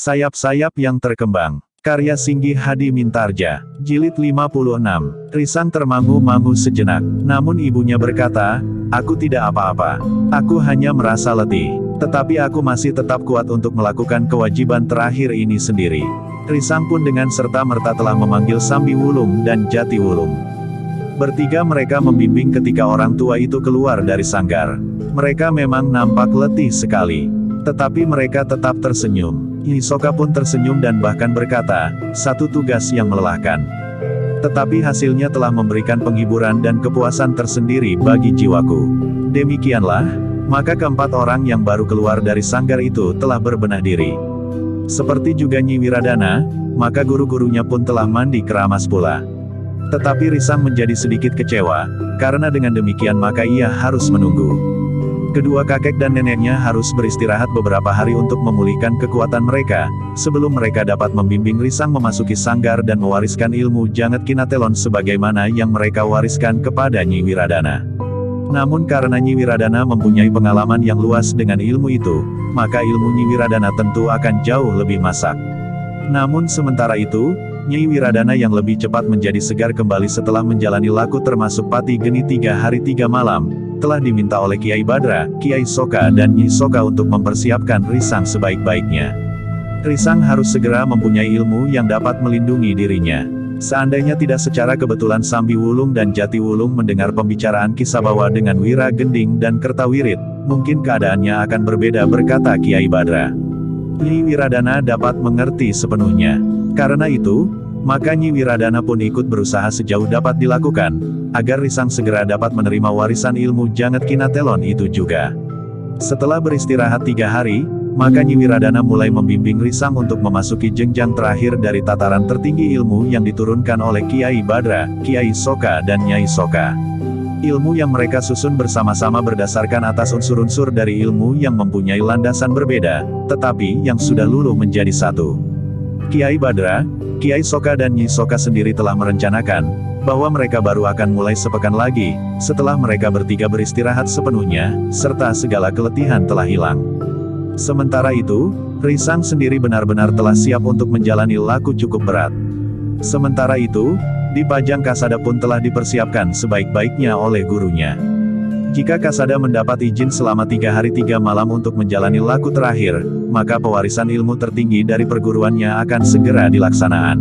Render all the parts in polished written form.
Sayap-sayap yang terkembang. Karya Singgi Hadi Mintarja. Jilid 56. Risang termangu-mangu sejenak. Namun ibunya berkata, "Aku tidak apa-apa. Aku hanya merasa letih. Tetapi aku masih tetap kuat untuk melakukan kewajiban terakhir ini sendiri." Risang pun dengan serta-merta telah memanggil Sambi Wulung dan Jati Wulung. Bertiga mereka membimbing ketika orang tua itu keluar dari sanggar. Mereka memang nampak letih sekali. Tetapi mereka tetap tersenyum. Hisoka pun tersenyum dan bahkan berkata, "Satu tugas yang melelahkan. Tetapi hasilnya telah memberikan penghiburan dan kepuasan tersendiri bagi jiwaku." Demikianlah, maka keempat orang yang baru keluar dari sanggar itu telah berbenah diri. Seperti juga Nyi Wiradana, maka guru-gurunya pun telah mandi keramas pula. Tetapi Risang menjadi sedikit kecewa, karena dengan demikian maka ia harus menunggu. Kedua kakek dan neneknya harus beristirahat beberapa hari untuk memulihkan kekuatan mereka, sebelum mereka dapat membimbing Risang memasuki sanggar dan mewariskan ilmu Jangat Kinatelon sebagaimana yang mereka wariskan kepada Nyi Wiradana. Namun karena Nyi Wiradana mempunyai pengalaman yang luas dengan ilmu itu, maka ilmu Nyi Wiradana tentu akan jauh lebih masak. Namun sementara itu, Nyi Wiradana yang lebih cepat menjadi segar kembali setelah menjalani laku termasuk pati geni 3 hari 3 malam, telah diminta oleh Kiai Badra, Kiai Soka dan Nyi Soka untuk mempersiapkan Risang sebaik-baiknya. Risang harus segera mempunyai ilmu yang dapat melindungi dirinya. Seandainya tidak secara kebetulan Sambi Wulung dan Jati Wulung mendengar pembicaraan Kisabawa dengan Wira Gending dan Kertawirit, mungkin keadaannya akan berbeda, berkata Kiai Badra. Nyi Wiradana dapat mengerti sepenuhnya. Karena itu, maka Nyi Wiradana pun ikut berusaha sejauh dapat dilakukan, agar Risang segera dapat menerima warisan ilmu Jangat Kinatelon itu juga. Setelah beristirahat 3 hari, maka Nyi Wiradana mulai membimbing Risang untuk memasuki jenjang terakhir dari tataran tertinggi ilmu yang diturunkan oleh Kiai Badra, Kiai Soka dan Nyai Soka. Ilmu yang mereka susun bersama-sama berdasarkan atas unsur-unsur dari ilmu yang mempunyai landasan berbeda, tetapi yang sudah luluh menjadi satu. Kiai Badra, Kiai Soka dan Nyi Soka sendiri telah merencanakan, bahwa mereka baru akan mulai sepekan lagi, setelah mereka bertiga beristirahat sepenuhnya, serta segala keletihan telah hilang. Sementara itu, Risang sendiri benar-benar telah siap untuk menjalani laku cukup berat. Sementara itu, di Pajang Kasada pun telah dipersiapkan sebaik-baiknya oleh gurunya. Jika Kasada mendapat izin selama 3 hari 3 malam untuk menjalani laku terakhir, maka pewarisan ilmu tertinggi dari perguruannya akan segera dilaksanaan.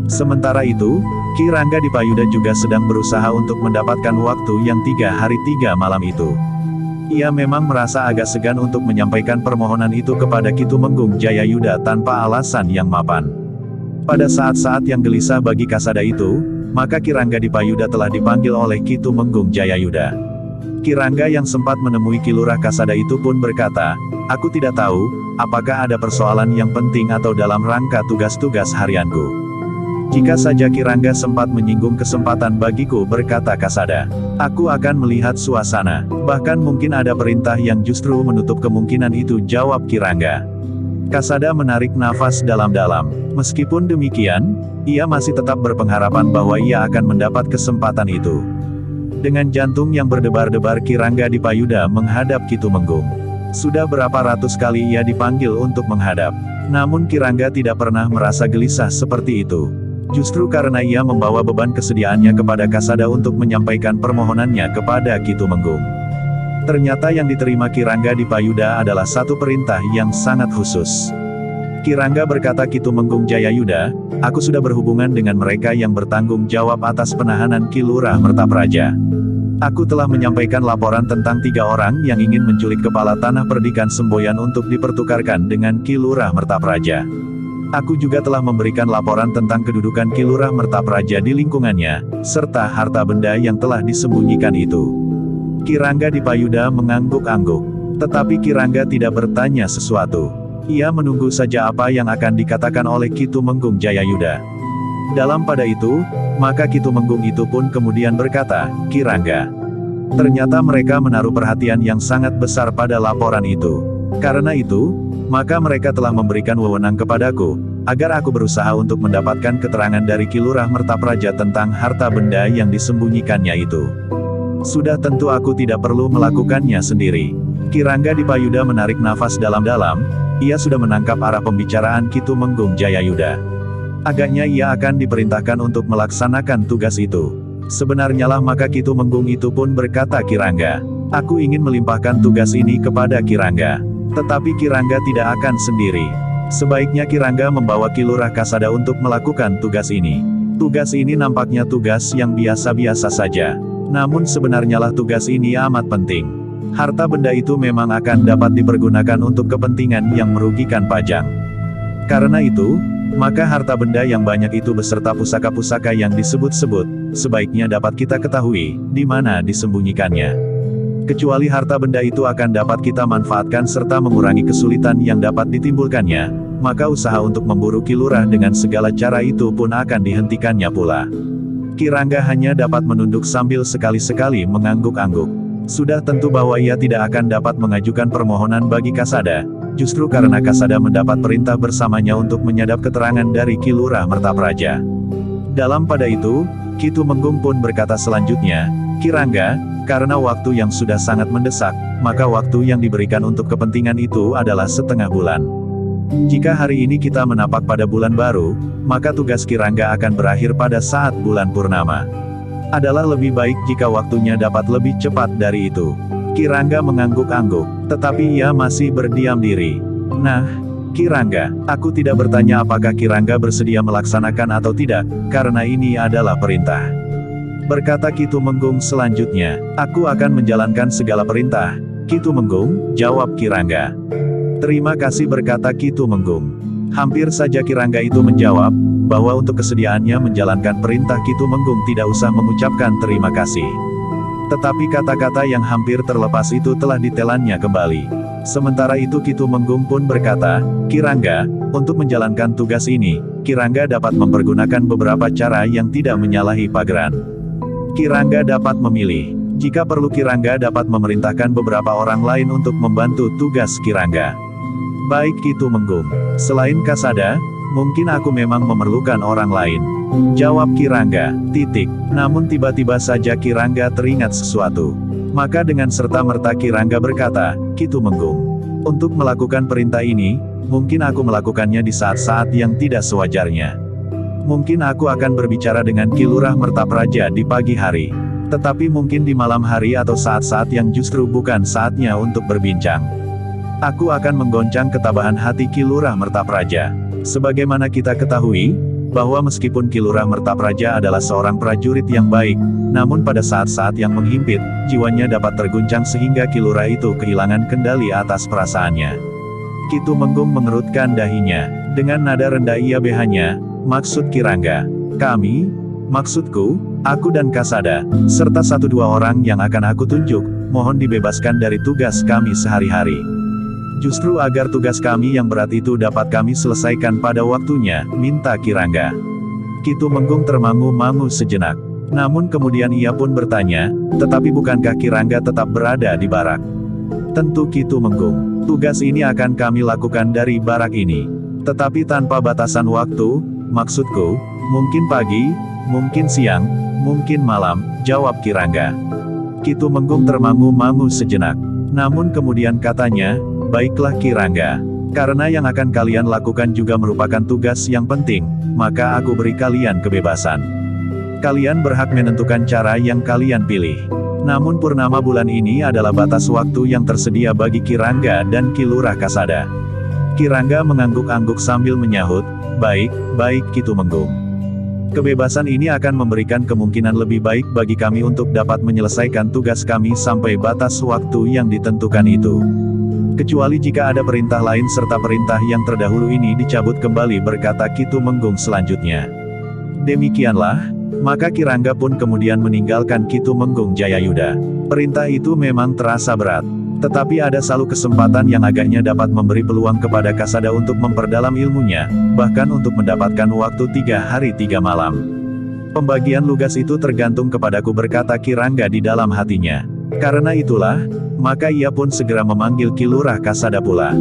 Sementara itu, Ki Rangga Dipayuda juga sedang berusaha untuk mendapatkan waktu yang 3 hari 3 malam itu. Ia memang merasa agak segan untuk menyampaikan permohonan itu kepada Ki Tumenggung Jayayuda tanpa alasan yang mapan. Pada saat-saat yang gelisah bagi Kasada itu, maka Ki Rangga Dipayuda telah dipanggil oleh Ki Tumenggung Jayayuda. Ki Rangga yang sempat menemui Ki Lurah Kasada itu pun berkata, "Aku tidak tahu, apakah ada persoalan yang penting atau dalam rangka tugas-tugas harianku." "Jika saja Ki Rangga sempat menyinggung kesempatan bagiku," berkata Kasada, "aku akan melihat suasana. Bahkan mungkin ada perintah yang justru menutup kemungkinan itu," jawab Ki Rangga. Kasada menarik nafas dalam-dalam. Meskipun demikian, ia masih tetap berpengharapan bahwa ia akan mendapat kesempatan itu. Dengan jantung yang berdebar-debar Ki Rangga Dipayuda menghadap Ki Tumenggung. Sudah berapa ratus kali ia dipanggil untuk menghadap. Namun Ki Rangga tidak pernah merasa gelisah seperti itu. Justru karena ia membawa beban kesediaannya kepada Kasada untuk menyampaikan permohonannya kepada Ki Tumenggung. Ternyata yang diterima Ki Rangga Dipayuda adalah satu perintah yang sangat khusus. Ki Rangga berkata, "Ki Tumenggung Jayayuda, aku sudah berhubungan dengan mereka yang bertanggung jawab atas penahanan Ki Lurah Mertapraja. Aku telah menyampaikan laporan tentang 3 orang yang ingin menculik kepala tanah Perdikan Semboyan untuk dipertukarkan dengan Ki Lurah Mertapraja. Aku juga telah memberikan laporan tentang kedudukan Ki Lurah Mertapraja di lingkungannya, serta harta benda yang telah disembunyikan itu." Ki Rangga Dipayuda mengangguk-angguk. Tetapi Ki Rangga tidak bertanya sesuatu. Ia menunggu saja apa yang akan dikatakan oleh Ki Tumenggung Jayayuda. Dalam pada itu, maka Ki Tumenggung itu pun kemudian berkata, "Ki Rangga, ternyata mereka menaruh perhatian yang sangat besar pada laporan itu. Karena itu, maka mereka telah memberikan wewenang kepadaku, agar aku berusaha untuk mendapatkan keterangan dari Ki Lurah Mertapraja tentang harta benda yang disembunyikannya itu. Sudah tentu aku tidak perlu melakukannya sendiri." Ki Rangga Dipayuda menarik nafas dalam-dalam, ia sudah menangkap arah pembicaraan Ki Tumenggung Jayayuda. Agaknya ia akan diperintahkan untuk melaksanakan tugas itu. Sebenarnya lah maka Ki Tumenggung itu pun berkata Ki Rangga, aku ingin melimpahkan tugas ini kepada Ki Rangga. Tetapi Ki Rangga tidak akan sendiri. Sebaiknya Ki Rangga membawa Ki Lurah Kasada untuk melakukan tugas ini. Tugas ini nampaknya tugas yang biasa-biasa saja. Namun sebenarnya lah tugas ini amat penting. Harta benda itu memang akan dapat dipergunakan untuk kepentingan yang merugikan Pajang. Karena itu, maka harta benda yang banyak itu beserta pusaka-pusaka yang disebut-sebut, sebaiknya dapat kita ketahui, di mana disembunyikannya. Kecuali harta benda itu akan dapat kita manfaatkan serta mengurangi kesulitan yang dapat ditimbulkannya, maka usaha untuk memburu Ki Lurah dengan segala cara itu pun akan dihentikannya pula. Ki Rangga hanya dapat menunduk sambil sekali-sekali mengangguk-angguk. Sudah tentu bahwa ia tidak akan dapat mengajukan permohonan bagi Kasada, justru karena Kasada mendapat perintah bersamanya untuk menyadap keterangan dari Ki Lurah Mertapraja. Dalam pada itu, Ki Tumenggung pun berkata selanjutnya, Ki Rangga, karena waktu yang sudah sangat mendesak, maka waktu yang diberikan untuk kepentingan itu adalah setengah bulan. Jika hari ini kita menapak pada bulan baru, maka tugas Ki Rangga akan berakhir pada saat bulan purnama. Adalah lebih baik jika waktunya dapat lebih cepat dari itu. Ki Rangga mengangguk-angguk, tetapi ia masih berdiam diri. Nah, Ki Rangga, aku tidak bertanya apakah Ki Rangga bersedia melaksanakan atau tidak, karena ini adalah perintah. Berkata Ki Tumenggung selanjutnya, aku akan menjalankan segala perintah. Ki Tumenggung, jawab Ki Rangga. Terima kasih berkata Ki Tumenggung. Hampir saja Ki Rangga itu menjawab, bahwa untuk kesediaannya menjalankan perintah Ki Tumenggung tidak usah mengucapkan terima kasih. Tetapi kata-kata yang hampir terlepas itu telah ditelannya kembali. Sementara itu Ki Tumenggung pun berkata, Ki Rangga, untuk menjalankan tugas ini, Ki Rangga dapat mempergunakan beberapa cara yang tidak menyalahi pageran. Ki Rangga dapat memilih. Jika perlu Ki Rangga dapat memerintahkan beberapa orang lain untuk membantu tugas Ki Rangga. Baik Ki Tumenggung. Selain Kasada, mungkin aku memang memerlukan orang lain. Jawab Ki Rangga. Namun tiba-tiba saja Ki Rangga teringat sesuatu. Maka dengan serta-merta Ki Rangga berkata, Ki Tumenggung, untuk melakukan perintah ini, mungkin aku melakukannya di saat-saat yang tidak sewajarnya. Mungkin aku akan berbicara dengan Ki Lurah Mertapraja di pagi hari. Tetapi mungkin di malam hari atau saat-saat yang justru bukan saatnya untuk berbincang. Aku akan menggoncang ketabahan hati Ki Lurah Mertapraja. Sebagaimana kita ketahui, bahwa meskipun Ki Lurah Mertapraja adalah seorang prajurit yang baik, namun pada saat-saat yang menghimpit, jiwanya dapat terguncang sehingga Ki Lurah itu kehilangan kendali atas perasaannya. Ki Tumenggung mengerutkan dahinya. Dengan nada rendah ia behanya, maksud Ki Rangga, kami, maksudku, aku dan Kasada, serta 1-2 orang yang akan aku tunjuk, mohon dibebaskan dari tugas kami sehari-hari. Justru agar tugas kami yang berat itu dapat kami selesaikan pada waktunya, minta Ki Rangga. Ki Tumenggung termangu-mangu sejenak. Namun kemudian ia pun bertanya, tetapi bukankah Ki Rangga tetap berada di barak? Tentu Ki Tumenggung, tugas ini akan kami lakukan dari barak ini. Tetapi tanpa batasan waktu, maksudku, mungkin pagi, mungkin siang, mungkin malam, jawab Ki Rangga. Ki Tumenggung termangu-mangu sejenak. Namun kemudian katanya, baiklah Ki Rangga. Karena yang akan kalian lakukan juga merupakan tugas yang penting, maka aku beri kalian kebebasan. Kalian berhak menentukan cara yang kalian pilih. Namun purnama bulan ini adalah batas waktu yang tersedia bagi Ki Rangga dan Ki Lurah Kasada. Ki Rangga mengangguk-angguk sambil menyahut, baik, baik Ki Tumenggung. Kebebasan ini akan memberikan kemungkinan lebih baik bagi kami untuk dapat menyelesaikan tugas kami sampai batas waktu yang ditentukan itu. Kecuali jika ada perintah lain serta perintah yang terdahulu ini dicabut kembali berkata Ki Tumenggung selanjutnya. Demikianlah, maka Ki Rangga pun kemudian meninggalkan Ki Tumenggung Jayayuda. Perintah itu memang terasa berat. Tetapi ada selalu kesempatan yang agaknya dapat memberi peluang kepada Kasada untuk memperdalam ilmunya, bahkan untuk mendapatkan waktu 3 hari 3 malam. Pembagian lugas itu tergantung kepadaku berkata Ki Rangga di dalam hatinya. Karena itulah, maka ia pun segera memanggil Ki Lurah Kasada pula.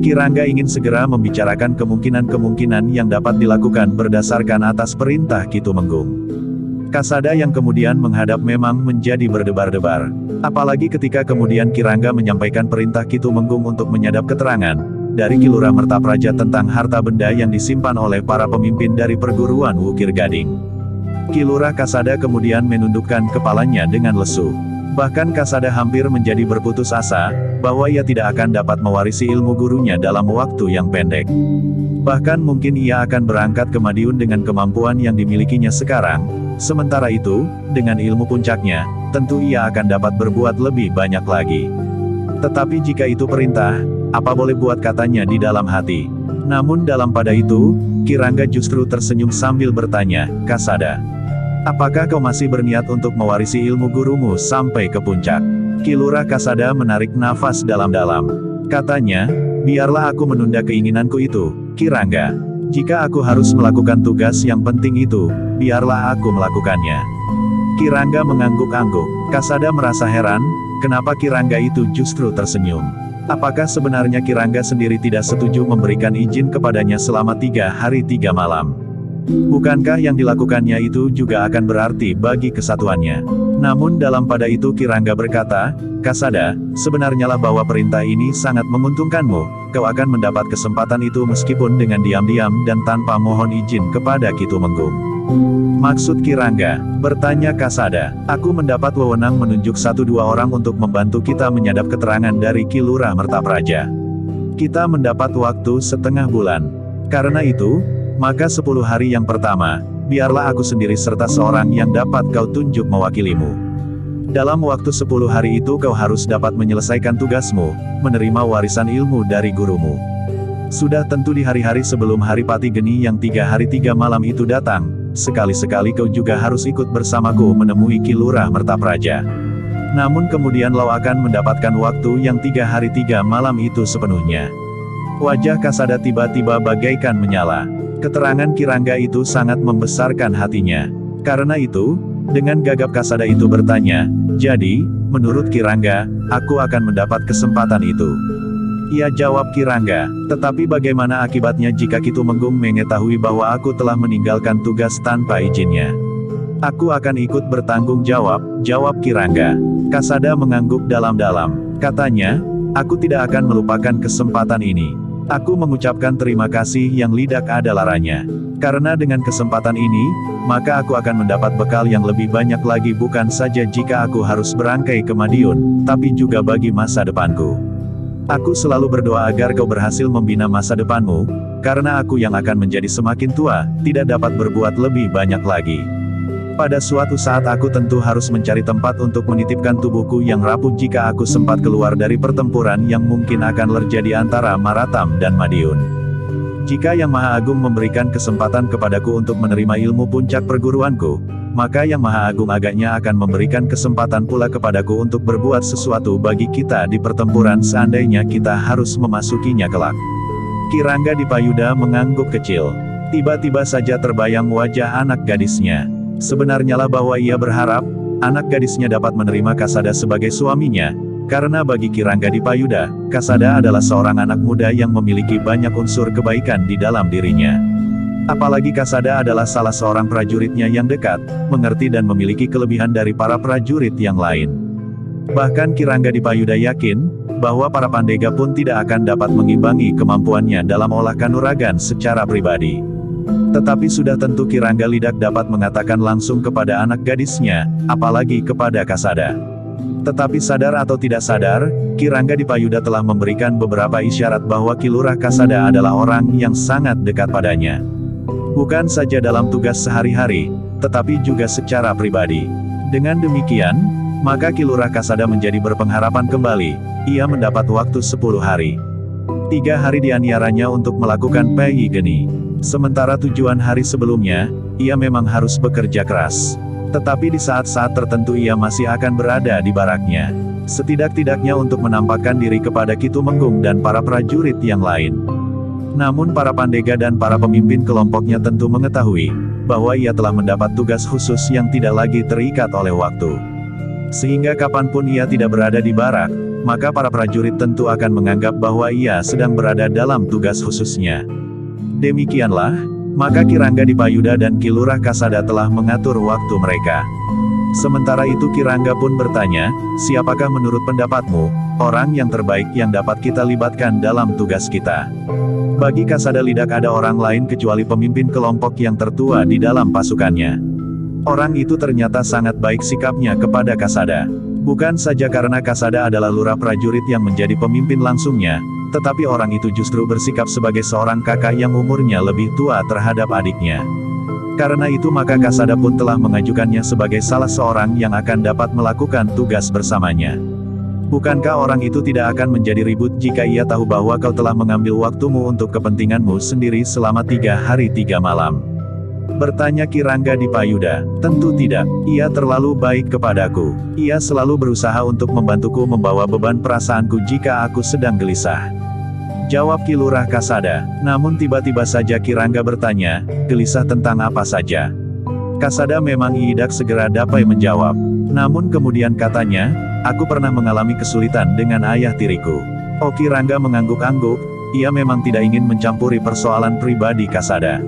Ki Rangga ingin segera membicarakan kemungkinan-kemungkinan yang dapat dilakukan berdasarkan atas perintah Ki Tumenggung. Kasada yang kemudian menghadap memang menjadi berdebar-debar. Apalagi ketika kemudian Ki Rangga menyampaikan perintah Ki Tumenggung untuk menyadap keterangan, dari Ki Lurah Mertapraja tentang harta benda yang disimpan oleh para pemimpin dari perguruan Wukir Gading. Ki Lurah Kasada kemudian menundukkan kepalanya dengan lesu. Bahkan Kasada hampir menjadi berputus asa, bahwa ia tidak akan dapat mewarisi ilmu gurunya dalam waktu yang pendek. Bahkan mungkin ia akan berangkat ke Madiun dengan kemampuan yang dimilikinya sekarang, sementara itu, dengan ilmu puncaknya, tentu ia akan dapat berbuat lebih banyak lagi. Tetapi jika itu perintah, apa boleh buat, katanya di dalam hati. Namun dalam pada itu, Ki Rangga justru tersenyum sambil bertanya, Kasada, apakah kau masih berniat untuk mewarisi ilmu gurumu sampai ke puncak? Ki Lurah Kasada menarik nafas dalam-dalam. Katanya, biarlah aku menunda keinginanku itu, Ki Rangga. Jika aku harus melakukan tugas yang penting itu, biarlah aku melakukannya. Ki Rangga mengangguk-angguk. Kasada merasa heran, kenapa Ki Rangga itu justru tersenyum. Apakah sebenarnya Ki Rangga sendiri tidak setuju memberikan izin kepadanya selama 3 hari 3 malam? Bukankah yang dilakukannya itu juga akan berarti bagi kesatuannya? Namun dalam pada itu Ki Rangga berkata, Kasada, sebenarnya lah bahwa perintah ini sangat menguntungkanmu, kau akan mendapat kesempatan itu meskipun dengan diam-diam dan tanpa mohon izin kepada Ki Tumenggung. Maksud Ki Rangga, bertanya Kasada, aku mendapat wewenang menunjuk 1-2 orang untuk membantu kita menyadap keterangan dari Ki Lurah Mertapraja. Kita mendapat waktu setengah bulan. Karena itu, maka 10 hari yang pertama, biarlah aku sendiri serta seorang yang dapat kau tunjuk mewakilimu. Dalam waktu 10 hari itu kau harus dapat menyelesaikan tugasmu, menerima warisan ilmu dari gurumu. Sudah tentu di hari-hari sebelum hari Pati Geni yang 3 hari 3 malam itu datang, sekali-sekali kau juga harus ikut bersamaku menemui Ki Lurah Mertapraja. Namun kemudian kau akan mendapatkan waktu yang 3 hari 3 malam itu sepenuhnya. Wajah Kasada tiba-tiba bagaikan menyala. Keterangan Ki Rangga itu sangat membesarkan hatinya. Karena itu, dengan gagap Kasada itu bertanya, jadi, menurut Ki Rangga, aku akan mendapat kesempatan itu. Ia jawab Ki Rangga, tetapi bagaimana akibatnya jika Ki Tumenggung mengetahui bahwa aku telah meninggalkan tugas tanpa izinnya? Aku akan ikut bertanggung jawab, jawab Ki Rangga. Kasada mengangguk dalam-dalam. Katanya, aku tidak akan melupakan kesempatan ini. Aku mengucapkan terima kasih yang lidak ada laranya. Karena dengan kesempatan ini, maka aku akan mendapat bekal yang lebih banyak lagi bukan saja jika aku harus berangkai ke Madiun, tapi juga bagi masa depanku. Aku selalu berdoa agar kau berhasil membina masa depanmu, karena aku yang akan menjadi semakin tua, tidak dapat berbuat lebih banyak lagi. Pada suatu saat aku tentu harus mencari tempat untuk menitipkan tubuhku yang rapuh jika aku sempat keluar dari pertempuran yang mungkin akan terjadi antara Maratham dan Madiun. Jika Yang Maha Agung memberikan kesempatan kepadaku untuk menerima ilmu puncak perguruanku, maka Yang Maha Agung agaknya akan memberikan kesempatan pula kepadaku untuk berbuat sesuatu bagi kita di pertempuran seandainya kita harus memasukinya kelak. Ki Rangga Dipayuda mengangguk kecil. Tiba-tiba saja terbayang wajah anak gadisnya. Sebenarnya lah bahwa ia berharap, anak gadisnya dapat menerima Kasada sebagai suaminya, karena bagi Ki Rangga Dipayuda, Kasada adalah seorang anak muda yang memiliki banyak unsur kebaikan di dalam dirinya. Apalagi Kasada adalah salah seorang prajuritnya yang dekat, mengerti dan memiliki kelebihan dari para prajurit yang lain. Bahkan Ki Rangga Dipayuda yakin, bahwa para pandega pun tidak akan dapat mengimbangi kemampuannya dalam olah kanuragan secara pribadi. Tetapi sudah tentu Ki Rangga Lidak dapat mengatakan langsung kepada anak gadisnya, apalagi kepada Kasada. Tetapi sadar atau tidak sadar, Ki Rangga Dipayuda telah memberikan beberapa isyarat bahwa Ki Lurah Kasada adalah orang yang sangat dekat padanya. Bukan saja dalam tugas sehari-hari, tetapi juga secara pribadi. Dengan demikian, maka Ki Lurah Kasada menjadi berpengharapan kembali. Ia mendapat waktu 10 hari. 3 hari dianiaranya untuk melakukan Pei Geni. Sementara tujuan hari sebelumnya, ia memang harus bekerja keras. Tetapi di saat-saat tertentu ia masih akan berada di baraknya. Setidak-tidaknya untuk menampakkan diri kepada Ki Tumenggung dan para prajurit yang lain. Namun para pandega dan para pemimpin kelompoknya tentu mengetahui, bahwa ia telah mendapat tugas khusus yang tidak lagi terikat oleh waktu. Sehingga kapanpun ia tidak berada di barak, maka para prajurit tentu akan menganggap bahwa ia sedang berada dalam tugas khususnya. Demikianlah, maka Ki Rangga Dipayuda dan Ki Lurah Kasada telah mengatur waktu mereka. Sementara itu Kirangga pun bertanya, siapakah menurut pendapatmu, orang yang terbaik yang dapat kita libatkan dalam tugas kita? Bagi Kasada Lidak ada orang lain kecuali pemimpin kelompok yang tertua di dalam pasukannya. Orang itu ternyata sangat baik sikapnya kepada Kasada. Bukan saja karena Kasada adalah lurah prajurit yang menjadi pemimpin langsungnya, tetapi orang itu justru bersikap sebagai seorang kakak yang umurnya lebih tua terhadap adiknya. Karena itu maka Kasada pun telah mengajukannya sebagai salah seorang yang akan dapat melakukan tugas bersamanya. Bukankah orang itu tidak akan menjadi ribut jika ia tahu bahwa kau telah mengambil waktumu untuk kepentinganmu sendiri selama 3 hari 3 malam? Bertanya Kirangga Dipayuda. Tentu tidak, ia terlalu baik kepadaku. Ia selalu berusaha untuk membantuku membawa beban perasaanku jika aku sedang gelisah. Jawab Ki Lurah Kasada. Namun tiba-tiba saja Kirangga bertanya, gelisah tentang apa saja? Kasada memang iidak segera dapat menjawab. Namun kemudian katanya, aku pernah mengalami kesulitan dengan ayah tiriku. Oh, Kirangga mengangguk-angguk, ia memang tidak ingin mencampuri persoalan pribadi Kasada.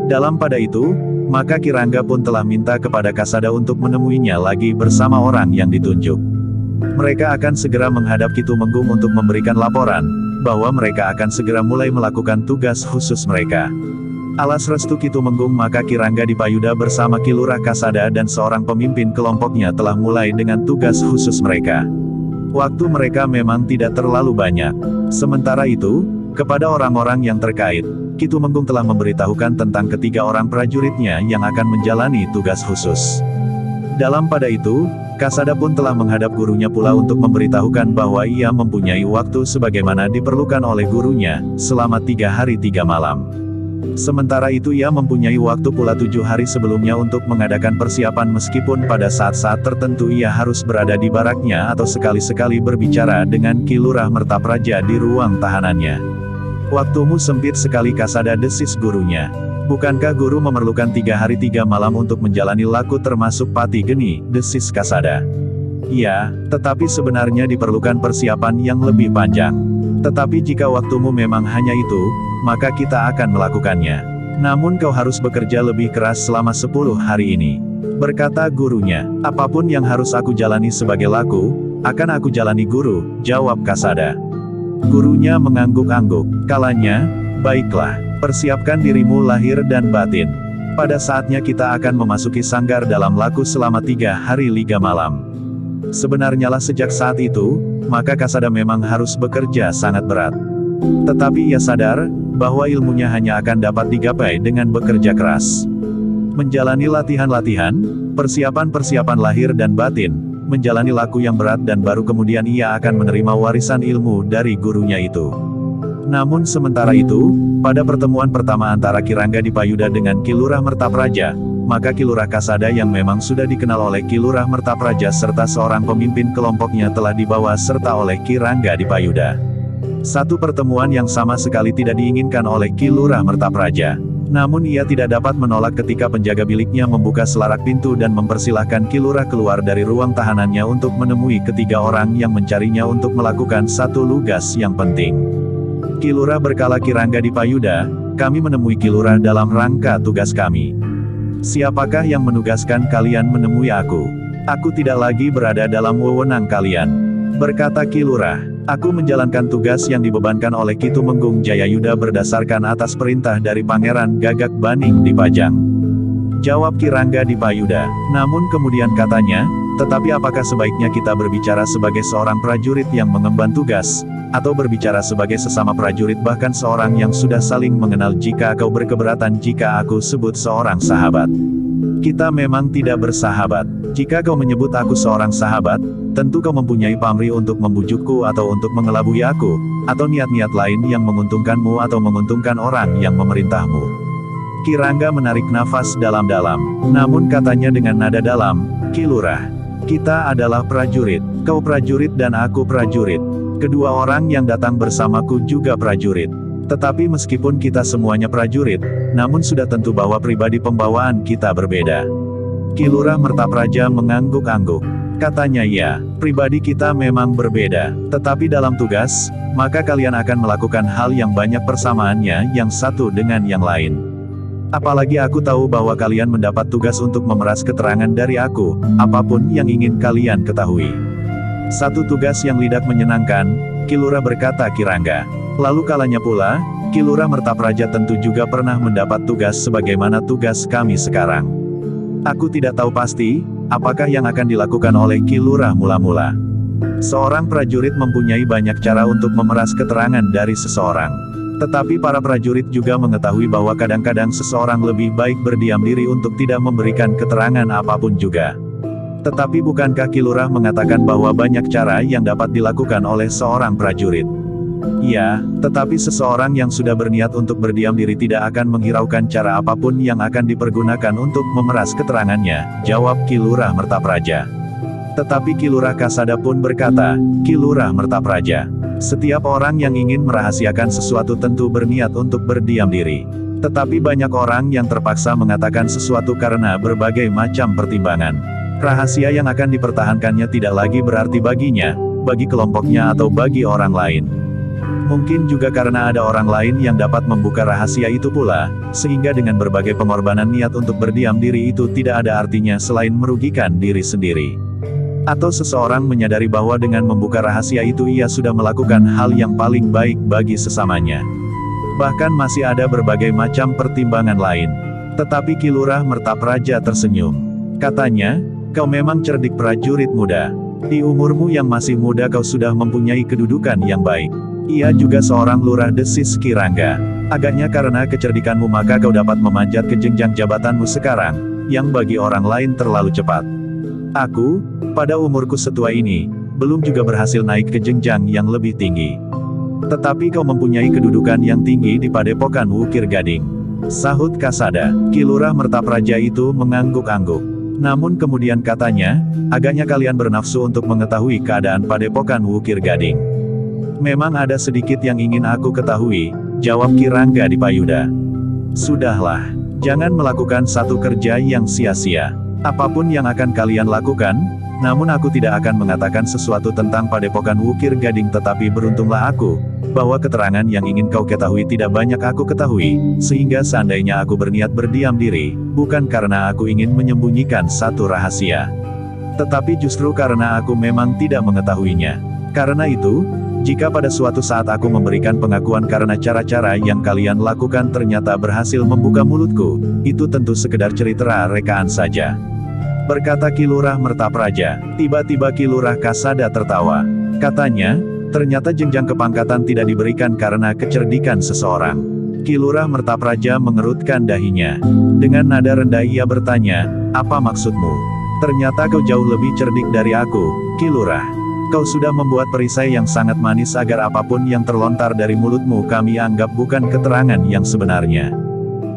Dalam pada itu, maka Kirangga pun telah minta kepada Kasada untuk menemuinya lagi bersama orang yang ditunjuk. Mereka akan segera menghadap Ki Tumenggung untuk memberikan laporan, bahwa mereka akan segera mulai melakukan tugas khusus mereka. Alas restu Ki Tumenggung maka Kirangga Dipayuda bersama Ki Lurah Kasada dan seorang pemimpin kelompoknya telah mulai dengan tugas khusus mereka. Waktu mereka memang tidak terlalu banyak. Sementara itu, kepada orang-orang yang terkait, Ki Tumenggung telah memberitahukan tentang ketiga orang prajuritnya yang akan menjalani tugas khusus. Dalam pada itu, Kasada pun telah menghadap gurunya pula untuk memberitahukan bahwa ia mempunyai waktu sebagaimana diperlukan oleh gurunya, selama 3 hari 3 malam. Sementara itu ia mempunyai waktu pula 7 hari sebelumnya untuk mengadakan persiapan meskipun pada saat-saat tertentu ia harus berada di baraknya atau sekali-sekali berbicara dengan Ki Lurah Mertapraja di ruang tahanannya. Waktumu sempit sekali Kasada, desis gurunya. Bukankah guru memerlukan 3 hari 3 malam untuk menjalani laku termasuk pati geni, desis Kasada. Iya, tetapi sebenarnya diperlukan persiapan yang lebih panjang. Tetapi jika waktumu memang hanya itu, maka kita akan melakukannya. Namun kau harus bekerja lebih keras selama 10 hari ini. Berkata gurunya, apapun yang harus aku jalani sebagai laku, akan aku jalani guru, jawab Kasada. Gurunya mengangguk-angguk, kalanya, baiklah. Persiapkan dirimu lahir dan batin. Pada saatnya kita akan memasuki sanggar dalam laku selama 3 hari 3 malam. Sebenarnya lah sejak saat itu, maka Kasada memang harus bekerja sangat berat. Tetapi ia sadar, bahwa ilmunya hanya akan dapat digapai dengan bekerja keras. Menjalani latihan-latihan, persiapan-persiapan lahir dan batin, menjalani laku yang berat dan baru kemudian ia akan menerima warisan ilmu dari gurunya itu. Namun sementara itu, pada pertemuan pertama antara Kirangga Dipayuda dengan Ki Lurah Mertapraja, maka Ki Lurah Kasada yang memang sudah dikenal oleh Ki Lurah Mertapraja serta seorang pemimpin kelompoknya telah dibawa serta oleh Kirangga Dipayuda. Satu pertemuan yang sama sekali tidak diinginkan oleh Ki Lurah Mertapraja. Namun ia tidak dapat menolak ketika penjaga biliknya membuka selarak pintu dan mempersilahkan Ki Lurah keluar dari ruang tahanannya untuk menemui ketiga orang yang mencarinya untuk melakukan satu tugas yang penting. Ki Lurah berkala, Kirangga Dipayuda, kami menemui Ki Lurah dalam rangka tugas kami. Siapakah yang menugaskan kalian menemui aku? Aku tidak lagi berada dalam wewenang kalian. Berkata Ki Lurah, aku menjalankan tugas yang dibebankan oleh Ki Tumenggung Jayayuda berdasarkan atas perintah dari Pangeran Gagak Baning Dipajang. Jawab Kirangga Dipayuda. Namun kemudian katanya, tetapi apakah sebaiknya kita berbicara sebagai seorang prajurit yang mengemban tugas, atau berbicara sebagai sesama prajurit bahkan seorang yang sudah saling mengenal? Jika kau berkeberatan jika aku sebut seorang sahabat, kita memang tidak bersahabat. Jika kau menyebut aku seorang sahabat, tentu kau mempunyai pamrih untuk membujukku atau untuk mengelabui aku, atau niat-niat lain yang menguntungkanmu atau menguntungkan orang yang memerintahmu. Kirangga menarik nafas dalam-dalam, namun katanya dengan nada dalam, Ki Lurah, kita adalah prajurit, kau prajurit dan aku prajurit. Kedua orang yang datang bersamaku juga prajurit. Tetapi meskipun kita semuanya prajurit, namun sudah tentu bahwa pribadi pembawaan kita berbeda. Ki Lurah Mertapraja mengangguk-angguk. Katanya, ya, pribadi kita memang berbeda. Tetapi dalam tugas, maka kalian akan melakukan hal yang banyak persamaannya yang satu dengan yang lain. Apalagi aku tahu bahwa kalian mendapat tugas untuk memeras keterangan dari aku, apapun yang ingin kalian ketahui. Satu tugas yang lidak menyenangkan, Ki Lurah, berkata Ki Rangga. Lalu kalanya pula, Ki Lurah Mertapraja tentu juga pernah mendapat tugas sebagaimana tugas kami sekarang. Aku tidak tahu pasti, apakah yang akan dilakukan oleh Ki Lurah mula-mula. Seorang prajurit mempunyai banyak cara untuk memeras keterangan dari seseorang. Tetapi para prajurit juga mengetahui bahwa kadang-kadang seseorang lebih baik berdiam diri untuk tidak memberikan keterangan apapun juga. Tetapi bukankah Ki Lurah mengatakan bahwa banyak cara yang dapat dilakukan oleh seorang prajurit? Ya, tetapi seseorang yang sudah berniat untuk berdiam diri tidak akan menghiraukan cara apapun yang akan dipergunakan untuk memeras keterangannya, jawab Ki Lurah Mertapraja. Tetapi Ki Lurah Kasada pun berkata, Ki Lurah Mertapraja, setiap orang yang ingin merahasiakan sesuatu tentu berniat untuk berdiam diri. Tetapi banyak orang yang terpaksa mengatakan sesuatu karena berbagai macam pertimbangan. Rahasia yang akan dipertahankannya tidak lagi berarti baginya, bagi kelompoknya atau bagi orang lain. Mungkin juga karena ada orang lain yang dapat membuka rahasia itu pula, sehingga dengan berbagai pengorbanan niat untuk berdiam diri itu tidak ada artinya selain merugikan diri sendiri. Atau seseorang menyadari bahwa dengan membuka rahasia itu ia sudah melakukan hal yang paling baik bagi sesamanya. Bahkan masih ada berbagai macam pertimbangan lain. Tetapi Ki Lurah Mertapraja tersenyum. Katanya, kau memang cerdik prajurit muda. Di umurmu yang masih muda kau sudah mempunyai kedudukan yang baik. Ia juga seorang lurah, desis Ki Rangga. Agaknya karena kecerdikanmu maka kau dapat memanjat ke jenjang jabatanmu sekarang, yang bagi orang lain terlalu cepat. Aku, pada umurku setua ini, belum juga berhasil naik ke jenjang yang lebih tinggi. Tetapi kau mempunyai kedudukan yang tinggi di Padepokan Wukir Gading. Sahut Kasada. Ki Lurah Mertapraja itu mengangguk-angguk. Namun kemudian katanya, agaknya kalian bernafsu untuk mengetahui keadaan Padepokan Wukir Gading. Memang ada sedikit yang ingin aku ketahui, jawab Ki Rangga Dipayuda. Sudahlah, jangan melakukan satu kerja yang sia-sia. Apapun yang akan kalian lakukan, namun aku tidak akan mengatakan sesuatu tentang Padepokan Wukir Gading, tetapi beruntunglah aku, bahwa keterangan yang ingin kau ketahui tidak banyak aku ketahui, sehingga seandainya aku berniat berdiam diri, bukan karena aku ingin menyembunyikan satu rahasia. Tetapi justru karena aku memang tidak mengetahuinya. Karena itu, jika pada suatu saat aku memberikan pengakuan karena cara-cara yang kalian lakukan ternyata berhasil membuka mulutku, itu tentu sekedar cerita rekaan saja. Berkata Ki Lurah Mertapraja. Tiba-tiba Ki Lurah Kasada tertawa. Katanya, ternyata jenjang kepangkatan tidak diberikan karena kecerdikan seseorang. Ki Lurah Mertapraja mengerutkan dahinya. Dengan nada rendah ia bertanya, apa maksudmu? Ternyata kau jauh lebih cerdik dari aku, Ki Lurah. Kau sudah membuat perisai yang sangat manis agar apapun yang terlontar dari mulutmu kami anggap bukan keterangan yang sebenarnya.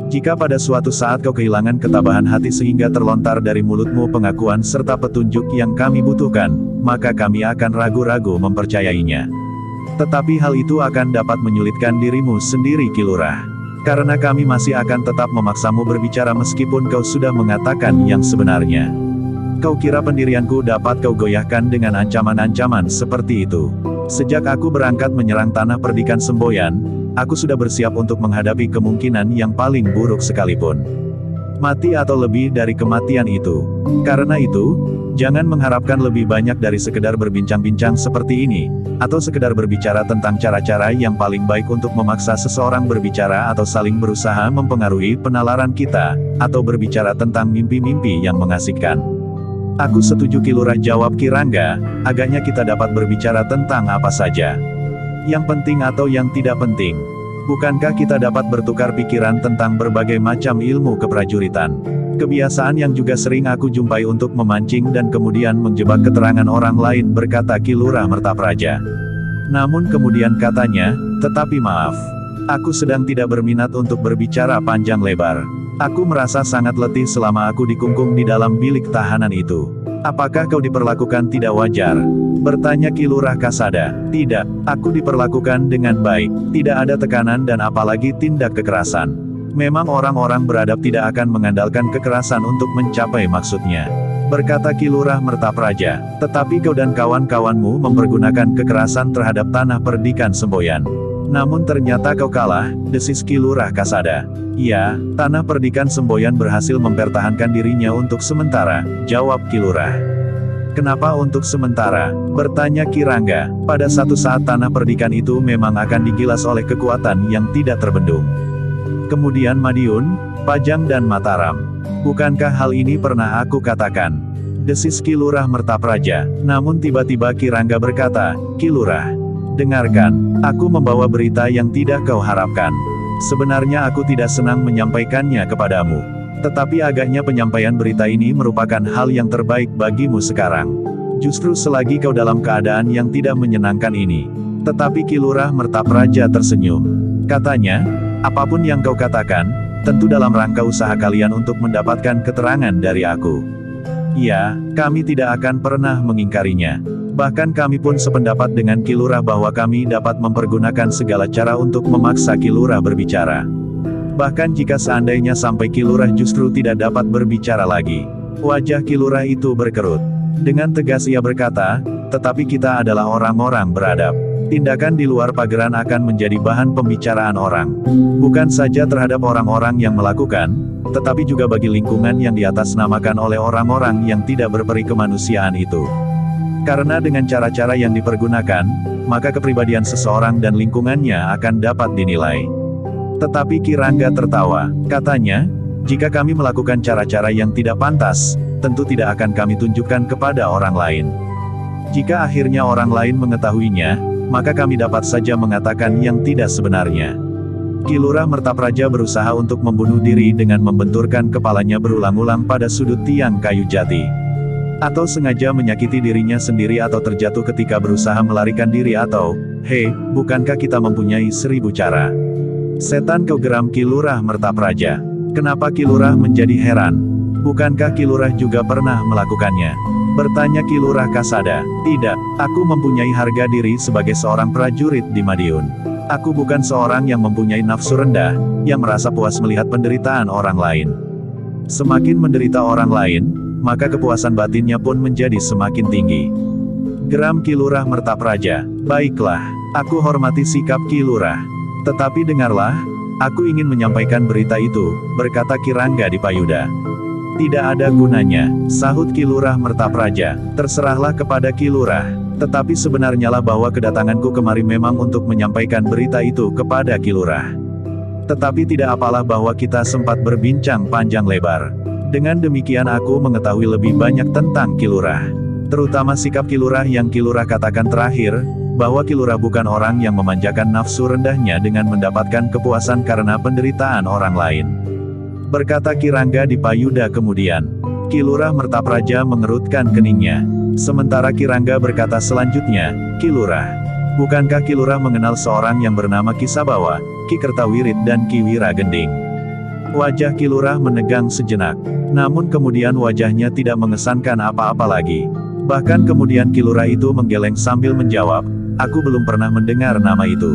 Jika pada suatu saat kau kehilangan ketabahan hati sehingga terlontar dari mulutmu pengakuan serta petunjuk yang kami butuhkan, maka kami akan ragu-ragu mempercayainya. Tetapi hal itu akan dapat menyulitkan dirimu sendiri Ki Lurah. Karena kami masih akan tetap memaksamu berbicara meskipun kau sudah mengatakan yang sebenarnya. Kau kira pendirianku dapat kau goyahkan dengan ancaman-ancaman seperti itu? Sejak aku berangkat menyerang tanah perdikan Semboyan, aku sudah bersiap untuk menghadapi kemungkinan yang paling buruk sekalipun. Mati atau lebih dari kematian itu. Karena itu, jangan mengharapkan lebih banyak dari sekedar berbincang-bincang seperti ini, atau sekedar berbicara tentang cara-cara yang paling baik untuk memaksa seseorang berbicara atau saling berusaha mempengaruhi penalaran kita, atau berbicara tentang mimpi-mimpi yang mengasihkan. Aku setuju Ki Lurah, jawab Ki Rangga, agaknya kita dapat berbicara tentang apa saja. Yang penting atau yang tidak penting. Bukankah kita dapat bertukar pikiran tentang berbagai macam ilmu keprajuritan? Kebiasaan yang juga sering aku jumpai untuk memancing dan kemudian menjebak keterangan orang lain, berkata Ki Lurah Mertapraja. Namun kemudian katanya, tetapi maaf. Aku sedang tidak berminat untuk berbicara panjang lebar. Aku merasa sangat letih selama aku dikungkung di dalam bilik tahanan itu. Apakah kau diperlakukan tidak wajar? Bertanya Ki Lurah Kasada. Tidak, aku diperlakukan dengan baik. Tidak ada tekanan dan apalagi tindak kekerasan. Memang orang-orang beradab tidak akan mengandalkan kekerasan untuk mencapai maksudnya. Berkata Ki Lurah Mertapraja. Tetapi kau dan kawan-kawanmu mempergunakan kekerasan terhadap tanah perdikan Semboyan. Namun ternyata kau kalah, desis Ki Lurah Kasada. Iya, Tanah Perdikan Semboyan berhasil mempertahankan dirinya untuk sementara, jawab Ki Lurah. Kenapa untuk sementara? Bertanya Ki Rangga. Pada satu saat Tanah Perdikan itu memang akan digilas oleh kekuatan yang tidak terbendung. Kemudian Madiun, Pajang dan Mataram. Bukankah hal ini pernah aku katakan? Desis Ki Lurah Mertapraja. Namun tiba-tiba Ki Rangga berkata, Ki Lurah, dengarkan, aku membawa berita yang tidak kau harapkan. Sebenarnya aku tidak senang menyampaikannya kepadamu. Tetapi agaknya penyampaian berita ini merupakan hal yang terbaik bagimu sekarang. Justru selagi kau dalam keadaan yang tidak menyenangkan ini. Tetapi Ki Lurah Mertapraja tersenyum. Katanya, apapun yang kau katakan, tentu dalam rangka usaha kalian untuk mendapatkan keterangan dari aku. Ya, kami tidak akan pernah mengingkarinya. Bahkan kami pun sependapat dengan Ki Lurah bahwa kami dapat mempergunakan segala cara untuk memaksa Ki Lurah berbicara. Bahkan jika seandainya sampai Ki Lurah justru tidak dapat berbicara lagi. Wajah Ki Lurah itu berkerut. Dengan tegas ia berkata, tetapi kita adalah orang-orang beradab. Tindakan di luar pageran akan menjadi bahan pembicaraan orang. Bukan saja terhadap orang-orang yang melakukan, tetapi juga bagi lingkungan yang diatasnamakan oleh orang-orang yang tidak berperi kemanusiaan itu. Karena dengan cara-cara yang dipergunakan, maka kepribadian seseorang dan lingkungannya akan dapat dinilai. Tetapi Ki Rangga tertawa, katanya, jika kami melakukan cara-cara yang tidak pantas, tentu tidak akan kami tunjukkan kepada orang lain. Jika akhirnya orang lain mengetahuinya, maka kami dapat saja mengatakan yang tidak sebenarnya. Ki Lurah Mertapraja berusaha untuk membunuh diri dengan membenturkan kepalanya berulang-ulang pada sudut tiang kayu jati. Atau sengaja menyakiti dirinya sendiri atau terjatuh ketika berusaha melarikan diri atau, hei, bukankah kita mempunyai 1000 cara? Setan, kau geram Ki Lurah Mertapraja. Kenapa Ki Lurah menjadi heran? Bukankah Ki Lurah juga pernah melakukannya? Bertanya Ki Lurah Kasada. Tidak, aku mempunyai harga diri sebagai seorang prajurit di Madiun. Aku bukan seorang yang mempunyai nafsu rendah, yang merasa puas melihat penderitaan orang lain. Semakin menderita orang lain, maka kepuasan batinnya pun menjadi semakin tinggi. Geram Ki Lurah Mertapraja. Baiklah, aku hormati sikap Ki Lurah. Tetapi dengarlah, aku ingin menyampaikan berita itu, berkata Ki Rangga di Payuda. Tidak ada gunanya, sahut Ki Lurah Mertapraja. Terserahlah kepada Ki Lurah. Tetapi sebenarnya lah bahwa kedatanganku kemari memang untuk menyampaikan berita itu kepada Ki Lurah. Tetapi tidak apalah bahwa kita sempat berbincang panjang lebar. Dengan demikian aku mengetahui lebih banyak tentang Ki Lurah. Terutama sikap Ki Lurah yang Ki Lurah katakan terakhir, bahwa Ki Lurah bukan orang yang memanjakan nafsu rendahnya dengan mendapatkan kepuasan karena penderitaan orang lain. Berkata Ki Rangga di Payuda kemudian. Ki Lurah Mertapraja mengerutkan keningnya. Sementara Ki Rangga berkata selanjutnya, Ki Lurah, bukankah Ki Lurah mengenal seorang yang bernama Ki Sabawa, Ki Kertawirit dan Ki Wiragending? Wajah Ki Lurah menegang sejenak. Namun kemudian wajahnya tidak mengesankan apa-apa lagi. Bahkan kemudian Ki Lurah itu menggeleng sambil menjawab, aku belum pernah mendengar nama itu.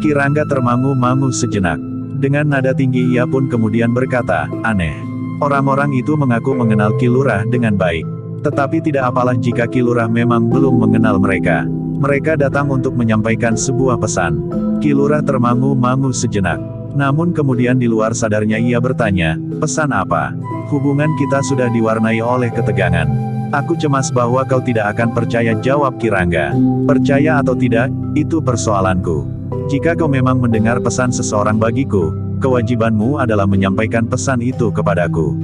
Ki Rangga termangu-mangu sejenak. Dengan nada tinggi ia pun kemudian berkata, aneh. Orang-orang itu mengaku mengenal Ki Lurah dengan baik. Tetapi tidak apalah jika Ki Lurah memang belum mengenal mereka. Mereka datang untuk menyampaikan sebuah pesan. Ki Lurah termangu-mangu sejenak. Namun kemudian di luar sadarnya ia bertanya, pesan apa? Hubungan kita sudah diwarnai oleh ketegangan. Aku cemas bahwa kau tidak akan percaya, jawab Ki Rangga. Percaya atau tidak, itu persoalanku. Jika kau memang mendengar pesan seseorang bagiku, kewajibanmu adalah menyampaikan pesan itu kepadaku.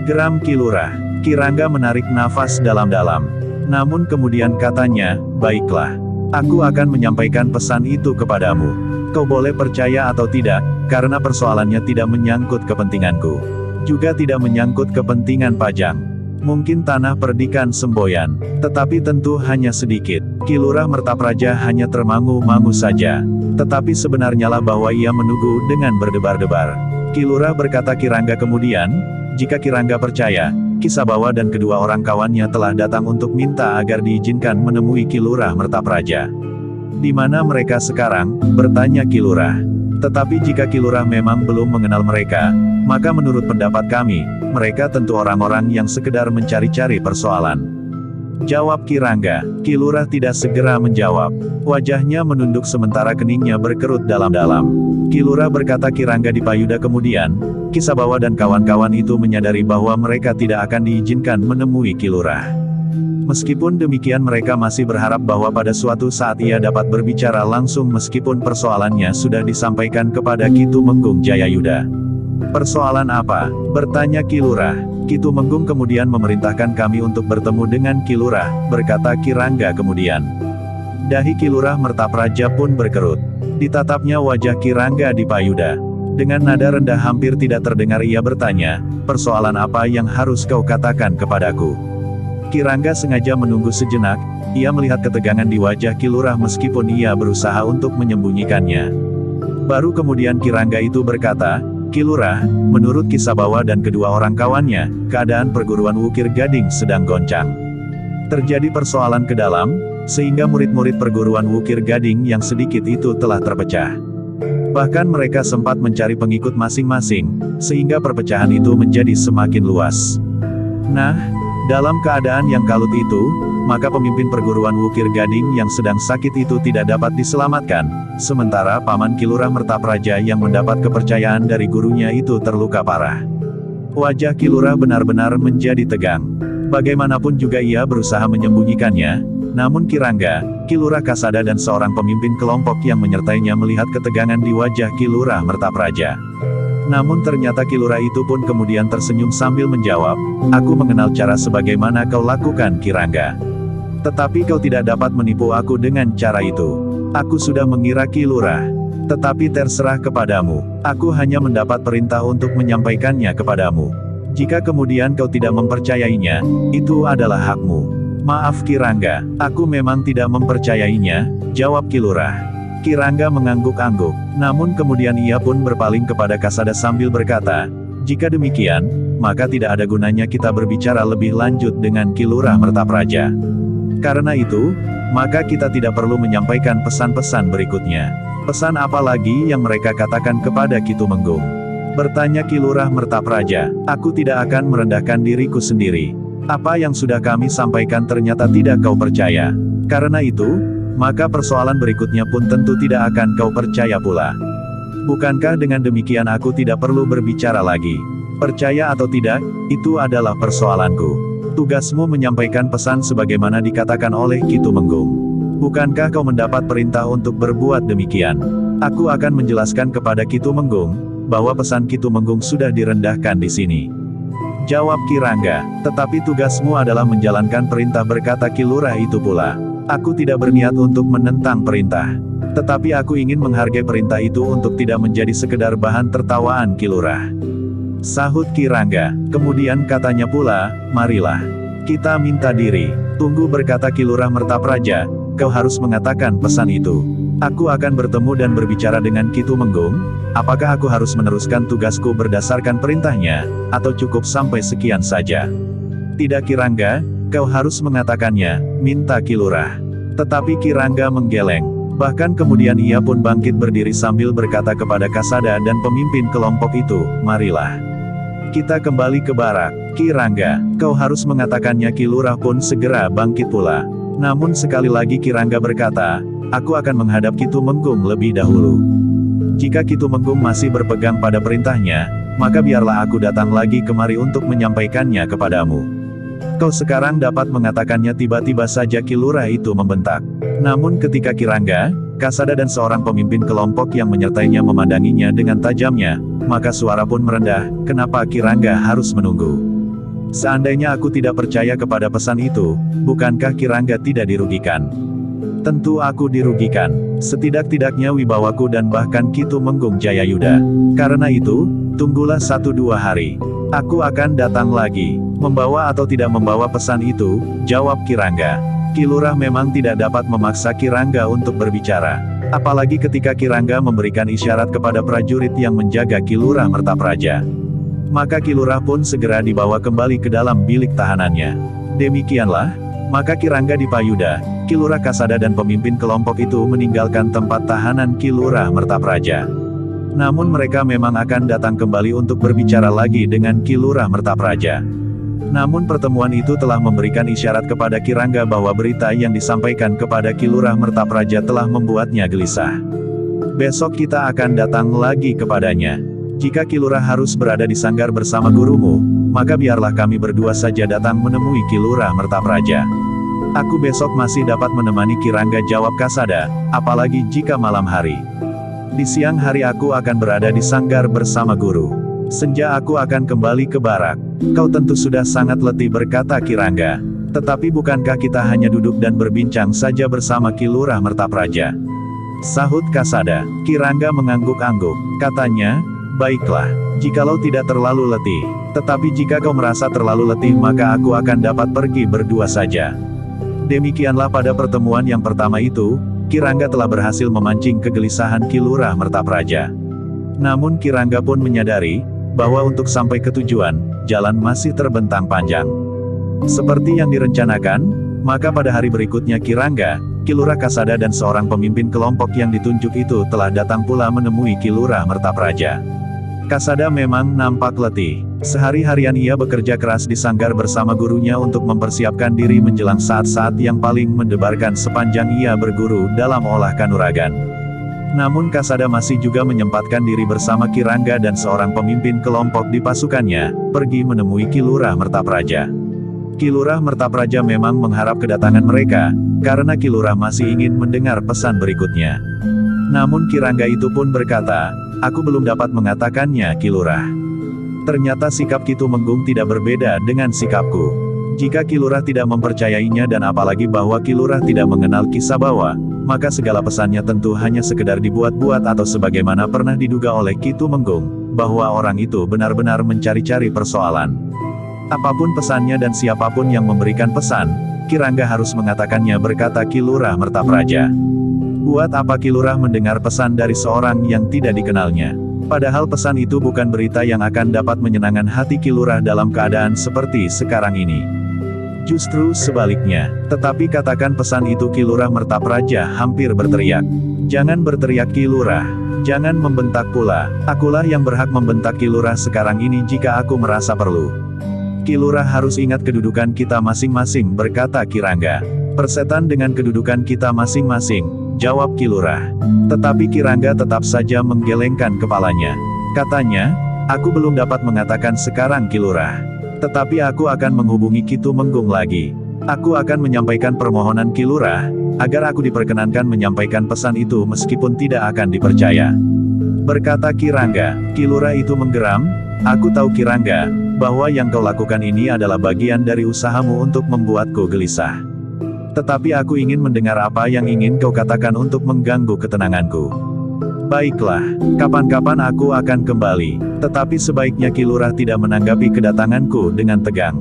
Geram Ki Lurah. Ki Rangga menarik nafas dalam-dalam. Namun kemudian katanya, baiklah. Aku akan menyampaikan pesan itu kepadamu. Kau boleh percaya atau tidak, karena persoalannya tidak menyangkut kepentinganku. Juga tidak menyangkut kepentingan Pajang. Mungkin Tanah Perdikan Semboyan. Tetapi tentu hanya sedikit. Ki Lurah Mertapraja hanya termangu-mangu saja. Tetapi sebenarnya lah bahwa ia menunggu dengan berdebar-debar. Ki Lurah berkata Ki Rangga kemudian, jika Ki Rangga percaya, Ki Sabawa dan kedua orang kawannya telah datang untuk minta agar diizinkan menemui Ki Lurah Mertapraja. Di mana mereka sekarang? Bertanya Ki Lurah. Tetapi jika Ki Lurah memang belum mengenal mereka, maka menurut pendapat kami, mereka tentu orang-orang yang sekedar mencari-cari persoalan. Jawab Ki Rangga. Ki Lurah tidak segera menjawab. Wajahnya menunduk sementara keningnya berkerut dalam-dalam. Ki Lurah berkata Ki Rangga dipayuda kemudian, Ki Sabawa dan kawan-kawan itu menyadari bahwa mereka tidak akan diizinkan menemui Ki Lurah. Meskipun demikian mereka masih berharap bahwa pada suatu saat ia dapat berbicara langsung meskipun persoalannya sudah disampaikan kepada Ki Tumenggung Jayayuda. Persoalan apa? Bertanya Ki Lurah. Ki Tumenggung kemudian memerintahkan kami untuk bertemu dengan Ki Lurah, berkata Ki Rangga kemudian. Dahi Ki Lurah Mertapraja pun berkerut. Ditatapnya wajah Ki Rangga dipayuda. Dengan nada rendah hampir tidak terdengar ia bertanya, persoalan apa yang harus kau katakan kepadaku? Ki Rangga sengaja menunggu sejenak, ia melihat ketegangan di wajah Ki Lurah meskipun ia berusaha untuk menyembunyikannya. Baru kemudian Ki Rangga itu berkata, Ki Lurah, menurut Ki Sabawa dan kedua orang kawannya, keadaan perguruan Wukir Gading sedang goncang. Terjadi persoalan ke dalam, sehingga murid-murid perguruan Wukir Gading yang sedikit itu telah terpecah. Bahkan mereka sempat mencari pengikut masing-masing, sehingga perpecahan itu menjadi semakin luas. Nah, dalam keadaan yang kalut itu, maka pemimpin perguruan Wukir Gading yang sedang sakit itu tidak dapat diselamatkan, sementara Paman Ki Lurah Mertapraja yang mendapat kepercayaan dari gurunya itu terluka parah. Wajah Ki Lurah benar-benar menjadi tegang. Bagaimanapun juga ia berusaha menyembunyikannya, namun Ki Rangga, Ki Lurah Kasada dan seorang pemimpin kelompok yang menyertainya melihat ketegangan di wajah Ki Lurah Mertapraja. Namun ternyata Ki Lurah itu pun kemudian tersenyum sambil menjawab, aku mengenal cara sebagaimana kau lakukan Ki Rangga. Tetapi kau tidak dapat menipu aku dengan cara itu. Aku sudah mengira Ki Lurah. Tetapi terserah kepadamu. Aku hanya mendapat perintah untuk menyampaikannya kepadamu. Jika kemudian kau tidak mempercayainya, itu adalah hakmu. Maaf Ki Rangga, aku memang tidak mempercayainya, jawab Ki Lurah. Ki Rangga mengangguk-angguk, namun kemudian ia pun berpaling kepada Kasada sambil berkata, jika demikian, maka tidak ada gunanya kita berbicara lebih lanjut dengan Ki Lurah Mertapraja. Karena itu, maka kita tidak perlu menyampaikan pesan-pesan berikutnya. Pesan apa lagi yang mereka katakan kepada Ki Tumenggung? Bertanya Ki Lurah Mertapraja, aku tidak akan merendahkan diriku sendiri. Apa yang sudah kami sampaikan ternyata tidak kau percaya. Karena itu, maka persoalan berikutnya pun tentu tidak akan kau percaya pula. Bukankah dengan demikian aku tidak perlu berbicara lagi? Percaya atau tidak, itu adalah persoalanku. Tugasmu menyampaikan pesan sebagaimana dikatakan oleh Ki Tumenggung. Bukankah kau mendapat perintah untuk berbuat demikian? Aku akan menjelaskan kepada Ki Tumenggung, bahwa pesan Ki Tumenggung sudah direndahkan di sini. Jawab Ki Rangga, tetapi tugasmu adalah menjalankan perintah berkata Ki Lurah itu pula. Aku tidak berniat untuk menentang perintah. Tetapi aku ingin menghargai perintah itu untuk tidak menjadi sekedar bahan tertawaan Ki Lurah. Sahut Ki Rangga, kemudian katanya pula, marilah. Kita minta diri. Tunggu berkata Ki Lurah Mertapraja, kau harus mengatakan pesan itu. Aku akan bertemu dan berbicara dengan Ki Tumenggung, apakah aku harus meneruskan tugasku berdasarkan perintahnya, atau cukup sampai sekian saja? Tidak Ki Rangga, kau harus mengatakannya, minta Ki Lurah. Tetapi Ki Rangga menggeleng. Bahkan kemudian ia pun bangkit berdiri sambil berkata kepada Kasada dan pemimpin kelompok itu, marilah. Kita kembali ke barak. Ki Rangga, kau harus mengatakannya. Ki Lurah pun segera bangkit pula. Namun sekali lagi Ki Rangga berkata, aku akan menghadap Ki Tumenggung lebih dahulu. Jika Ki Tumenggung masih berpegang pada perintahnya, maka biarlah aku datang lagi kemari untuk menyampaikannya kepadamu. Kau sekarang dapat mengatakannya. Tiba-tiba saja Ki Lurah itu membentak. Namun ketika Ki Rangga, Kasada dan seorang pemimpin kelompok yang menyertainya memandanginya dengan tajamnya, maka suara pun merendah, kenapa Ki Rangga harus menunggu? Seandainya aku tidak percaya kepada pesan itu, bukankah Ki Rangga tidak dirugikan? Tentu aku dirugikan. Setidak-tidaknya wibawaku dan bahkan Ki Tumenggung Jayayuda. Karena itu, tunggulah 1-2 hari. Aku akan datang lagi. Membawa atau tidak membawa pesan itu, jawab Ki Rangga. Ki Lurah memang tidak dapat memaksa Ki Rangga untuk berbicara. Apalagi ketika Ki Rangga memberikan isyarat kepada prajurit yang menjaga Ki Lurah Mertapraja. Maka Ki Lurah pun segera dibawa kembali ke dalam bilik tahanannya. Demikianlah, maka Ki Rangga dipayuda, Ki Lurah Kasada dan pemimpin kelompok itu meninggalkan tempat tahanan Ki Lurah Mertapraja. Namun mereka memang akan datang kembali untuk berbicara lagi dengan Ki Lurah Mertapraja. Namun pertemuan itu telah memberikan isyarat kepada Ki Rangga bahwa berita yang disampaikan kepada Ki Lurah Mertapraja telah membuatnya gelisah. Besok kita akan datang lagi kepadanya. Jika Ki Lurah harus berada di sanggar bersama gurumu, maka biarlah kami berdua saja datang menemui Ki Lurah Mertapraja. Aku besok masih dapat menemani Ki Rangga, jawab Kasada, apalagi jika malam hari. Di siang hari aku akan berada di sanggar bersama guru. Senja aku akan kembali ke barak. Kau tentu sudah sangat letih, berkata Ki Rangga. Tetapi bukankah kita hanya duduk dan berbincang saja bersama Ki Lurah Mertapraja? Sahut Kasada. Ki Rangga mengangguk-angguk. Katanya, baiklah, jikalau tidak terlalu letih. Tetapi jika kau merasa terlalu letih maka aku akan dapat pergi berdua saja. Demikianlah pada pertemuan yang pertama itu, Ki Rangga telah berhasil memancing kegelisahan Ki Lurah Mertapraja. Namun Ki Rangga pun menyadari, bahwa untuk sampai ke tujuan, jalan masih terbentang panjang. Seperti yang direncanakan, maka pada hari berikutnya Ki Rangga, Ki Lurah Kasada dan seorang pemimpin kelompok yang ditunjuk itu telah datang pula menemui Ki Lurah Mertapraja. Kasada memang nampak letih. Sehari-harian ia bekerja keras di sanggar bersama gurunya untuk mempersiapkan diri menjelang saat-saat yang paling mendebarkan sepanjang ia berguru dalam olah kanuragan. Namun Kasada masih juga menyempatkan diri bersama Ki Rangga dan seorang pemimpin kelompok di pasukannya, pergi menemui Ki Lurah Mertapraja. Ki Lurah Mertapraja memang mengharap kedatangan mereka, karena Ki Lurah masih ingin mendengar pesan berikutnya. Namun Ki Rangga itu pun berkata, aku belum dapat mengatakannya Ki Lurah. Ternyata sikap Ki Tumenggung tidak berbeda dengan sikapku. Jika Ki Lurah tidak mempercayainya dan apalagi bahwa Ki Lurah tidak mengenal Ki Sabawa, maka segala pesannya tentu hanya sekedar dibuat-buat atau sebagaimana pernah diduga oleh Ki Tumenggung, bahwa orang itu benar-benar mencari-cari persoalan. Apapun pesannya dan siapapun yang memberikan pesan, Ki Rangga harus mengatakannya, berkata Ki Lurah Mertapraja. Buat apa Ki Lurah mendengar pesan dari seorang yang tidak dikenalnya? Padahal pesan itu bukan berita yang akan dapat menyenangkan hati Ki Lurah dalam keadaan seperti sekarang ini. Justru sebaliknya, tetapi katakan pesan itu, Ki Lurah Mertapraja hampir berteriak. Jangan berteriak Ki Lurah, jangan membentak pula, akulah yang berhak membentak Ki Lurah sekarang ini jika aku merasa perlu. Ki Lurah harus ingat kedudukan kita masing-masing, berkata Ki Rangga. Persetan dengan kedudukan kita masing-masing, jawab Ki Lurah. Tetapi Ki Rangga tetap saja menggelengkan kepalanya. Katanya, aku belum dapat mengatakan sekarang Ki Lurah. Tetapi aku akan menghubungi Ki Tumenggung lagi. Aku akan menyampaikan permohonan Ki Lurah, agar aku diperkenankan menyampaikan pesan itu meskipun tidak akan dipercaya. Berkata Ki Rangga. Ki Lurah itu menggeram, aku tahu Ki Rangga, bahwa yang kau lakukan ini adalah bagian dari usahamu untuk membuatku gelisah. Tetapi aku ingin mendengar apa yang ingin kau katakan untuk mengganggu ketenanganku. Baiklah, kapan-kapan aku akan kembali, tetapi sebaiknya Ki Lurah tidak menanggapi kedatanganku dengan tegang.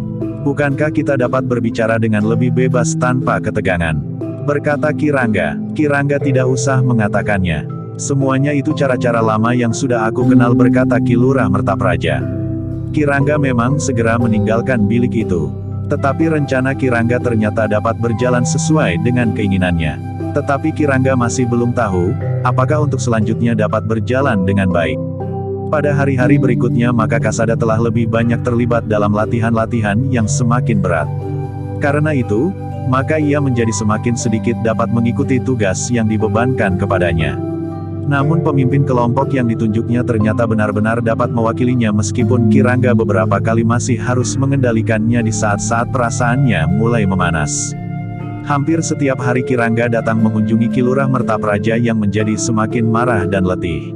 Bukankah kita dapat berbicara dengan lebih bebas tanpa ketegangan? Berkata Ki Rangga. Ki Rangga tidak usah mengatakannya. Semuanya itu cara-cara lama yang sudah aku kenal, berkata Ki Lurah Mertapraja. Ki Rangga memang segera meninggalkan bilik itu. Tetapi rencana Ki Rangga ternyata dapat berjalan sesuai dengan keinginannya. Tetapi Ki Rangga masih belum tahu, apakah untuk selanjutnya dapat berjalan dengan baik. Pada hari-hari berikutnya maka Kasada telah lebih banyak terlibat dalam latihan-latihan yang semakin berat. Karena itu, maka ia menjadi semakin sedikit dapat mengikuti tugas yang dibebankan kepadanya. Namun pemimpin kelompok yang ditunjuknya ternyata benar-benar dapat mewakilinya meskipun Ki Rangga beberapa kali masih harus mengendalikannya di saat-saat perasaannya mulai memanas. Hampir setiap hari Ki Rangga datang mengunjungi Ki Lurah Mertapraja yang menjadi semakin marah dan letih.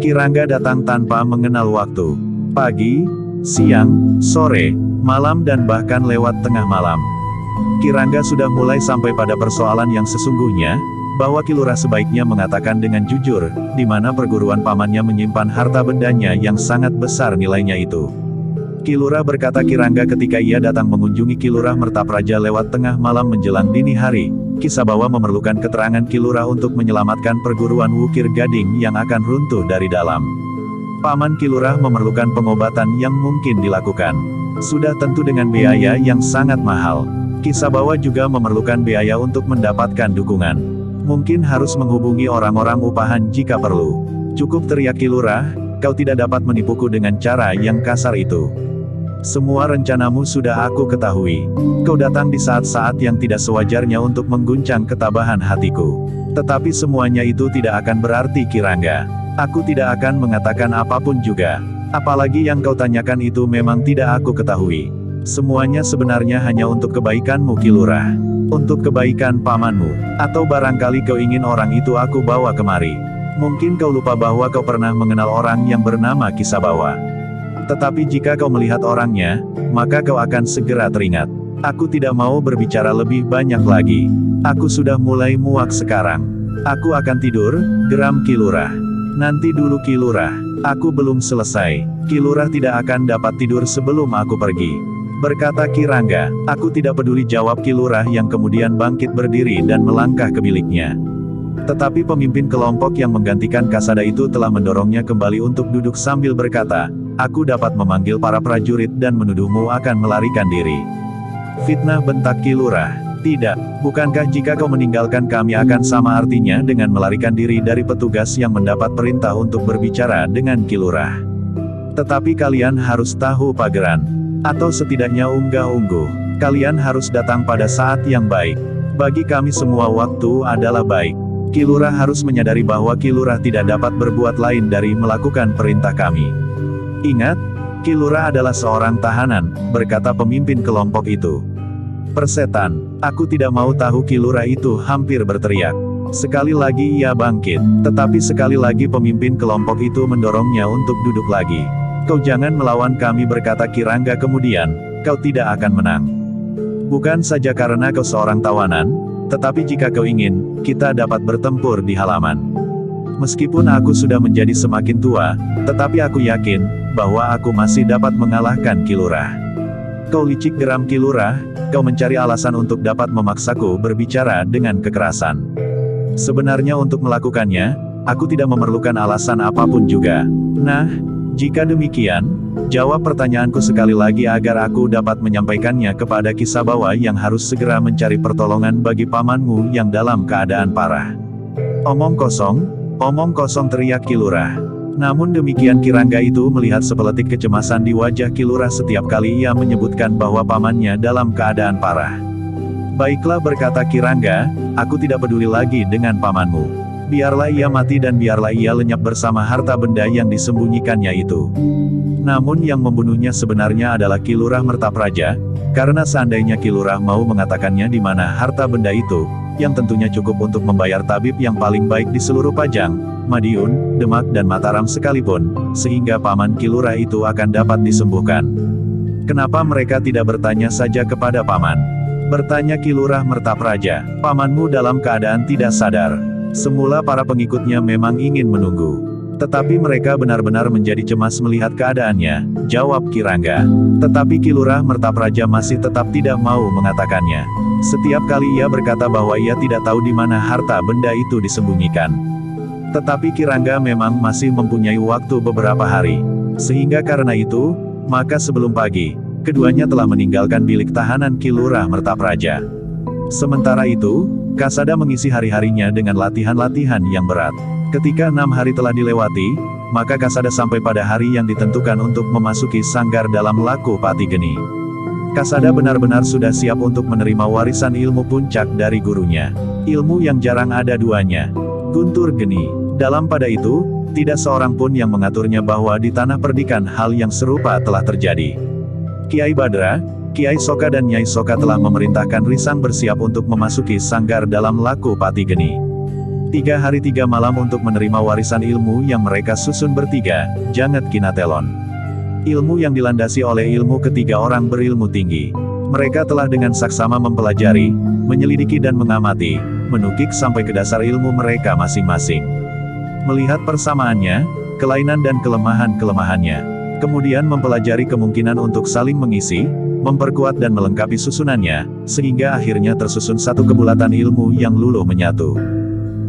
Ki Rangga datang tanpa mengenal waktu. Pagi, siang, sore, malam dan bahkan lewat tengah malam. Ki Rangga sudah mulai sampai pada persoalan yang sesungguhnya, bahwa Ki Lurah sebaiknya mengatakan dengan jujur, di mana perguruan pamannya menyimpan harta bendanya yang sangat besar nilainya itu. Ki Lurah, berkata Ki Rangga ketika ia datang mengunjungi Ki Lurah Mertapraja lewat tengah malam menjelang dini hari. Ki Sabawa memerlukan keterangan Ki Lurah untuk menyelamatkan perguruan Wukir Gading yang akan runtuh dari dalam. Paman Ki Lurah memerlukan pengobatan yang mungkin dilakukan. Sudah tentu dengan biaya yang sangat mahal. Ki Sabawa juga memerlukan biaya untuk mendapatkan dukungan. Mungkin harus menghubungi orang-orang upahan jika perlu. Cukup, teriak Ki Lurah, kau tidak dapat menipuku dengan cara yang kasar itu. Semua rencanamu sudah aku ketahui. Kau datang di saat-saat yang tidak sewajarnya untuk mengguncang ketabahan hatiku. Tetapi semuanya itu tidak akan berarti, Kirangga. Aku tidak akan mengatakan apapun juga. Apalagi yang kau tanyakan itu memang tidak aku ketahui. Semuanya sebenarnya hanya untuk kebaikanmu, Ki Lurah. Untuk kebaikan pamanmu. Atau barangkali kau ingin orang itu aku bawa kemari. Mungkin kau lupa bahwa kau pernah mengenal orang yang bernama Ki Sabawa. Tetapi jika kau melihat orangnya, maka kau akan segera teringat. Aku tidak mau berbicara lebih banyak lagi. Aku sudah mulai muak sekarang. Aku akan tidur, geram Ki Lurah. Nanti dulu Ki Lurah. Aku belum selesai. Ki Lurah tidak akan dapat tidur sebelum aku pergi. Berkata Kirangga. Aku tidak peduli, jawab Ki Lurah yang kemudian bangkit berdiri dan melangkah ke biliknya. Tetapi pemimpin kelompok yang menggantikan Kasada itu telah mendorongnya kembali untuk duduk sambil berkata, aku dapat memanggil para prajurit dan menuduhmu akan melarikan diri. Fitnah, bentak Ki Lurah. Tidak, bukankah jika kau meninggalkan kami akan sama artinya dengan melarikan diri dari petugas yang mendapat perintah untuk berbicara dengan Ki Lurah? Tetapi kalian harus tahu Pageran. Atau setidaknya unggah-ungguh. Kalian harus datang pada saat yang baik. Bagi kami semua waktu adalah baik. Ki Lurah harus menyadari bahwa Ki Lurah tidak dapat berbuat lain dari melakukan perintah kami. Ingat, Ki Lurah adalah seorang tahanan, berkata pemimpin kelompok itu. Persetan, aku tidak mau tahu, Ki Lurah itu hampir berteriak. Sekali lagi ia bangkit, tetapi sekali lagi pemimpin kelompok itu mendorongnya untuk duduk lagi. Kau jangan melawan kami, berkata Kirangga kemudian, kau tidak akan menang. Bukan saja karena kau seorang tawanan, tetapi jika kau ingin, kita dapat bertempur di halaman. Meskipun aku sudah menjadi semakin tua, tetapi aku yakin, bahwa aku masih dapat mengalahkan Ki Lurah. Kau licik, geram Ki Lurah, kau mencari alasan untuk dapat memaksaku berbicara dengan kekerasan. Sebenarnya untuk melakukannya, aku tidak memerlukan alasan apapun juga. Nah, jika demikian, jawab pertanyaanku sekali lagi agar aku dapat menyampaikannya kepada Ki Sabawa yang harus segera mencari pertolongan bagi pamanmu yang dalam keadaan parah. Omong kosong, teriak Ki Lurah. Namun demikian Kirangga itu melihat sepeletik kecemasan di wajah Ki Lurah setiap kali ia menyebutkan bahwa pamannya dalam keadaan parah. Baiklah, berkata Kirangga, aku tidak peduli lagi dengan pamanmu. Biarlah ia mati dan biarlah ia lenyap bersama harta benda yang disembunyikannya itu. Namun yang membunuhnya sebenarnya adalah Ki Lurah Mertapraja, karena seandainya Ki Lurah mau mengatakannya di mana harta benda itu, yang tentunya cukup untuk membayar tabib yang paling baik di seluruh Pajang, Madiun, Demak dan Mataram sekalipun, sehingga paman Ki Lurah itu akan dapat disembuhkan. Kenapa mereka tidak bertanya saja kepada paman? Bertanya Ki Lurah Mertapraja, pamanmu dalam keadaan tidak sadar. Semula para pengikutnya memang ingin menunggu. Tetapi mereka benar-benar menjadi cemas melihat keadaannya, jawab Kirangga. Tetapi Ki Lurah Mertapraja masih tetap tidak mau mengatakannya. Setiap kali ia berkata bahwa ia tidak tahu di mana harta benda itu disembunyikan. Tetapi Kirangga memang masih mempunyai waktu beberapa hari. Sehingga karena itu, maka sebelum pagi, keduanya telah meninggalkan bilik tahanan Ki Lurah Mertapraja. Sementara itu, Kasada mengisi hari-harinya dengan latihan-latihan yang berat. Ketika 6 hari telah dilewati, maka Kasada sampai pada hari yang ditentukan untuk memasuki sanggar dalam laku Pati Geni. Kasada benar-benar sudah siap untuk menerima warisan ilmu puncak dari gurunya. Ilmu yang jarang ada duanya. Guntur Geni. Dalam pada itu, tidak seorang pun yang mengaturnya bahwa di tanah perdikan hal yang serupa telah terjadi. Kiai Badra, Kiai Soka dan Nyai Soka telah memerintahkan Risang bersiap untuk memasuki sanggar dalam laku Pati Geni. 3 hari 3 malam untuk menerima warisan ilmu yang mereka susun bertiga, Janget Kinatelon. Ilmu yang dilandasi oleh ilmu ketiga orang berilmu tinggi. Mereka telah dengan saksama mempelajari, menyelidiki dan mengamati, menukik sampai ke dasar ilmu mereka masing-masing. Melihat persamaannya, kelainan dan kelemahan-kelemahannya. Kemudian mempelajari kemungkinan untuk saling mengisi, memperkuat dan melengkapi susunannya, sehingga akhirnya tersusun satu kebulatan ilmu yang luluh menyatu.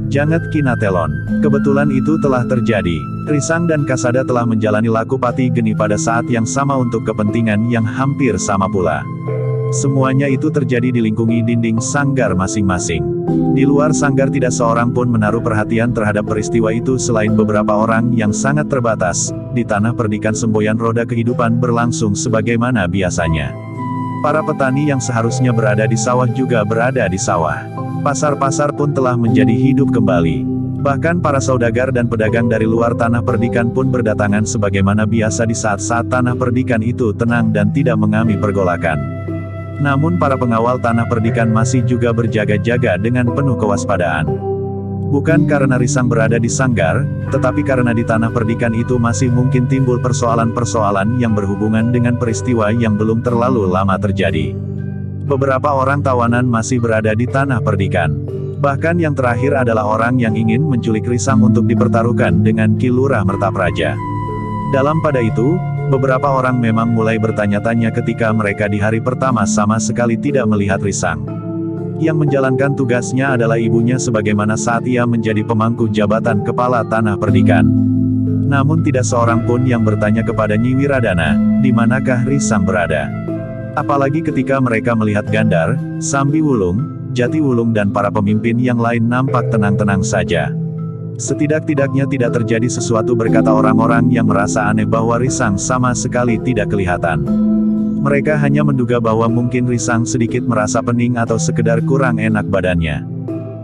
Janget Kinatelon. Kebetulan itu telah terjadi. Risang dan Kasada telah menjalani laku Pati Geni pada saat yang sama untuk kepentingan yang hampir sama pula. Semuanya itu terjadi dilingkungi dinding sanggar masing-masing. Di luar sanggar tidak seorang pun menaruh perhatian terhadap peristiwa itu selain beberapa orang yang sangat terbatas. Di tanah perdikan semboyan roda kehidupan berlangsung sebagaimana biasanya. Para petani yang seharusnya berada di sawah juga berada di sawah. Pasar-pasar pun telah menjadi hidup kembali. Bahkan para saudagar dan pedagang dari luar tanah perdikan pun berdatangan sebagaimana biasa di saat-saat tanah perdikan itu tenang dan tidak mengalami pergolakan. Namun para pengawal tanah perdikan masih juga berjaga-jaga dengan penuh kewaspadaan. Bukan karena risang berada di sanggar, tetapi karena di tanah perdikan itu masih mungkin timbul persoalan-persoalan yang berhubungan dengan peristiwa yang belum terlalu lama terjadi. Beberapa orang tawanan masih berada di tanah perdikan. Bahkan yang terakhir adalah orang yang ingin menculik Risang untuk dipertaruhkan dengan Ki Lurah Mertapraja. Dalam pada itu, beberapa orang memang mulai bertanya-tanya ketika mereka di hari pertama sama sekali tidak melihat Risang. Yang menjalankan tugasnya adalah ibunya sebagaimana saat ia menjadi pemangku jabatan kepala tanah perdikan. Namun tidak seorang pun yang bertanya kepada Nyi Wiradana, di manakah Risang berada. Apalagi ketika mereka melihat Gandar, Sambi Wulung, Jati Wulung dan para pemimpin yang lain nampak tenang-tenang saja. Setidak-tidaknya tidak terjadi sesuatu berkata orang-orang yang merasa aneh bahwa Risang sama sekali tidak kelihatan. Mereka hanya menduga bahwa mungkin Risang sedikit merasa pening atau sekedar kurang enak badannya.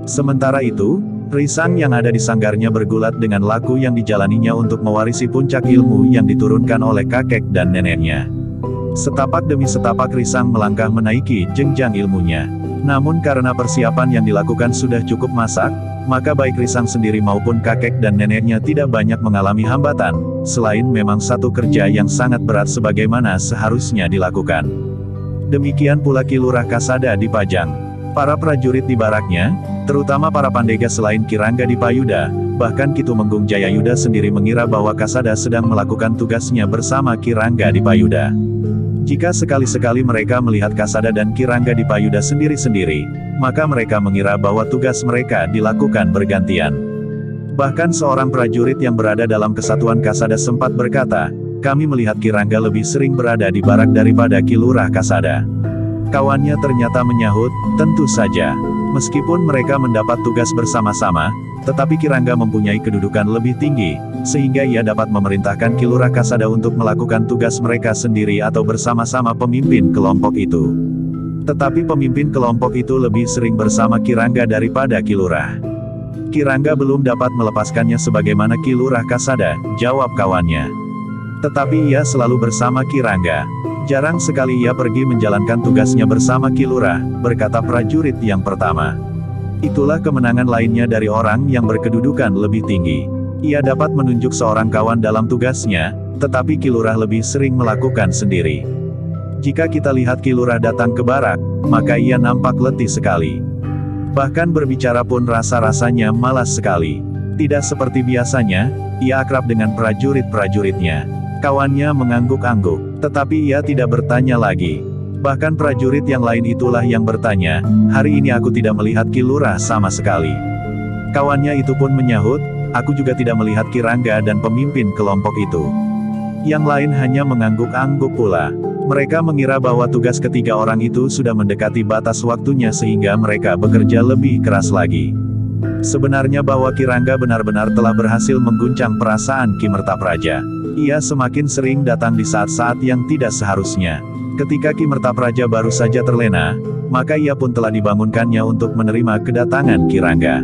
Sementara itu, Risang yang ada di sanggarnya bergulat dengan laku yang dijalaninya untuk mewarisi puncak ilmu yang diturunkan oleh kakek dan neneknya. Setapak demi setapak Risang melangkah menaiki jenjang ilmunya. Namun karena persiapan yang dilakukan sudah cukup masak, maka baik Risang sendiri maupun kakek dan neneknya tidak banyak mengalami hambatan, selain memang satu kerja yang sangat berat sebagaimana seharusnya dilakukan. Demikian pula Ki Lurah Kasada di Pajang. Para prajurit di baraknya, terutama para pandega selain Ki Rangga di Payuda, bahkan Ki Tumenggung Jayayuda sendiri mengira bahwa Kasada sedang melakukan tugasnya bersama Ki Rangga di Payuda. Jika sekali-sekali mereka melihat Kasada dan Ki Rangga di Payuda sendiri-sendiri, maka mereka mengira bahwa tugas mereka dilakukan bergantian. Bahkan seorang prajurit yang berada dalam kesatuan Kasada sempat berkata, kami melihat Ki Rangga lebih sering berada di barak daripada Ki Lurah Kasada. Kawannya ternyata menyahut, tentu saja. Meskipun mereka mendapat tugas bersama-sama, tetapi Ki Rangga mempunyai kedudukan lebih tinggi, sehingga ia dapat memerintahkan Ki Lurah Kasada untuk melakukan tugas mereka sendiri atau bersama-sama pemimpin kelompok itu. Tetapi pemimpin kelompok itu lebih sering bersama Ki Rangga daripada Ki Lurah. Ki Rangga belum dapat melepaskannya sebagaimana Ki Lurah Kasada, jawab kawannya. Tetapi ia selalu bersama Ki Rangga. Jarang sekali ia pergi menjalankan tugasnya bersama Ki Lurah, berkata prajurit yang pertama. Itulah kemenangan lainnya dari orang yang berkedudukan lebih tinggi. Ia dapat menunjuk seorang kawan dalam tugasnya, tetapi Ki Lurah lebih sering melakukan sendiri. Jika kita lihat Ki Lurah datang ke barak, maka ia nampak letih sekali. Bahkan berbicara pun rasa-rasanya malas sekali. Tidak seperti biasanya, ia akrab dengan prajurit-prajuritnya. Kawannya mengangguk-angguk, tetapi ia tidak bertanya lagi. Bahkan prajurit yang lain itulah yang bertanya, hari ini aku tidak melihat Ki Lurah sama sekali. Kawannya itu pun menyahut, aku juga tidak melihat Ki Rangga dan pemimpin kelompok itu. Yang lain hanya mengangguk-angguk pula. Mereka mengira bahwa tugas ketiga orang itu sudah mendekati batas waktunya sehingga mereka bekerja lebih keras lagi. Sebenarnya bahwa Ki Rangga benar-benar telah berhasil mengguncang perasaan Ki Mertapraja. Ia semakin sering datang di saat-saat yang tidak seharusnya. Ketika Ki Mertapraja baru saja terlena, maka ia pun telah dibangunkannya untuk menerima kedatangan Ki Rangga.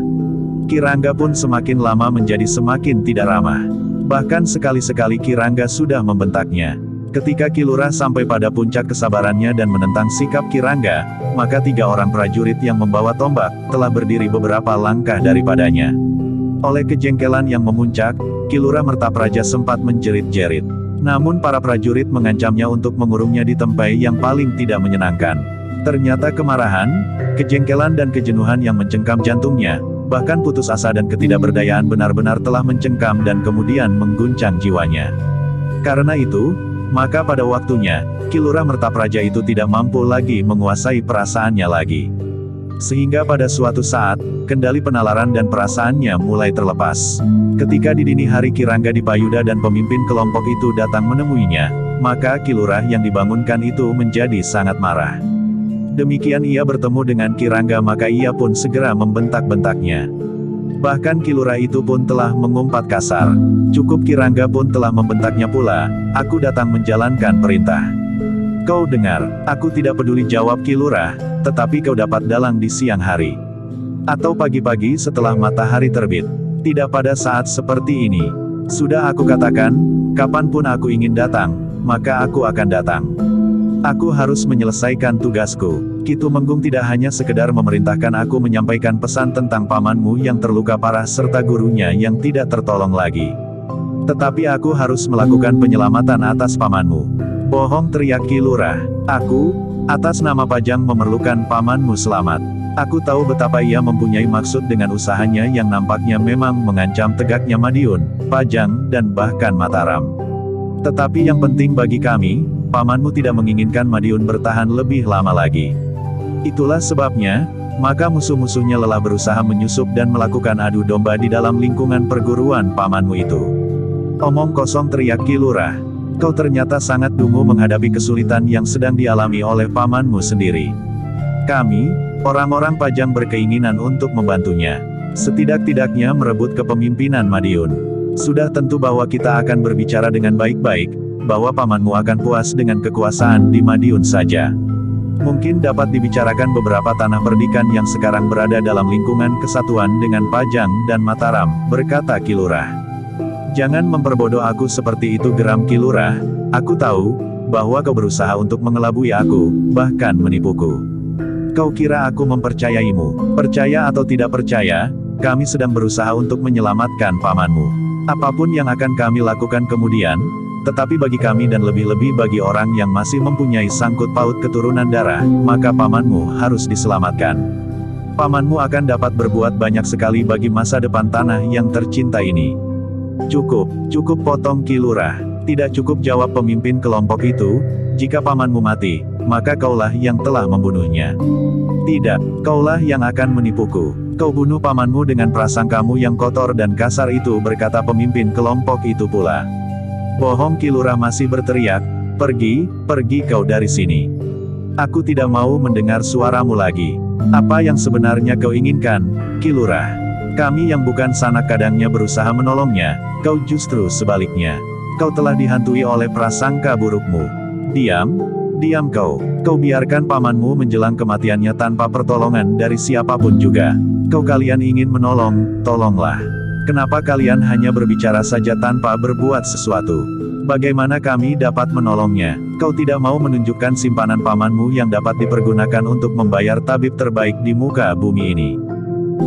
Ki Rangga pun semakin lama menjadi semakin tidak ramah. Bahkan sekali-sekali Ki Rangga sudah membentaknya. Ketika Ki Lurah sampai pada puncak kesabarannya dan menentang sikap Ki Rangga, maka 3 orang prajurit yang membawa tombak, telah berdiri beberapa langkah daripadanya. Oleh kejengkelan yang memuncak, Ki Lurah Mertapraja sempat menjerit-jerit. Namun para prajurit mengancamnya untuk mengurungnya di tempat yang paling tidak menyenangkan. Ternyata kemarahan, kejengkelan dan kejenuhan yang mencengkam jantungnya, bahkan putus asa dan ketidakberdayaan benar-benar telah mencengkam dan kemudian mengguncang jiwanya. Karena itu, maka pada waktunya, Ki Lurah Mertapraja itu tidak mampu lagi menguasai perasaannya lagi. Sehingga pada suatu saat, kendali penalaran dan perasaannya mulai terlepas. Ketika di dini hari Ki Rangga di Payuda dan pemimpin kelompok itu datang menemuinya, maka Ki Lurah yang dibangunkan itu menjadi sangat marah. Demikian ia bertemu dengan Ki Rangga maka ia pun segera membentak-bentaknya. Bahkan Ki Lurah itu pun telah mengumpat kasar. Cukup Ki Rangga pun telah membentaknya pula, aku datang menjalankan perintah. Kau dengar, aku tidak peduli jawab Ki Lurah, tetapi kau dapat dalang di siang hari. Atau pagi-pagi setelah matahari terbit. Tidak pada saat seperti ini. Sudah aku katakan, kapanpun aku ingin datang, maka aku akan datang. Aku harus menyelesaikan tugasku. Ki Tumenggung tidak hanya sekedar memerintahkan aku menyampaikan pesan tentang pamanmu yang terluka parah serta gurunya yang tidak tertolong lagi. Tetapi aku harus melakukan penyelamatan atas pamanmu. Bohong, teriak Ki Lurah. Aku, atas nama Pajang memerlukan pamanmu selamat. Aku tahu betapa ia mempunyai maksud dengan usahanya yang nampaknya memang mengancam tegaknya Madiun, Pajang, dan bahkan Mataram. Tetapi yang penting bagi kami, pamanmu tidak menginginkan Madiun bertahan lebih lama lagi. Itulah sebabnya, maka musuh-musuhnya lelah berusaha menyusup dan melakukan adu domba di dalam lingkungan perguruan pamanmu itu. Omong kosong, teriak Ki Lurah. Kau ternyata sangat dungu menghadapi kesulitan yang sedang dialami oleh pamanmu sendiri. Kami, orang-orang Pajang berkeinginan untuk membantunya. Setidak-tidaknya merebut kepemimpinan Madiun. Sudah tentu bahwa kita akan berbicara dengan baik-baik, bahwa pamanmu akan puas dengan kekuasaan di Madiun saja. Mungkin dapat dibicarakan beberapa tanah perdikan yang sekarang berada dalam lingkungan kesatuan dengan Pajang dan Mataram, berkata Ki Lurah. Jangan memperbodoh aku seperti itu, geram Ki Lurah. Aku tahu, bahwa kau berusaha untuk mengelabui aku, bahkan menipuku. Kau kira aku mempercayaimu? Percaya atau tidak percaya, kami sedang berusaha untuk menyelamatkan pamanmu. Apapun yang akan kami lakukan kemudian, tetapi bagi kami dan lebih-lebih bagi orang yang masih mempunyai sangkut paut keturunan darah, maka pamanmu harus diselamatkan. Pamanmu akan dapat berbuat banyak sekali bagi masa depan tanah yang tercinta ini. Cukup, potong Ki Lurah. Tidak cukup, jawab pemimpin kelompok itu, jika pamanmu mati, maka kaulah yang telah membunuhnya. Tidak, kaulah yang akan menipuku. Kau bunuh pamanmu dengan prasangkamu yang kotor dan kasar itu, berkata pemimpin kelompok itu pula. Bohong, Ki Lurah masih berteriak, pergi kau dari sini. Aku tidak mau mendengar suaramu lagi. Apa yang sebenarnya kau inginkan, Ki Lurah? Kami yang bukan sanak kadangnya berusaha menolongnya, kau justru sebaliknya. Kau telah dihantui oleh prasangka burukmu. Diam kau. Kau biarkan pamanmu menjelang kematiannya tanpa pertolongan dari siapapun juga. Kalian ingin menolong, tolonglah. Kenapa kalian hanya berbicara saja tanpa berbuat sesuatu? Bagaimana kami dapat menolongnya? Kau tidak mau menunjukkan simpanan pamanmu yang dapat dipergunakan untuk membayar tabib terbaik di muka bumi ini.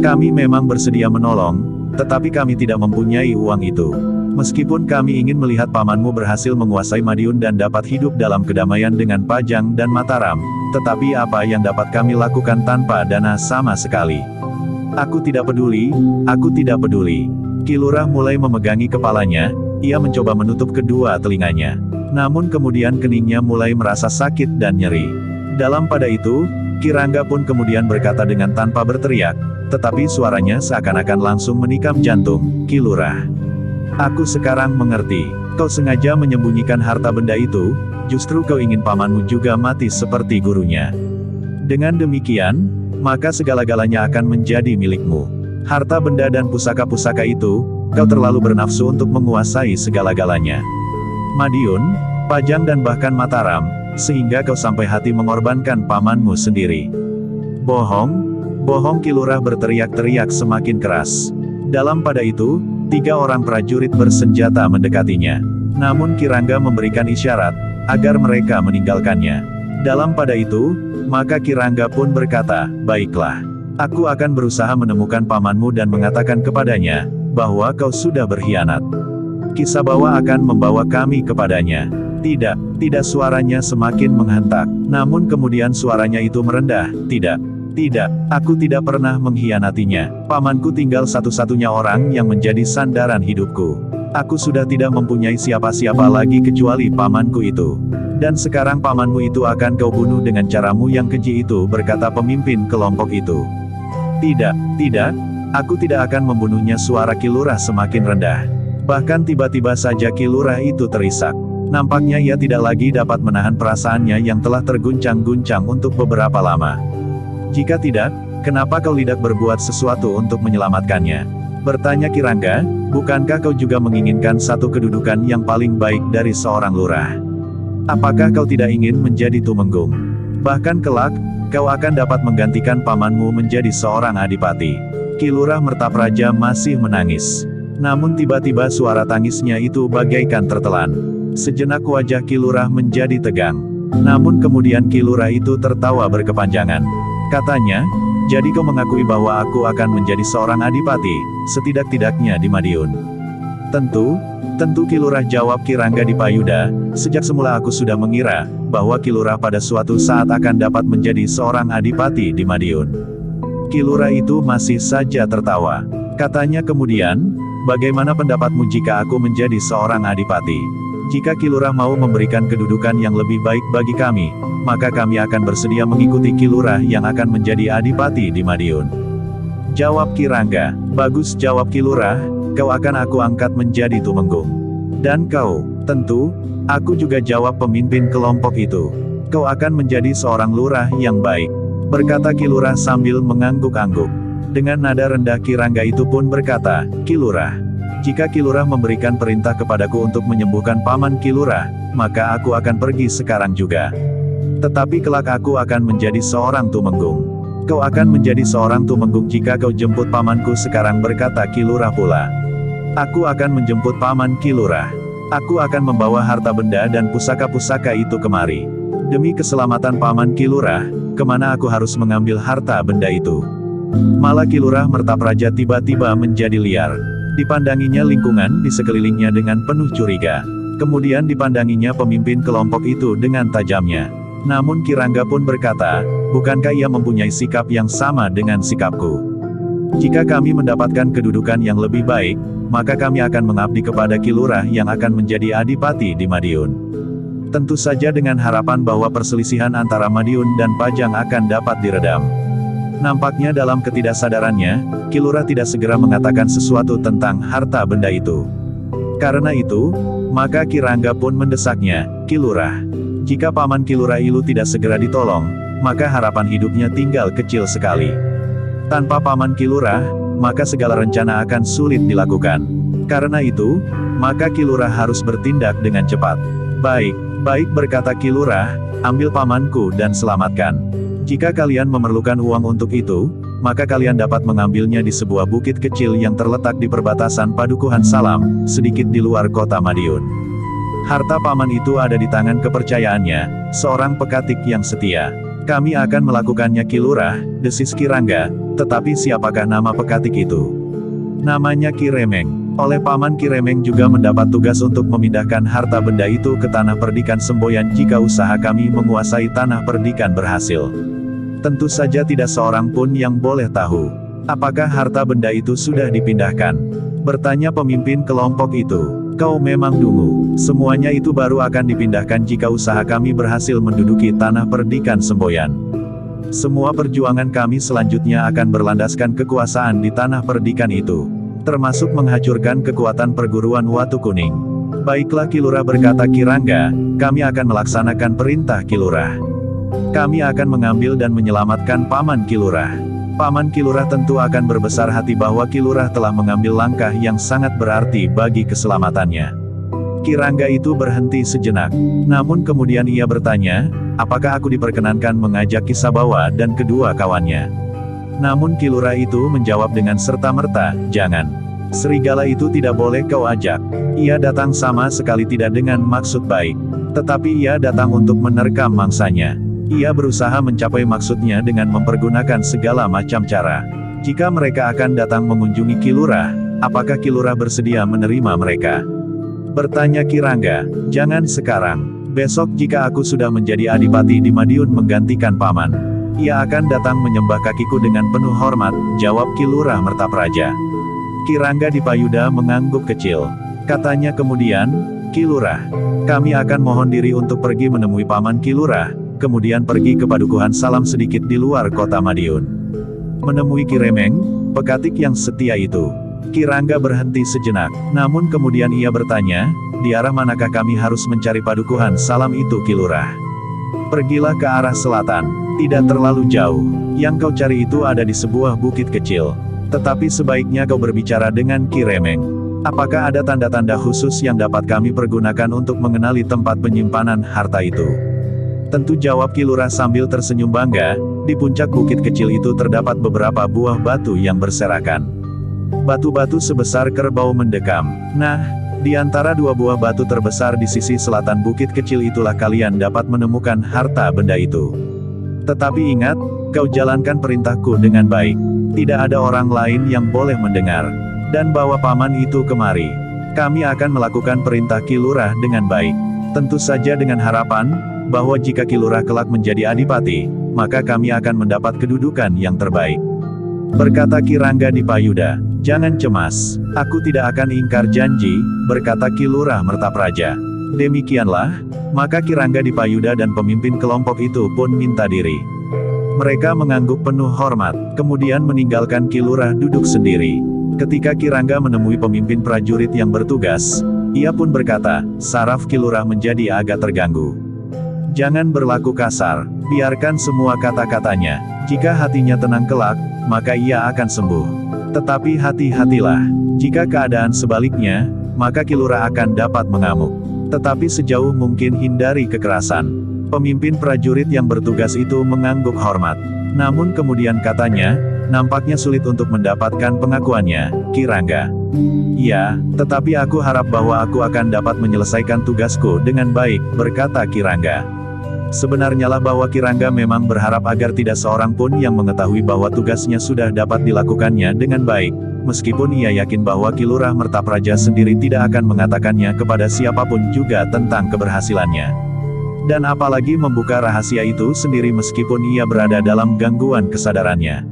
Kami memang bersedia menolong, tetapi kami tidak mempunyai uang itu. Meskipun kami ingin melihat pamanmu berhasil menguasai Madiun dan dapat hidup dalam kedamaian dengan Pajang dan Mataram, tetapi apa yang dapat kami lakukan tanpa dana sama sekali? Aku tidak peduli. Ki Lurah mulai memegangi kepalanya, ia mencoba menutup kedua telinganya. Namun kemudian keningnya mulai merasa sakit dan nyeri. Dalam pada itu, Ki Rangga pun kemudian berkata dengan tanpa berteriak, tetapi suaranya seakan-akan langsung menikam jantung, Ki Lurah. Aku sekarang mengerti. Kau sengaja menyembunyikan harta benda itu, justru kau ingin pamanmu juga mati seperti gurunya. Dengan demikian, maka segala-galanya akan menjadi milikmu. Harta benda dan pusaka-pusaka itu, kau terlalu bernafsu untuk menguasai segala-galanya. Madiun, Pajang dan bahkan Mataram, sehingga kau sampai hati mengorbankan pamanmu sendiri. Bohong, Ki Lurah berteriak-teriak semakin keras. Dalam pada itu, 3 orang prajurit bersenjata mendekatinya. Namun Ki Rangga memberikan isyarat, agar mereka meninggalkannya. Dalam pada itu, maka Ki Rangga pun berkata, baiklah. Aku akan berusaha menemukan pamanmu dan mengatakan kepadanya, bahwa kau sudah berkhianat. Ki Sabawa akan membawa kami kepadanya. Tidak, suaranya semakin menghentak. Namun kemudian suaranya itu merendah, tidak, aku tidak pernah mengkhianatinya. Pamanku tinggal satu-satunya orang yang menjadi sandaran hidupku. Aku sudah tidak mempunyai siapa-siapa lagi kecuali pamanku itu. Dan sekarang pamanmu itu akan kau bunuh dengan caramu yang keji itu, berkata pemimpin kelompok itu. Tidak, aku tidak akan membunuhnya. Suara Ki Lurah semakin rendah. Bahkan tiba-tiba saja Ki Lurah itu terisak. Nampaknya ia tidak lagi dapat menahan perasaannya yang telah terguncang-guncang untuk beberapa lama. Jika tidak, kenapa kau tidak berbuat sesuatu untuk menyelamatkannya? Bertanya Kirangga, bukankah kau juga menginginkan satu kedudukan yang paling baik dari seorang lurah? Apakah kau tidak ingin menjadi tumenggung? Bahkan kelak, kau akan dapat menggantikan pamanmu menjadi seorang adipati. Ki Lurah Mertapraja masih menangis. Namun tiba-tiba suara tangisnya itu bagaikan tertelan. Sejenak wajah Ki Lurah menjadi tegang. Namun kemudian Ki Lurah itu tertawa berkepanjangan. Katanya, jadi kau mengakui bahwa aku akan menjadi seorang adipati, setidak-tidaknya di Madiun. Tentu Ki Lurah, jawab Kirangga Dipayuda, sejak semula aku sudah mengira, bahwa Ki Lurah pada suatu saat akan dapat menjadi seorang adipati di Madiun. Ki Lurah itu masih saja tertawa. Katanya kemudian, bagaimana pendapatmu jika aku menjadi seorang adipati? Jika Ki Lurah mau memberikan kedudukan yang lebih baik bagi kami, maka kami akan bersedia mengikuti Ki Lurah yang akan menjadi adipati di Madiun. Jawab Kirangga. Bagus, jawab Ki Lurah, kau akan aku angkat menjadi tumenggung. Dan kau, tentu, aku juga, jawab pemimpin kelompok itu. Kau akan menjadi seorang lurah yang baik, berkata Ki Lurah sambil mengangguk-angguk. Dengan nada rendah Kirangga itu pun berkata, Ki Lurah, jika Ki Lurah memberikan perintah kepadaku untuk menyembuhkan paman Ki Lurah, maka aku akan pergi sekarang juga. Tetapi kelak aku akan menjadi seorang tumenggung. Kau akan menjadi seorang tumenggung jika kau jemput pamanku sekarang, berkata Ki Lurah pula. Aku akan menjemput paman Ki Lurah. Aku akan membawa harta benda dan pusaka-pusaka itu kemari. Demi keselamatan paman Ki Lurah, kemana aku harus mengambil harta benda itu? Malah Ki Lurah Mertapraja tiba-tiba menjadi liar. Dipandanginya lingkungan di sekelilingnya dengan penuh curiga. Kemudian dipandanginya pemimpin kelompok itu dengan tajamnya. Namun Kirangga pun berkata, bukankah ia mempunyai sikap yang sama dengan sikapku? Jika kami mendapatkan kedudukan yang lebih baik, maka kami akan mengabdi kepada Ki Lurah yang akan menjadi adipati di Madiun. Tentu saja dengan harapan bahwa perselisihan antara Madiun dan Pajang akan dapat diredam. Nampaknya dalam ketidaksadarannya, Ki Lurah tidak segera mengatakan sesuatu tentang harta benda itu. Karena itu, maka Kirangga pun mendesaknya, Ki Lurah, jika paman Ki Lurah Ilu tidak segera ditolong, maka harapan hidupnya tinggal kecil sekali. Tanpa paman Ki Lurah, maka segala rencana akan sulit dilakukan. Karena itu, maka Ki Lurah harus bertindak dengan cepat. Baik, berkata Ki Lurah, ambil pamanku dan selamatkan. Jika kalian memerlukan uang untuk itu, maka kalian dapat mengambilnya di sebuah bukit kecil yang terletak di perbatasan Padukuhan Salam, sedikit di luar kota Madiun. Harta paman itu ada di tangan kepercayaannya, seorang pekatik yang setia. Kami akan melakukannya Ki Lurah, desis Kirangga, tetapi siapakah nama pekatik itu? Namanya Ki Remeng. Oleh paman Ki Remeng juga mendapat tugas untuk memindahkan harta benda itu ke tanah perdikan Semboyan jika usaha kami menguasai tanah perdikan berhasil. Tentu saja tidak seorang pun yang boleh tahu. Apakah harta benda itu sudah dipindahkan? Bertanya pemimpin kelompok itu. Kau memang dungu. Semuanya itu baru akan dipindahkan jika usaha kami berhasil menduduki tanah perdikan Semboyan. Semua perjuangan kami selanjutnya akan berlandaskan kekuasaan di tanah perdikan itu, termasuk menghancurkan kekuatan perguruan Watu Kuning. Baiklah Ki Lurah, berkata Kirangga, kami akan melaksanakan perintah Ki Lurah. Kami akan mengambil dan menyelamatkan paman Ki Lurah. Paman Ki Lurah tentu akan berbesar hati bahwa Ki Lurah telah mengambil langkah yang sangat berarti bagi keselamatannya. Kirangga itu berhenti sejenak. Namun kemudian ia bertanya, apakah aku diperkenankan mengajak Ki Sabawa dan kedua kawannya? Namun Ki Lurah itu menjawab dengan serta-merta, jangan. Serigala itu tidak boleh kau ajak. Ia datang sama sekali tidak dengan maksud baik. Tetapi ia datang untuk menerkam mangsanya. Ia berusaha mencapai maksudnya dengan mempergunakan segala macam cara. Jika mereka akan datang mengunjungi Ki Lurah, apakah Ki Lurah bersedia menerima mereka? Bertanya Kirangga, jangan sekarang. Besok jika aku sudah menjadi adipati di Madiun menggantikan paman, ia akan datang menyembah kakiku dengan penuh hormat, jawab Ki Lurah Mertapraja. Kirangga Dipayuda mengangguk kecil. Katanya kemudian, Ki Lurah, kami akan mohon diri untuk pergi menemui paman Ki Lurah, kemudian pergi ke Padukuhan Salam sedikit di luar kota Madiun. Menemui Ki Remeng, pekatik yang setia itu. Kirangga berhenti sejenak, namun kemudian ia bertanya, di arah manakah kami harus mencari padukuhan salam itu Ki Lurah? Pergilah ke arah selatan, tidak terlalu jauh. Yang kau cari itu ada di sebuah bukit kecil. Tetapi sebaiknya kau berbicara dengan Ki Remeng. Apakah ada tanda-tanda khusus yang dapat kami pergunakan untuk mengenali tempat penyimpanan harta itu? Tentu, jawab Ki Lurah sambil tersenyum bangga, di puncak bukit kecil itu terdapat beberapa buah batu yang berserakan. Batu-batu sebesar kerbau mendekam. Nah, di antara dua buah batu terbesar di sisi selatan bukit kecil itulah kalian dapat menemukan harta benda itu. Tetapi ingat, kau jalankan perintahku dengan baik. Tidak ada orang lain yang boleh mendengar. Dan bawa paman itu kemari. Kami akan melakukan perintah Ki Lurah dengan baik. Tentu saja dengan harapan, bahwa jika Ki Lurah kelak menjadi adipati, maka kami akan mendapat kedudukan yang terbaik. Berkata Ki Rangga Dipayuda, jangan cemas, aku tidak akan ingkar janji, berkata Ki Lurah Mertapraja. Demikianlah, maka Ki Rangga Dipayuda dan pemimpin kelompok itu pun minta diri. Mereka mengangguk penuh hormat, kemudian meninggalkan Ki Lurah duduk sendiri. Ketika Ki Rangga menemui pemimpin prajurit yang bertugas, ia pun berkata, saraf Ki Lurah menjadi agak terganggu. Jangan berlaku kasar, biarkan semua kata-katanya. Jika hatinya tenang kelak, maka ia akan sembuh. Tetapi hati-hatilah, jika keadaan sebaliknya, maka Ki Lurah akan dapat mengamuk. Tetapi sejauh mungkin hindari kekerasan. Pemimpin prajurit yang bertugas itu mengangguk hormat. Namun kemudian katanya, nampaknya sulit untuk mendapatkan pengakuannya, Ki Rangga. Ya, tetapi aku harap bahwa aku akan dapat menyelesaikan tugasku dengan baik, berkata Ki Rangga. Sebenarnya lah bahwa Ki Rangga memang berharap agar tidak seorang pun yang mengetahui bahwa tugasnya sudah dapat dilakukannya dengan baik, meskipun ia yakin bahwa Ki Lurah Mertapraja sendiri tidak akan mengatakannya kepada siapapun juga tentang keberhasilannya. Dan apalagi membuka rahasia itu sendiri meskipun ia berada dalam gangguan kesadarannya.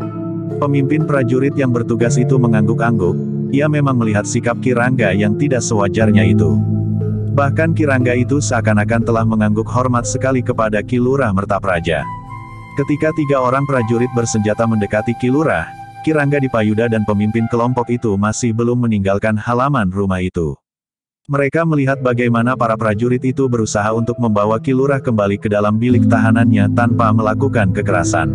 Pemimpin prajurit yang bertugas itu mengangguk-angguk, ia memang melihat sikap Ki Rangga yang tidak sewajarnya itu. Bahkan Ki Rangga itu seakan-akan telah mengangguk hormat sekali kepada Ki Lurah Mertapraja. Ketika tiga orang prajurit bersenjata mendekati Ki Lurah, Ki Rangga Dipayuda dan pemimpin kelompok itu masih belum meninggalkan halaman rumah itu. Mereka melihat bagaimana para prajurit itu berusaha untuk membawa Ki Lurah kembali ke dalam bilik tahanannya tanpa melakukan kekerasan.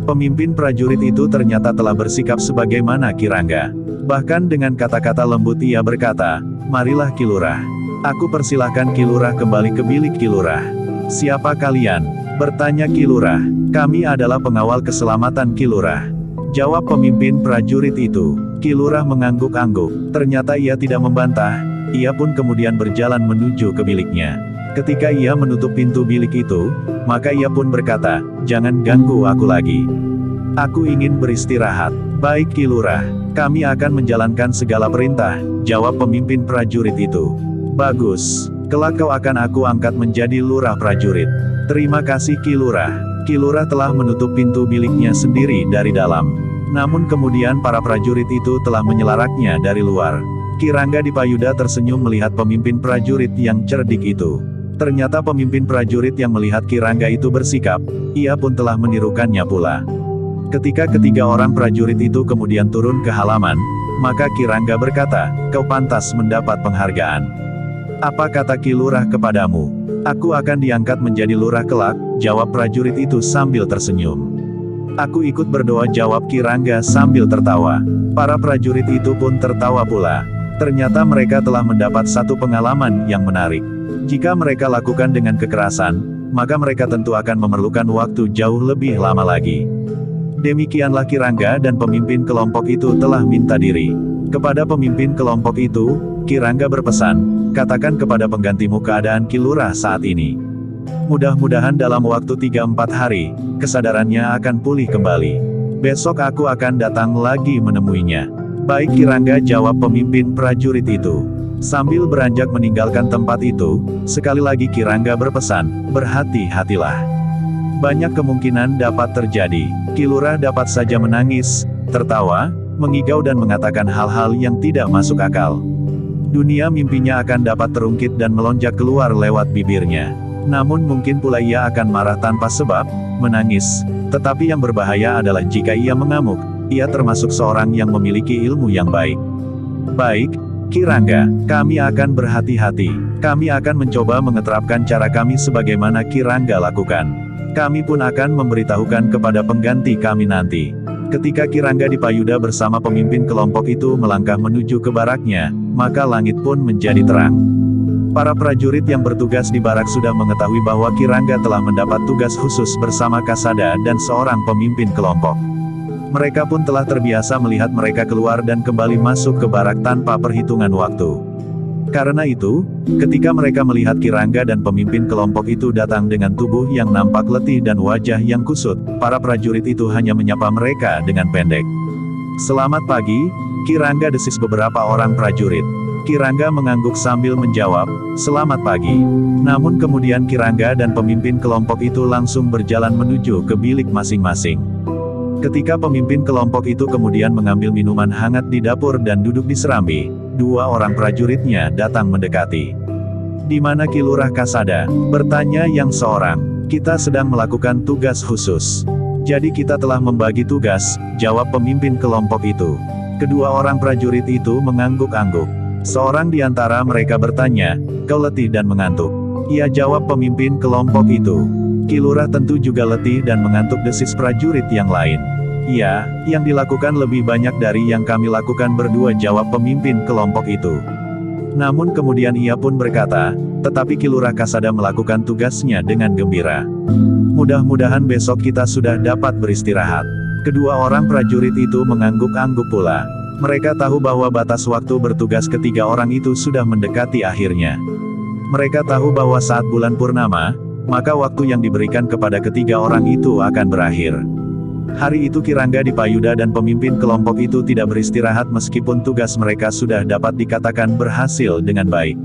Pemimpin prajurit itu ternyata telah bersikap sebagaimana Ki Rangga. Bahkan dengan kata-kata lembut ia berkata, marilah Ki Lurah. Aku persilahkan Ki Lurah kembali ke bilik Ki Lurah. Siapa kalian? Bertanya Ki Lurah. Kami adalah pengawal keselamatan Ki Lurah. Jawab pemimpin prajurit itu. Ki Lurah mengangguk-angguk. Ternyata ia tidak membantah. Ia pun kemudian berjalan menuju ke biliknya. Ketika ia menutup pintu bilik itu, maka ia pun berkata, jangan ganggu aku lagi. Aku ingin beristirahat. Baik Ki Lurah, kami akan menjalankan segala perintah, jawab pemimpin prajurit itu. Bagus, kelak kau akan aku angkat menjadi lurah prajurit. Terima kasih Ki Lurah. Ki Lurah telah menutup pintu biliknya sendiri dari dalam. Namun kemudian para prajurit itu telah menyelaraknya dari luar. Ki Rangga Dipayuda tersenyum melihat pemimpin prajurit yang cerdik itu. Ternyata pemimpin prajurit yang melihat Ki Rangga itu bersikap, ia pun telah menirukannya pula. Ketika ketiga orang prajurit itu kemudian turun ke halaman, maka Ki Rangga berkata, kau pantas mendapat penghargaan. Apa kata Ki Lurah kepadamu? Aku akan diangkat menjadi lurah kelak, jawab prajurit itu sambil tersenyum. Aku ikut berdoa, jawab Ki Rangga sambil tertawa. Para prajurit itu pun tertawa pula. Ternyata mereka telah mendapat satu pengalaman yang menarik. Jika mereka lakukan dengan kekerasan, maka mereka tentu akan memerlukan waktu jauh lebih lama lagi. Demikianlah Ki Rangga dan pemimpin kelompok itu telah minta diri. Kepada pemimpin kelompok itu, Ki Rangga berpesan, katakan kepada penggantimu keadaan Ki Lurah saat ini. Mudah-mudahan dalam waktu 3-4 hari, kesadarannya akan pulih kembali. Besok aku akan datang lagi menemuinya. Baik Ki Rangga, jawab pemimpin prajurit itu. Sambil beranjak meninggalkan tempat itu, sekali lagi Ki Rangga berpesan, berhati-hatilah. Banyak kemungkinan dapat terjadi. Ki Lurah dapat saja menangis, tertawa, mengigau dan mengatakan hal-hal yang tidak masuk akal. Dunia mimpinya akan dapat terungkit dan melonjak keluar lewat bibirnya. Namun mungkin pula ia akan marah tanpa sebab, menangis. Tetapi yang berbahaya adalah jika ia mengamuk, ia termasuk seorang yang memiliki ilmu yang baik. Baik, Ki Rangga, kami akan berhati-hati. Kami akan mencoba mengeterapkan cara kami sebagaimana Ki Rangga lakukan. Kami pun akan memberitahukan kepada pengganti kami nanti. Ketika Ki Rangga Dipayuda bersama pemimpin kelompok itu melangkah menuju ke baraknya, maka langit pun menjadi terang. Para prajurit yang bertugas di barak sudah mengetahui bahwa Ki Rangga telah mendapat tugas khusus bersama Kasada dan seorang pemimpin kelompok. Mereka pun telah terbiasa melihat mereka keluar dan kembali masuk ke barak tanpa perhitungan waktu. Karena itu, ketika mereka melihat Ki Rangga dan pemimpin kelompok itu datang dengan tubuh yang nampak letih dan wajah yang kusut, para prajurit itu hanya menyapa mereka dengan pendek. "Selamat pagi, Ki Rangga," desis beberapa orang prajurit. Ki Rangga mengangguk sambil menjawab, "Selamat pagi." Namun kemudian Ki Rangga dan pemimpin kelompok itu langsung berjalan menuju ke bilik masing-masing. Ketika pemimpin kelompok itu kemudian mengambil minuman hangat di dapur dan duduk di serambi, dua orang prajuritnya datang mendekati. "Di mana Ki Lurah Kasada?" bertanya yang seorang. "Kita sedang melakukan tugas khusus." "Jadi kita telah membagi tugas," jawab pemimpin kelompok itu. Kedua orang prajurit itu mengangguk-angguk. Seorang di antara mereka bertanya, "Kau letih dan mengantuk?" "Iya," jawab pemimpin kelompok itu. "Ki Lurah tentu juga letih dan mengantuk," desis prajurit yang lain. "Iya, yang dilakukan lebih banyak dari yang kami lakukan berdua," jawab pemimpin kelompok itu. Namun kemudian ia pun berkata, "Tetapi Ki Lurah Kasada melakukan tugasnya dengan gembira. Mudah-mudahan besok kita sudah dapat beristirahat." Kedua orang prajurit itu mengangguk-angguk pula. Mereka tahu bahwa batas waktu bertugas ketiga orang itu sudah mendekati akhirnya. Mereka tahu bahwa saat bulan purnama, maka waktu yang diberikan kepada ketiga orang itu akan berakhir. Hari itu Ki Rangga Dipayuda dan pemimpin kelompok itu tidak beristirahat meskipun tugas mereka sudah dapat dikatakan berhasil dengan baik.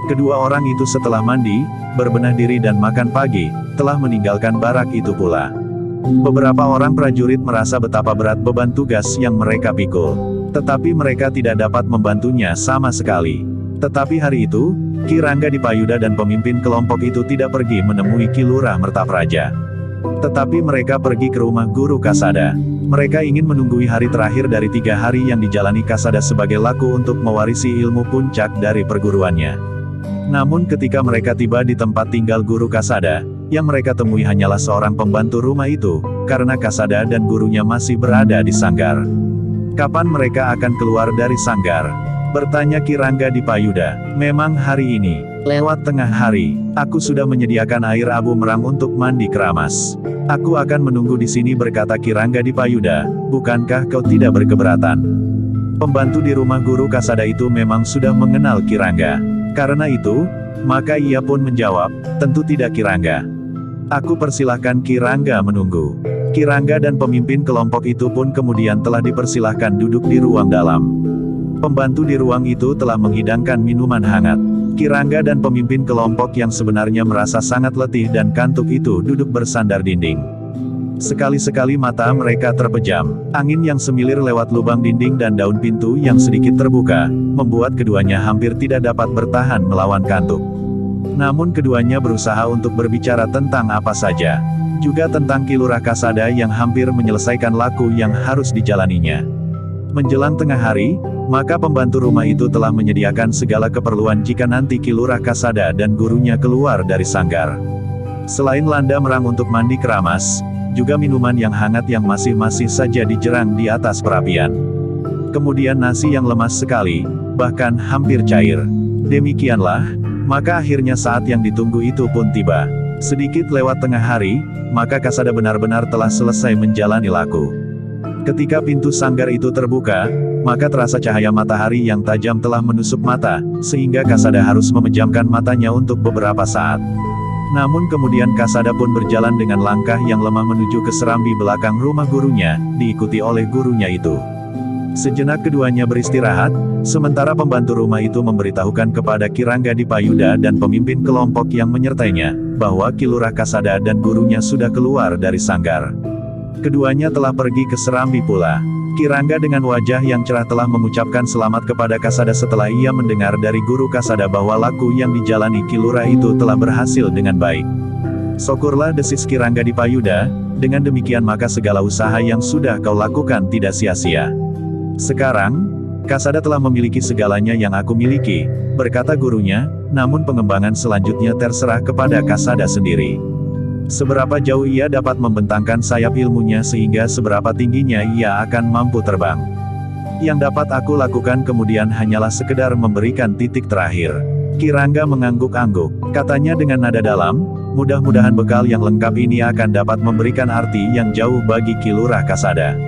Kedua orang itu setelah mandi, berbenah diri dan makan pagi, telah meninggalkan barak itu pula. Beberapa orang prajurit merasa betapa berat beban tugas yang mereka pikul. Tetapi mereka tidak dapat membantunya sama sekali. Tetapi hari itu, Ki Rangga Dipayuda dan pemimpin kelompok itu tidak pergi menemui Ki Lurah Mertapraja. Tetapi mereka pergi ke rumah Guru Kasada. Mereka ingin menunggui hari terakhir dari 3 hari yang dijalani Kasada sebagai laku untuk mewarisi ilmu puncak dari perguruannya. Namun ketika mereka tiba di tempat tinggal Guru Kasada, yang mereka temui hanyalah seorang pembantu rumah itu, karena Kasada dan gurunya masih berada di sanggar. "Kapan mereka akan keluar dari sanggar?" bertanya Ki Rangga Dipayuda. "Memang hari ini, lewat tengah hari, aku sudah menyediakan air abu merang untuk mandi keramas. Aku akan menunggu di sini," berkata Ki Rangga Dipayuda. "Bukankah kau tidak berkeberatan?" Pembantu di rumah Guru Kasada itu memang sudah mengenal Ki Rangga. Karena itu, maka ia pun menjawab, "Tentu tidak Ki Rangga. Aku persilahkan Ki Rangga menunggu." Ki Rangga dan pemimpin kelompok itu pun kemudian telah dipersilahkan duduk di ruang dalam. Pembantu di ruang itu telah menghidangkan minuman hangat. Ki Rangga dan pemimpin kelompok yang sebenarnya merasa sangat letih dan kantuk itu duduk bersandar dinding. Sekali-sekali mata mereka terpejam. Angin yang semilir lewat lubang dinding dan daun pintu yang sedikit terbuka, membuat keduanya hampir tidak dapat bertahan melawan kantuk. Namun keduanya berusaha untuk berbicara tentang apa saja. Juga tentang Ki Lurah Kasada yang hampir menyelesaikan laku yang harus dijalaninya. Menjelang tengah hari, maka pembantu rumah itu telah menyediakan segala keperluan jika nanti Ki Lurah Kasada dan gurunya keluar dari sanggar. Selain landa merang untuk mandi keramas, juga minuman yang hangat yang masih saja dijerang di atas perapian. Kemudian nasi yang lemas sekali, bahkan hampir cair. Demikianlah, maka akhirnya saat yang ditunggu itu pun tiba. Sedikit lewat tengah hari, maka Kasada benar-benar telah selesai menjalani laku. Ketika pintu sanggar itu terbuka, maka terasa cahaya matahari yang tajam telah menusuk mata, sehingga Kasada harus memejamkan matanya untuk beberapa saat. Namun kemudian Kasada pun berjalan dengan langkah yang lemah menuju ke serambi belakang rumah gurunya, diikuti oleh gurunya itu. Sejenak keduanya beristirahat, sementara pembantu rumah itu memberitahukan kepada Ki Rangga Dipayuda dan pemimpin kelompok yang menyertainya, bahwa Ki Lurah Kasada dan gurunya sudah keluar dari sanggar. Keduanya telah pergi ke serambi pula. Ki Rangga dengan wajah yang cerah telah mengucapkan selamat kepada Kasada setelah ia mendengar dari Guru Kasada bahwa laku yang dijalani Ki Lurah itu telah berhasil dengan baik. Syukurlah, desis Kirangga Dipayuda, dengan demikian maka segala usaha yang sudah kau lakukan tidak sia-sia. Sekarang, Kasada telah memiliki segalanya yang aku miliki, berkata gurunya, namun pengembangan selanjutnya terserah kepada Kasada sendiri. Seberapa jauh ia dapat membentangkan sayap ilmunya sehingga seberapa tingginya ia akan mampu terbang. Yang dapat aku lakukan kemudian hanyalah sekedar memberikan titik terakhir. Kirangga mengangguk-angguk, katanya dengan nada dalam, mudah-mudahan bekal yang lengkap ini akan dapat memberikan arti yang jauh bagi Ki Lurah Kasada.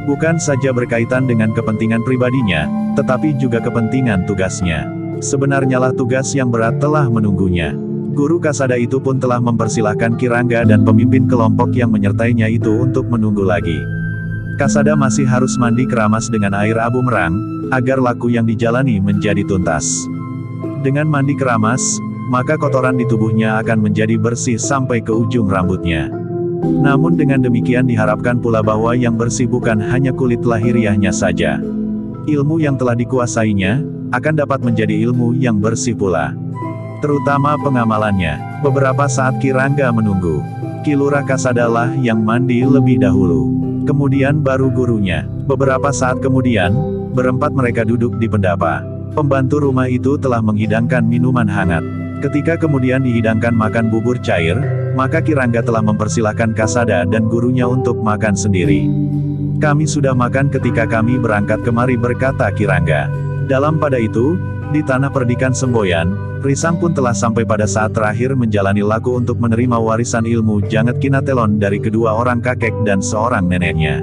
Bukan saja berkaitan dengan kepentingan pribadinya, tetapi juga kepentingan tugasnya. Sebenarnya lah tugas yang berat telah menunggunya. Guru Kasada itu pun telah mempersilahkan Kirangga dan pemimpin kelompok yang menyertainya itu untuk menunggu lagi. Kasada masih harus mandi keramas dengan air abu merang, agar laku yang dijalani menjadi tuntas. Dengan mandi keramas, maka kotoran di tubuhnya akan menjadi bersih sampai ke ujung rambutnya. Namun dengan demikian diharapkan pula bahwa yang bersih bukan hanya kulit lahiriahnya saja. Ilmu yang telah dikuasainya, akan dapat menjadi ilmu yang bersih pula. Terutama pengamalannya. Beberapa saat Kirangga menunggu. Ki Lurah Kasada lah yang mandi lebih dahulu. Kemudian baru gurunya. Beberapa saat kemudian, berempat mereka duduk di pendapa. Pembantu rumah itu telah menghidangkan minuman hangat. Ketika kemudian dihidangkan makan bubur cair, maka Kirangga telah mempersilahkan Kasada dan gurunya untuk makan sendiri. Kami sudah makan ketika kami berangkat kemari, berkata Kirangga. Dalam pada itu, di tanah perdikan Semboyan, Risang pun telah sampai pada saat terakhir menjalani laku untuk menerima warisan ilmu Janget Kinatelon dari kedua orang kakek dan seorang neneknya.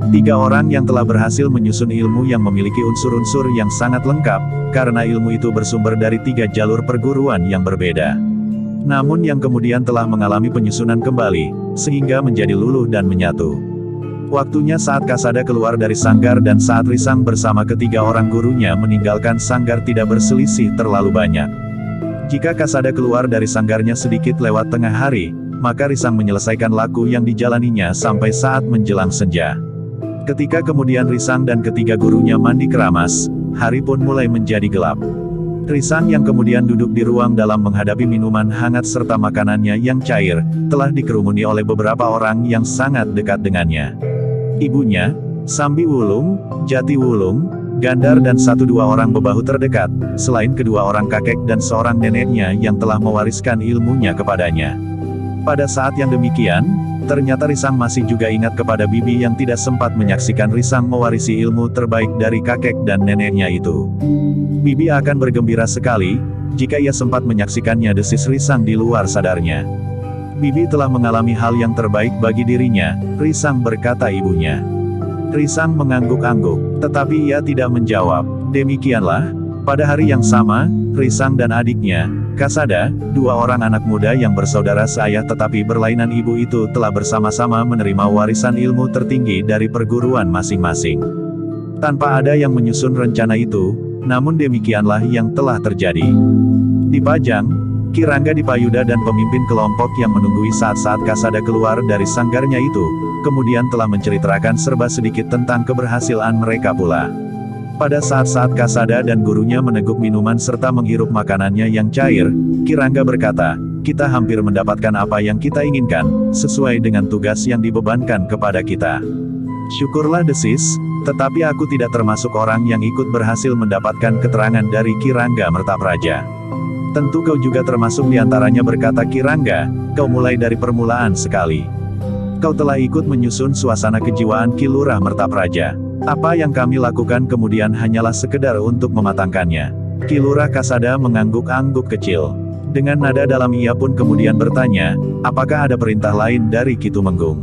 3 orang yang telah berhasil menyusun ilmu yang memiliki unsur-unsur yang sangat lengkap, karena ilmu itu bersumber dari 3 jalur perguruan yang berbeda. Namun yang kemudian telah mengalami penyusunan kembali, sehingga menjadi luluh dan menyatu. Waktunya saat Kasada keluar dari sanggar dan saat Risang bersama ketiga orang gurunya meninggalkan sanggar tidak berselisih terlalu banyak. Jika Kasada keluar dari sanggarnya sedikit lewat tengah hari, maka Risang menyelesaikan laku yang dijalaninya sampai saat menjelang senja. Ketika kemudian Risang dan ketiga gurunya mandi keramas, hari pun mulai menjadi gelap. Risang yang kemudian duduk di ruang dalam menghadapi minuman hangat serta makanannya yang cair, telah dikerumuni oleh beberapa orang yang sangat dekat dengannya. Ibunya, Sambi Wulung, Jati Wulung, Gandar dan 1-2 orang bebahu terdekat, selain kedua orang kakek dan seorang neneknya yang telah mewariskan ilmunya kepadanya. Pada saat yang demikian, ternyata Risang masih juga ingat kepada bibi yang tidak sempat menyaksikan Risang mewarisi ilmu terbaik dari kakek dan neneknya itu. Bibi akan bergembira sekali, jika ia sempat menyaksikannya, desis Risang di luar sadarnya. Bibi telah mengalami hal yang terbaik bagi dirinya, Risang, berkata ibunya. Risang mengangguk-angguk, tetapi ia tidak menjawab. Demikianlah, pada hari yang sama, Risang dan adiknya, Kasada, 2 orang anak muda yang bersaudara seayah tetapi berlainan ibu itu telah bersama-sama menerima warisan ilmu tertinggi dari perguruan masing-masing. Tanpa ada yang menyusun rencana itu, namun demikianlah yang telah terjadi. Di Pajang, Kirangga Dipayuda dan pemimpin kelompok yang menunggui saat-saat Kasada keluar dari sanggarnya itu, kemudian telah menceritakan serba sedikit tentang keberhasilan mereka pula. Pada saat-saat Kasada dan gurunya meneguk minuman serta menghirup makanannya yang cair, Kirangga berkata, kita hampir mendapatkan apa yang kita inginkan, sesuai dengan tugas yang dibebankan kepada kita. Syukurlah, desis, tetapi aku tidak termasuk orang yang ikut berhasil mendapatkan keterangan dari Kirangga Mertapraja. Tentu kau juga termasuk diantaranya, berkata Kirangga, kau mulai dari permulaan sekali. Kau telah ikut menyusun suasana kejiwaan Ki Lurah Mertapraja. Apa yang kami lakukan kemudian hanyalah sekedar untuk mematangkannya. Ki Lurah Kasada mengangguk-angguk kecil. Dengan nada dalam ia pun kemudian bertanya, apakah ada perintah lain dari Ki Tumenggung?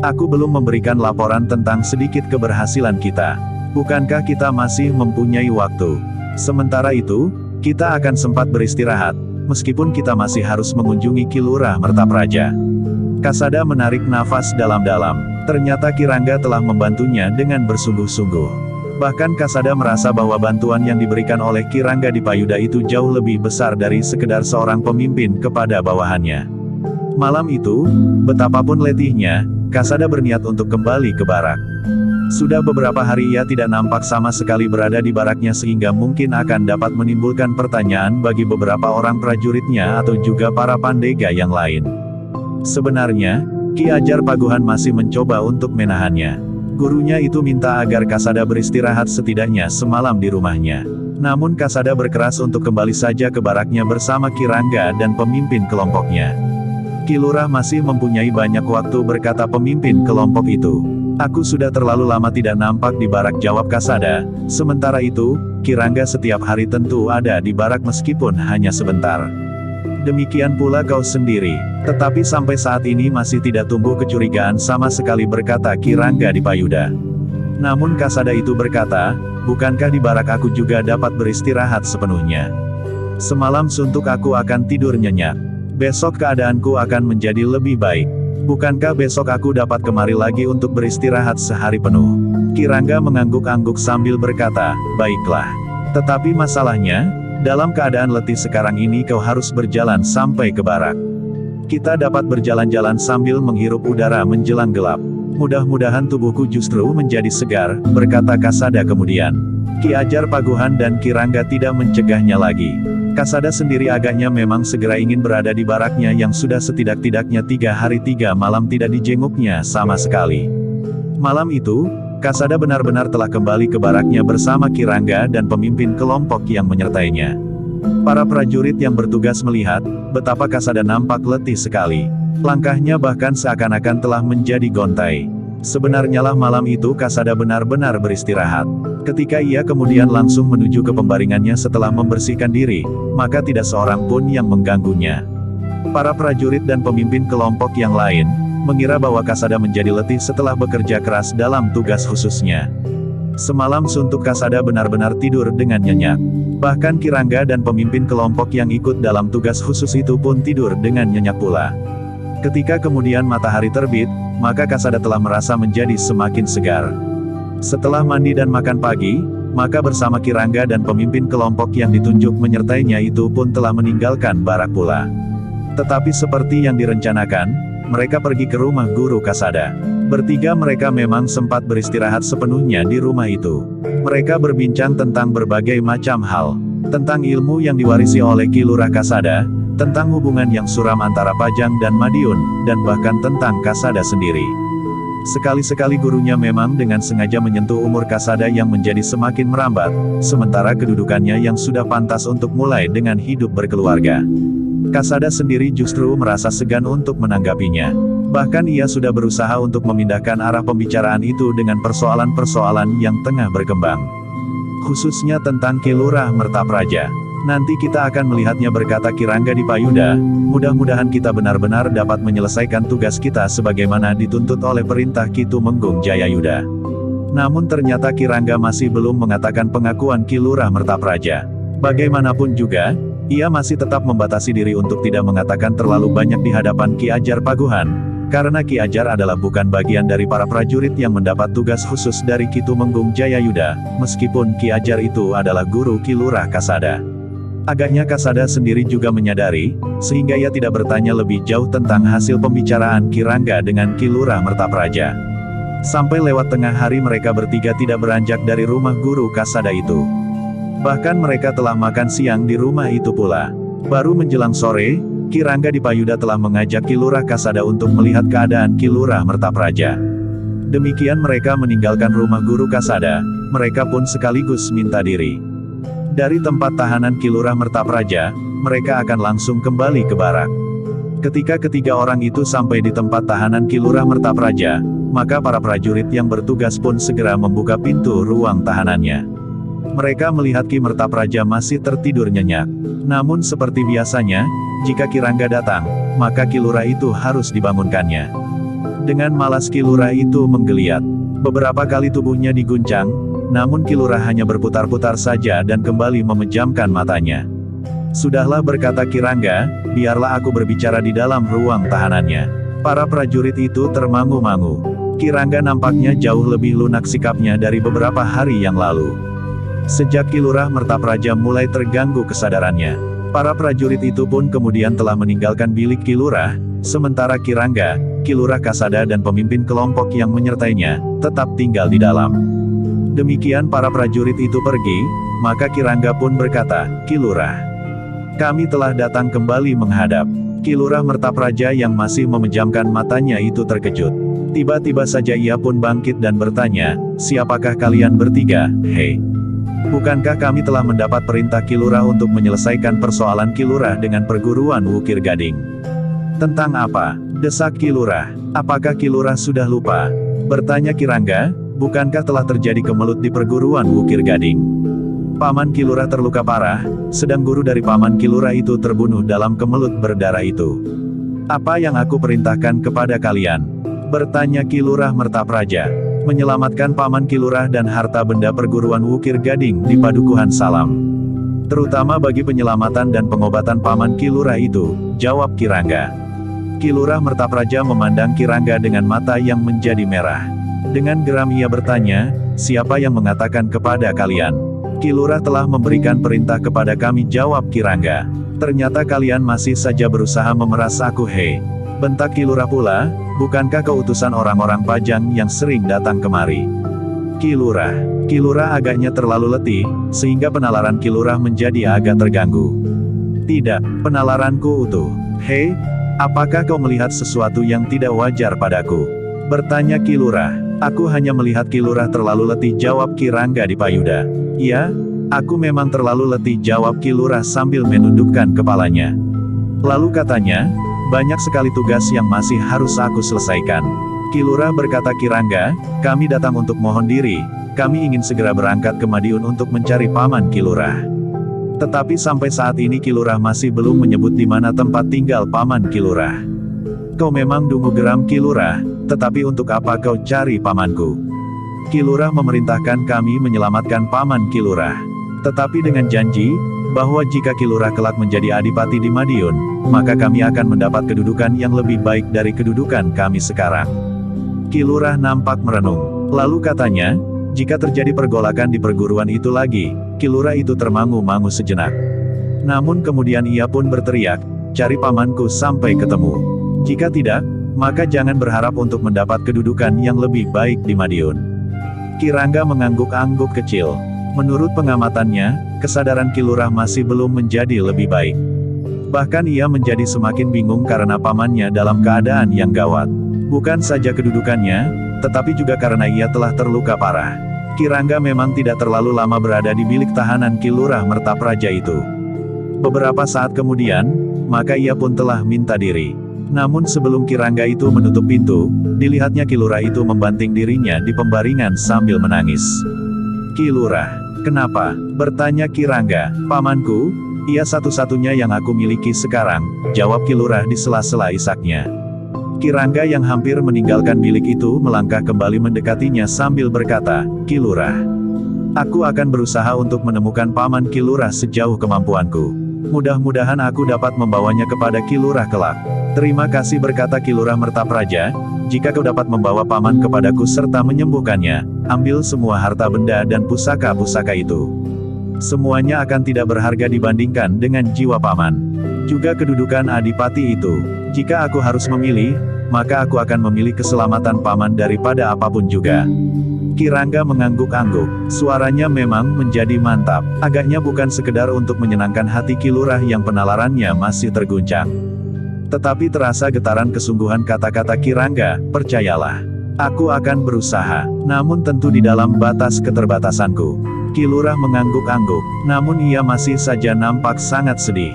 Aku belum memberikan laporan tentang sedikit keberhasilan kita. Bukankah kita masih mempunyai waktu? Sementara itu, kita akan sempat beristirahat, meskipun kita masih harus mengunjungi Ki Lurah Mertapraja. Kasada menarik nafas dalam-dalam. Ternyata Kirangga telah membantunya dengan bersungguh-sungguh. Bahkan Kasada merasa bahwa bantuan yang diberikan oleh Kirangga Dipayuda itu jauh lebih besar dari sekedar seorang pemimpin kepada bawahannya. Malam itu, betapapun letihnya, Kasada berniat untuk kembali ke barak. Sudah beberapa hari ia tidak nampak sama sekali berada di baraknya sehingga mungkin akan dapat menimbulkan pertanyaan bagi beberapa orang prajuritnya atau juga para pandega yang lain. Sebenarnya, Ki Ajar Paguhan masih mencoba untuk menahannya. Gurunya itu minta agar Kasada beristirahat setidaknya semalam di rumahnya. Namun Kasada berkeras untuk kembali saja ke baraknya bersama Ki Rangga dan pemimpin kelompoknya. Ki Lurah masih mempunyai banyak waktu, berkata pemimpin kelompok itu. Aku sudah terlalu lama tidak nampak di barak, jawab Kasada. Sementara itu, Ki Rangga setiap hari tentu ada di barak meskipun hanya sebentar. Demikian pula kau sendiri. Tetapi sampai saat ini masih tidak tumbuh kecurigaan sama sekali, berkata Ki Rangga Dipayuda. Namun Kasada itu berkata, bukankah di barak aku juga dapat beristirahat sepenuhnya? Semalam suntuk aku akan tidur nyenyak. Besok keadaanku akan menjadi lebih baik. Bukankah besok aku dapat kemari lagi untuk beristirahat sehari penuh? Ki Rangga mengangguk-angguk sambil berkata, baiklah. Tetapi masalahnya, dalam keadaan letih sekarang ini kau harus berjalan sampai ke barak. Kita dapat berjalan-jalan sambil menghirup udara menjelang gelap. Mudah-mudahan tubuhku justru menjadi segar, berkata Kasada kemudian. Ki Ajar Paguhan dan Ki Rangga tidak mencegahnya lagi. Kasada sendiri agaknya memang segera ingin berada di baraknya yang sudah setidak-tidaknya 3 hari 3 malam tidak dijenguknya sama sekali. Malam itu, Kasada benar-benar telah kembali ke baraknya bersama Ki Rangga dan pemimpin kelompok yang menyertainya. Para prajurit yang bertugas melihat betapa Kasada nampak letih sekali. Langkahnya bahkan seakan-akan telah menjadi gontai. Sebenarnya lah malam itu Kasada benar-benar beristirahat. Ketika ia kemudian langsung menuju ke pembaringannya setelah membersihkan diri, maka tidak seorang pun yang mengganggunya. Para prajurit dan pemimpin kelompok yang lain mengira bahwa Kasada menjadi letih setelah bekerja keras dalam tugas khususnya. Semalam suntuk Kasada benar-benar tidur dengan nyenyak. Bahkan Ki Rangga dan pemimpin kelompok yang ikut dalam tugas khusus itu pun tidur dengan nyenyak pula. Ketika kemudian matahari terbit, maka Kasada telah merasa menjadi semakin segar. Setelah mandi dan makan pagi, maka bersama Ki Rangga dan pemimpin kelompok yang ditunjuk menyertainya itu pun telah meninggalkan barak pula. Tetapi seperti yang direncanakan, mereka pergi ke rumah guru Kasada. Bertiga mereka memang sempat beristirahat sepenuhnya di rumah itu. Mereka berbincang tentang berbagai macam hal. Tentang ilmu yang diwarisi oleh Ki Lurah Kasada, tentang hubungan yang suram antara Pajang dan Madiun, dan bahkan tentang Kasada sendiri. Sekali-sekali gurunya memang dengan sengaja menyentuh umur Kasada yang menjadi semakin merambat, sementara kedudukannya yang sudah pantas untuk mulai dengan hidup berkeluarga. Kasada sendiri justru merasa segan untuk menanggapinya. Bahkan ia sudah berusaha untuk memindahkan arah pembicaraan itu dengan persoalan-persoalan yang tengah berkembang. Khususnya tentang Ki Lurah Mertapraja. Nanti kita akan melihatnya, berkata Ki Rangga Dipayuda. Mudah-mudahan kita benar-benar dapat menyelesaikan tugas kita sebagaimana dituntut oleh perintah Ki Tumenggung Jayayuda. Namun ternyata Ki Rangga masih belum mengatakan pengakuan Ki Lurah Mertapraja. Bagaimanapun juga, ia masih tetap membatasi diri untuk tidak mengatakan terlalu banyak di hadapan Ki Ajar Paguhan. Karena Ki Ajar adalah bukan bagian dari para prajurit yang mendapat tugas khusus dari Ki Tumenggung Jayayuda, meskipun Ki Ajar itu adalah guru Ki Lurah Kasada. Agaknya Kasada sendiri juga menyadari, sehingga ia tidak bertanya lebih jauh tentang hasil pembicaraan Ki Rangga dengan Ki Lurah Mertapraja. Sampai lewat tengah hari mereka bertiga tidak beranjak dari rumah guru Kasada itu. Bahkan mereka telah makan siang di rumah itu pula. Baru menjelang sore, Ki Rangga Dipayuda telah mengajak Ki Lurah Kasada untuk melihat keadaan Ki Lurah Mertapraja. Demikian mereka meninggalkan rumah guru Kasada, mereka pun sekaligus minta diri. Dari tempat tahanan Ki Lurah Mertapraja, mereka akan langsung kembali ke barak. Ketika ketiga orang itu sampai di tempat tahanan Ki Lurah Mertapraja, maka para prajurit yang bertugas pun segera membuka pintu ruang tahanannya. Mereka melihat Ki Mertapraja masih tertidur nyenyak. Namun seperti biasanya, jika Ki Rangga datang, maka Ki Lurah itu harus dibangunkannya. Dengan malas Ki Lurah itu menggeliat. Beberapa kali tubuhnya diguncang, namun Ki Lurah hanya berputar-putar saja dan kembali memejamkan matanya. Sudahlah, berkata Ki Rangga, biarlah aku berbicara di dalam ruang tahanannya. Para prajurit itu termangu-mangu. Ki Rangga nampaknya jauh lebih lunak sikapnya dari beberapa hari yang lalu. Sejak Ki Lurah Mertapraja mulai terganggu kesadarannya, para prajurit itu pun kemudian telah meninggalkan bilik Ki Lurah, Sementara Kirangga, Kilurah Kasada dan pemimpin kelompok yang menyertainya, tetap tinggal di dalam. Demikian para prajurit itu pergi, maka Kirangga pun berkata, "Kilurah, kami telah datang kembali menghadap." Kilurah Mertapraja yang masih memejamkan matanya itu terkejut. Tiba-tiba saja ia pun bangkit dan bertanya, "Siapakah kalian bertiga, hei? Bukankah kami telah mendapat perintah Kilurah untuk menyelesaikan persoalan Kilurah dengan perguruan Wukir Gading?" "Tentang apa?" desak Kilurah. "Apakah Kilurah sudah lupa?" bertanya Kirangga. "Bukankah telah terjadi kemelut di perguruan Wukir Gading? Paman Kilurah terluka parah, sedang guru dari Paman Kilurah itu terbunuh dalam kemelut berdarah itu. Apa yang aku perintahkan kepada kalian?" bertanya Kilurah Mertapraja. "Menyelamatkan Paman Kilurah dan harta benda perguruan Wukir Gading di Padukuhan Salam. Terutama bagi penyelamatan dan pengobatan Paman Kilurah itu," jawab Kirangga. Kilurah Mertapraja memandang Kirangga dengan mata yang menjadi merah. Dengan geram ia bertanya, "Siapa yang mengatakan kepada kalian? Kilurah telah memberikan perintah kepada kami," jawab Kirangga. "Ternyata kalian masih saja berusaha memeras aku, hei," bentak Kilurah pula. "Bukankah kau utusan orang-orang Pajang yang sering datang kemari?" Kilurah agaknya terlalu letih, sehingga penalaran Kilurah menjadi agak terganggu. "Tidak, penalaranku utuh." "Hei, apakah kau melihat sesuatu yang tidak wajar padaku?" bertanya Kilurah. "Aku hanya melihat Kilurah terlalu letih," jawab Kirangga dipayuda. "Ya, aku memang terlalu letih," jawab Kilurah sambil menundukkan kepalanya. Lalu katanya, "Banyak sekali tugas yang masih harus aku selesaikan." Kilurah berkata, "Kirangga, kami datang untuk mohon diri, kami ingin segera berangkat ke Madiun untuk mencari Paman Kilurah." Tetapi sampai saat ini Kilurah masih belum menyebut di mana tempat tinggal Paman Kilurah. "Kau memang dungu," geram Kilurah, "tetapi untuk apa kau cari pamanku?" "Kilurah memerintahkan kami menyelamatkan Paman Kilurah. Tetapi dengan janji, bahwa jika Kilurah kelak menjadi adipati di Madiun, maka kami akan mendapat kedudukan yang lebih baik dari kedudukan kami sekarang." Kilurah nampak merenung. Lalu katanya, "Jika terjadi pergolakan di perguruan itu lagi," Kilurah itu termangu-mangu sejenak. Namun kemudian ia pun berteriak, "Cari pamanku sampai ketemu. Jika tidak, maka jangan berharap untuk mendapat kedudukan yang lebih baik di Madiun." Kirangga mengangguk-angguk kecil. Menurut pengamatannya, kesadaran Kilurah masih belum menjadi lebih baik. Bahkan ia menjadi semakin bingung karena pamannya dalam keadaan yang gawat. Bukan saja kedudukannya, tetapi juga karena ia telah terluka parah. Kirangga memang tidak terlalu lama berada di bilik tahanan Kilurah Mertapraja itu. Beberapa saat kemudian, maka ia pun telah minta diri. Namun sebelum Kirangga itu menutup pintu, dilihatnya Kilurah itu membanting dirinya di pembaringan sambil menangis. "Kilurah, kenapa?" bertanya Kirangga. "Pamanku, ia satu-satunya yang aku miliki sekarang," jawab Kilurah di sela-sela isaknya. Kirangga yang hampir meninggalkan bilik itu melangkah kembali mendekatinya sambil berkata, "Kilurah, aku akan berusaha untuk menemukan Paman Kilurah sejauh kemampuanku. Mudah-mudahan aku dapat membawanya kepada Kilurah kelak." "Terima kasih," berkata Kilurah Mertapraja, "jika kau dapat membawa Paman kepadaku serta menyembuhkannya, ambil semua harta benda dan pusaka-pusaka itu. Semuanya akan tidak berharga dibandingkan dengan jiwa Paman. Juga kedudukan adipati itu. Jika aku harus memilih, maka aku akan memilih keselamatan Paman daripada apapun juga." Kirangga mengangguk-angguk. Suaranya memang menjadi mantap. Agaknya bukan sekedar untuk menyenangkan hati Kilurah yang penalarannya masih terguncang. Tetapi terasa getaran kesungguhan kata-kata Kirangga, "Percayalah. Aku akan berusaha. Namun tentu di dalam batas keterbatasanku." Kilurah mengangguk-angguk. Namun ia masih saja nampak sangat sedih.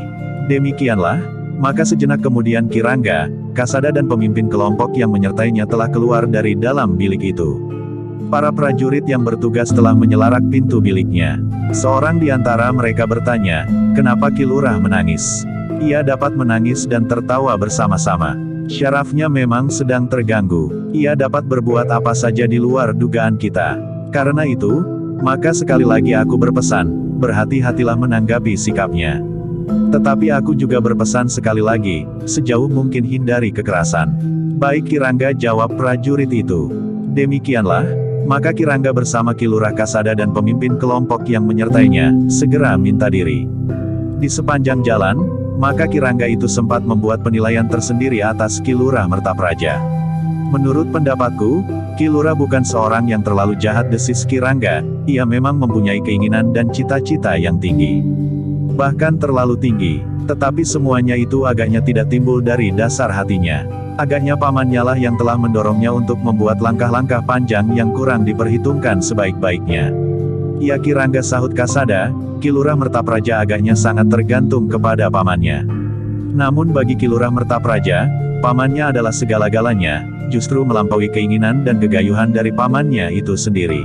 Demikianlah, maka sejenak kemudian Kirangga, Kasada dan pemimpin kelompok yang menyertainya telah keluar dari dalam bilik itu. Para prajurit yang bertugas telah menyelarak pintu biliknya. Seorang di antara mereka bertanya, "Kenapa Kilurah menangis?" Ia dapat menangis dan tertawa bersama-sama. Syarafnya memang sedang terganggu. Ia dapat berbuat apa saja di luar dugaan kita. Karena itu, maka sekali lagi aku berpesan, berhati-hatilah menanggapi sikapnya. Tetapi aku juga berpesan sekali lagi, sejauh mungkin hindari kekerasan. "Baik Kirangga," jawab prajurit itu. Demikianlah, maka Kirangga bersama Kilurah Kasada dan pemimpin kelompok yang menyertainya, segera minta diri. Di sepanjang jalan, Maka Kirangga itu sempat membuat penilaian tersendiri atas Ki Lurah Mertapraja. Menurut pendapatku, Ki Lurah bukan seorang yang terlalu jahat, desis Kirangga. Ia memang mempunyai keinginan dan cita-cita yang tinggi. Bahkan terlalu tinggi. Tetapi semuanya itu agaknya tidak timbul dari dasar hatinya. Agaknya pamannya lah yang telah mendorongnya untuk membuat langkah-langkah panjang yang kurang diperhitungkan sebaik-baiknya. Ya Kirangga, sahut Kasada, Ki Lurah Mertapraja agaknya sangat tergantung kepada pamannya. Namun bagi Ki Lurah Mertapraja, pamannya adalah segala-galanya, justru melampaui keinginan dan gegayuhan dari pamannya itu sendiri.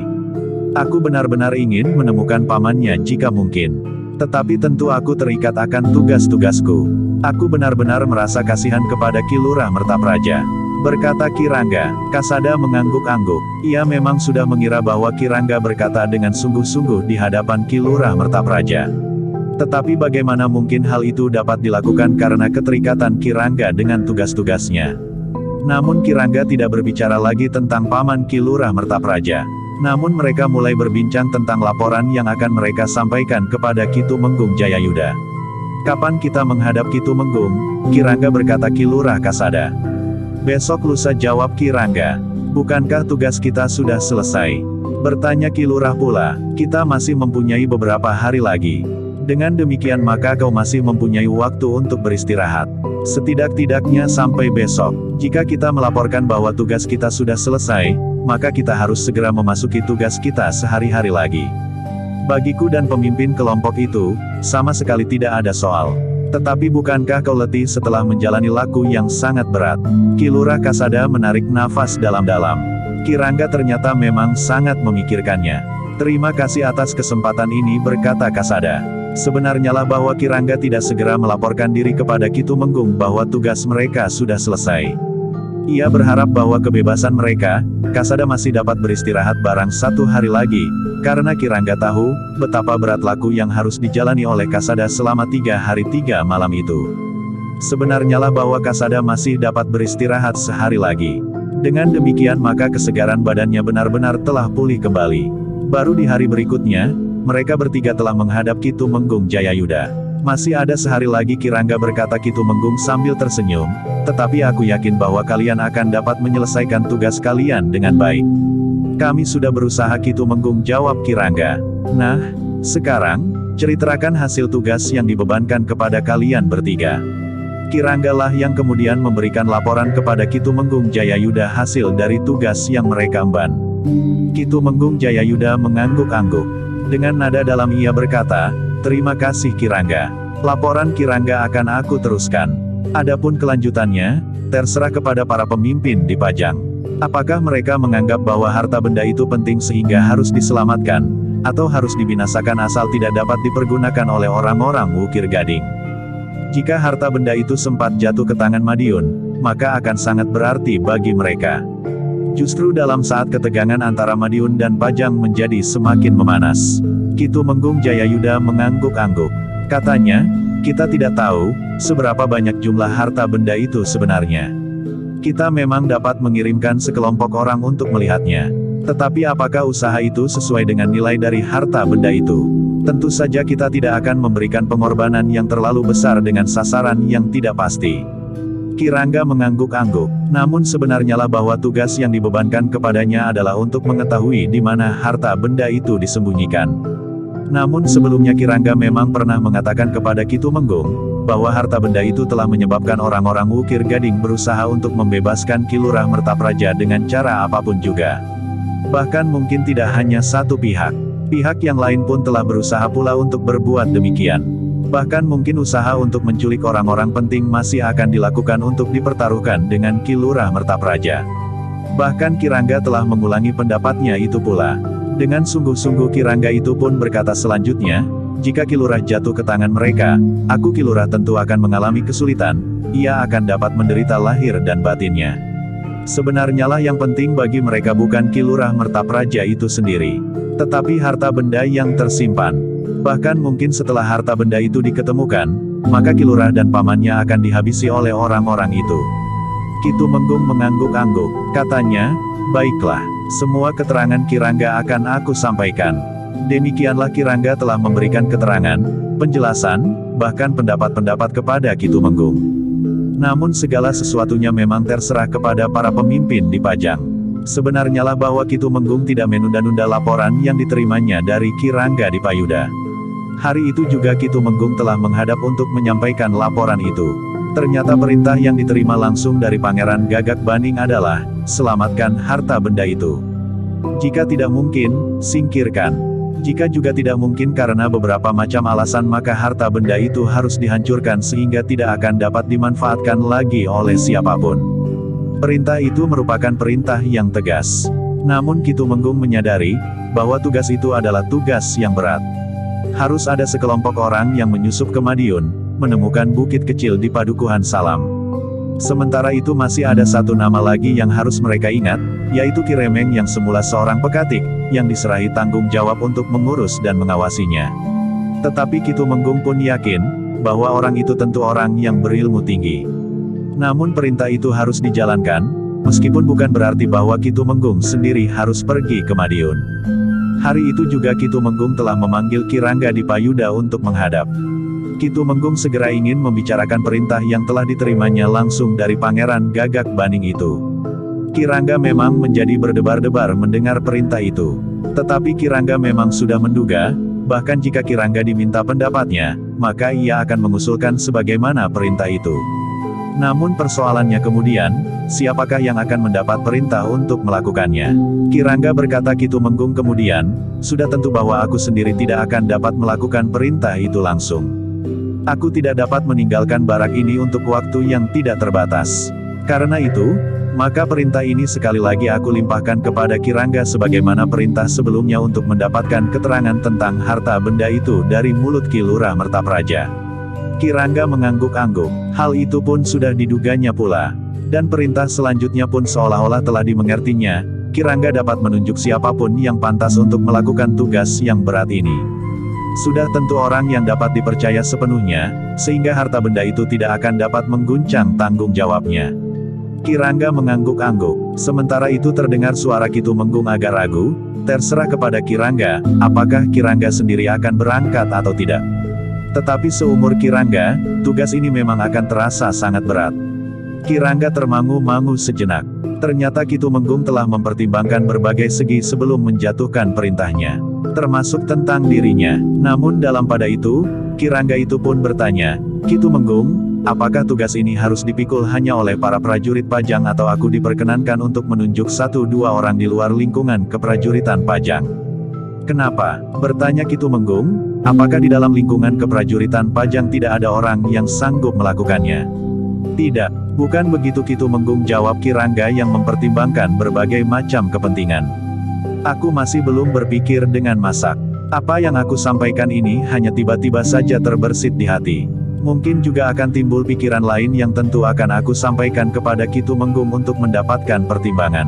Aku benar-benar ingin menemukan pamannya jika mungkin. Tetapi tentu aku terikat akan tugas-tugasku. Aku benar-benar merasa kasihan kepada Ki Lurah Mertapraja, berkata Kirangga. Kasada mengangguk-angguk. Ia memang sudah mengira bahwa Kirangga berkata dengan sungguh-sungguh di hadapan Ki Lurah Mertapraja. Tetapi bagaimana mungkin hal itu dapat dilakukan karena keterikatan Kirangga dengan tugas-tugasnya. Namun Kirangga tidak berbicara lagi tentang paman Ki Lurah Mertapraja. Namun mereka mulai berbincang tentang laporan yang akan mereka sampaikan kepada Ki Tumenggung Jayayuda. Kapan kita menghadap Ki Tumenggung? Kirangga, berkata Ki Lurah Kasada. Besok lusa, jawab Kirangga. Bukankah tugas kita sudah selesai? Bertanya Ki Lurah pula. Kita masih mempunyai beberapa hari lagi. Dengan demikian maka kau masih mempunyai waktu untuk beristirahat. Setidak-tidaknya sampai besok. Jika kita melaporkan bahwa tugas kita sudah selesai, maka kita harus segera memasuki tugas kita sehari-hari lagi. Bagiku dan pemimpin kelompok itu, sama sekali tidak ada soal. Tetapi bukankah kau letih setelah menjalani laku yang sangat berat? Ki Lurah Kasada menarik nafas dalam-dalam. Kirangga ternyata memang sangat memikirkannya. Terima kasih atas kesempatan ini, berkata Kasada. Sebenarnya lah bahwa Kirangga tidak segera melaporkan diri kepada Ki Tumenggung bahwa tugas mereka sudah selesai. Ia berharap bahwa kebebasan mereka, Kasada masih dapat beristirahat barang satu hari lagi, karena Kirangga tahu, betapa berat laku yang harus dijalani oleh Kasada selama 3 hari 3 malam itu. Sebenarnya lah bahwa Kasada masih dapat beristirahat sehari lagi. Dengan demikian maka kesegaran badannya benar-benar telah pulih kembali. Baru di hari berikutnya, mereka bertiga telah menghadap Ki Tumenggung Jayayuda. Masih ada sehari lagi, Kirangga, berkata Ki Tumenggung sambil tersenyum, tetapi aku yakin bahwa kalian akan dapat menyelesaikan tugas kalian dengan baik. Kami sudah berusaha, Ki Tumenggung, jawab Kirangga. Nah, sekarang, ceritakan hasil tugas yang dibebankan kepada kalian bertiga. Kirangga lah yang kemudian memberikan laporan kepada Ki Tumenggung Jayayuda hasil dari tugas yang mereka emban. Ki Tumenggung Jayayuda mengangguk-angguk. Dengan nada dalam ia berkata, terima kasih Kirangga. Laporan Kirangga akan aku teruskan. Adapun kelanjutannya, terserah kepada para pemimpin di Pajang. Apakah mereka menganggap bahwa harta benda itu penting sehingga harus diselamatkan, atau harus dibinasakan asal tidak dapat dipergunakan oleh orang-orang Wukir Gading? Jika harta benda itu sempat jatuh ke tangan Madiun, maka akan sangat berarti bagi mereka. Justru dalam saat ketegangan antara Madiun dan Pajang menjadi semakin memanas, Ki Tumenggung Jayayuda mengangguk-angguk. Katanya, kita tidak tahu seberapa banyak jumlah harta benda itu sebenarnya. Kita memang dapat mengirimkan sekelompok orang untuk melihatnya. Tetapi apakah usaha itu sesuai dengan nilai dari harta benda itu? Tentu saja kita tidak akan memberikan pengorbanan yang terlalu besar dengan sasaran yang tidak pasti. Kirangga mengangguk-angguk. Namun sebenarnya lah bahwa tugas yang dibebankan kepadanya adalah untuk mengetahui di mana harta benda itu disembunyikan. Namun sebelumnya Kirangga memang pernah mengatakan kepada Ki Tumenggung, bahwa harta benda itu telah menyebabkan orang-orang Wukir Gading berusaha untuk membebaskan Ki Lurah Mertapraja dengan cara apapun juga. Bahkan mungkin tidak hanya satu pihak. Pihak yang lain pun telah berusaha pula untuk berbuat demikian. Bahkan mungkin usaha untuk menculik orang-orang penting masih akan dilakukan untuk dipertaruhkan dengan Ki Lurah Mertapraja. Bahkan Kirangga telah mengulangi pendapatnya itu pula. Dengan sungguh-sungguh Kirangga itu pun berkata selanjutnya, jika Ki Lurah jatuh ke tangan mereka, aku Ki Lurah tentu akan mengalami kesulitan, ia akan dapat menderita lahir dan batinnya. Sebenarnya lah yang penting bagi mereka bukan Ki Lurah Mertapraja itu sendiri, tetapi harta benda yang tersimpan. Bahkan mungkin setelah harta benda itu diketemukan, maka Ki Lurah dan pamannya akan dihabisi oleh orang-orang itu. Ki Tumenggung mengangguk-angguk. Katanya, baiklah, semua keterangan Kirangga akan aku sampaikan. Demikianlah Kirangga telah memberikan keterangan, penjelasan, bahkan pendapat-pendapat kepada Ki Tumenggung. Namun segala sesuatunya memang terserah kepada para pemimpin di Pajang. Sebenarnya lah bahwa Ki Tumenggung tidak menunda-nunda laporan yang diterimanya dari Ki Rangga di Payuda. Hari itu juga Ki Tumenggung telah menghadap untuk menyampaikan laporan itu. Ternyata perintah yang diterima langsung dari Pangeran Gagak Baning adalah, selamatkan harta benda itu. Jika tidak mungkin, singkirkan. Jika juga tidak mungkin karena beberapa macam alasan maka harta benda itu harus dihancurkan sehingga tidak akan dapat dimanfaatkan lagi oleh siapapun. Perintah itu merupakan perintah yang tegas. Namun Ki Tumenggung menyadari, bahwa tugas itu adalah tugas yang berat. Harus ada sekelompok orang yang menyusup ke Madiun, menemukan bukit kecil di Padukuhan Salam. Sementara itu masih ada satu nama lagi yang harus mereka ingat, yaitu Ki Remeng yang semula seorang pekatik, yang diserahi tanggung jawab untuk mengurus dan mengawasinya. Tetapi Ki Tumenggung pun yakin, bahwa orang itu tentu orang yang berilmu tinggi. Namun perintah itu harus dijalankan, meskipun bukan berarti bahwa Ki Tumenggung sendiri harus pergi ke Madiun. Hari itu juga Ki Tumenggung telah memanggil Ki Rangga di Payuda untuk menghadap. Ki Tumenggung segera ingin membicarakan perintah yang telah diterimanya langsung dari Pangeran Gagak Baning itu. Ki Rangga memang menjadi berdebar-debar mendengar perintah itu. Tetapi Ki Rangga memang sudah menduga, bahkan jika Ki Rangga diminta pendapatnya, maka ia akan mengusulkan sebagaimana perintah itu. Namun persoalannya kemudian, siapakah yang akan mendapat perintah untuk melakukannya? Ki Rangga berkata Ki Tumenggung kemudian, sudah tentu bahwa aku sendiri tidak akan dapat melakukan perintah itu langsung. Aku tidak dapat meninggalkan barak ini untuk waktu yang tidak terbatas. Karena itu, maka perintah ini sekali lagi aku limpahkan kepada Ki Rangga sebagaimana perintah sebelumnya untuk mendapatkan keterangan tentang harta benda itu dari mulut Ki Lurah Mertapraja. Ki Rangga mengangguk-angguk. Hal itu pun sudah diduganya pula. Dan perintah selanjutnya pun seolah-olah telah dimengertinya. Ki Rangga dapat menunjuk siapapun yang pantas untuk melakukan tugas yang berat ini. Sudah tentu orang yang dapat dipercaya sepenuhnya, sehingga harta benda itu tidak akan dapat mengguncang tanggung jawabnya. Ki Rangga mengangguk-angguk. Sementara itu terdengar suara Ki Tumenggung agak ragu, terserah kepada Ki Rangga, apakah Ki Rangga sendiri akan berangkat atau tidak. Tetapi seumur Ki Rangga, tugas ini memang akan terasa sangat berat. Ki Rangga termangu-mangu sejenak. Ternyata Ki Tumenggung telah mempertimbangkan berbagai segi sebelum menjatuhkan perintahnya, termasuk tentang dirinya. Namun dalam pada itu, Ki Rangga itu pun bertanya, Ki Tumenggung, apakah tugas ini harus dipikul hanya oleh para prajurit Pajang atau aku diperkenankan untuk menunjuk 1-2 orang di luar lingkungan keprajuritan Pajang? Kenapa? Bertanya Ki Tumenggung, apakah di dalam lingkungan keprajuritan Pajang tidak ada orang yang sanggup melakukannya? Tidak, bukan begitu Ki Tumenggung, jawab Ki Rangga yang mempertimbangkan berbagai macam kepentingan. Aku masih belum berpikir dengan masak. Apa yang aku sampaikan ini hanya tiba-tiba saja terbersit di hati. Mungkin juga akan timbul pikiran lain yang tentu akan aku sampaikan kepada Ki Tumenggung untuk mendapatkan pertimbangan.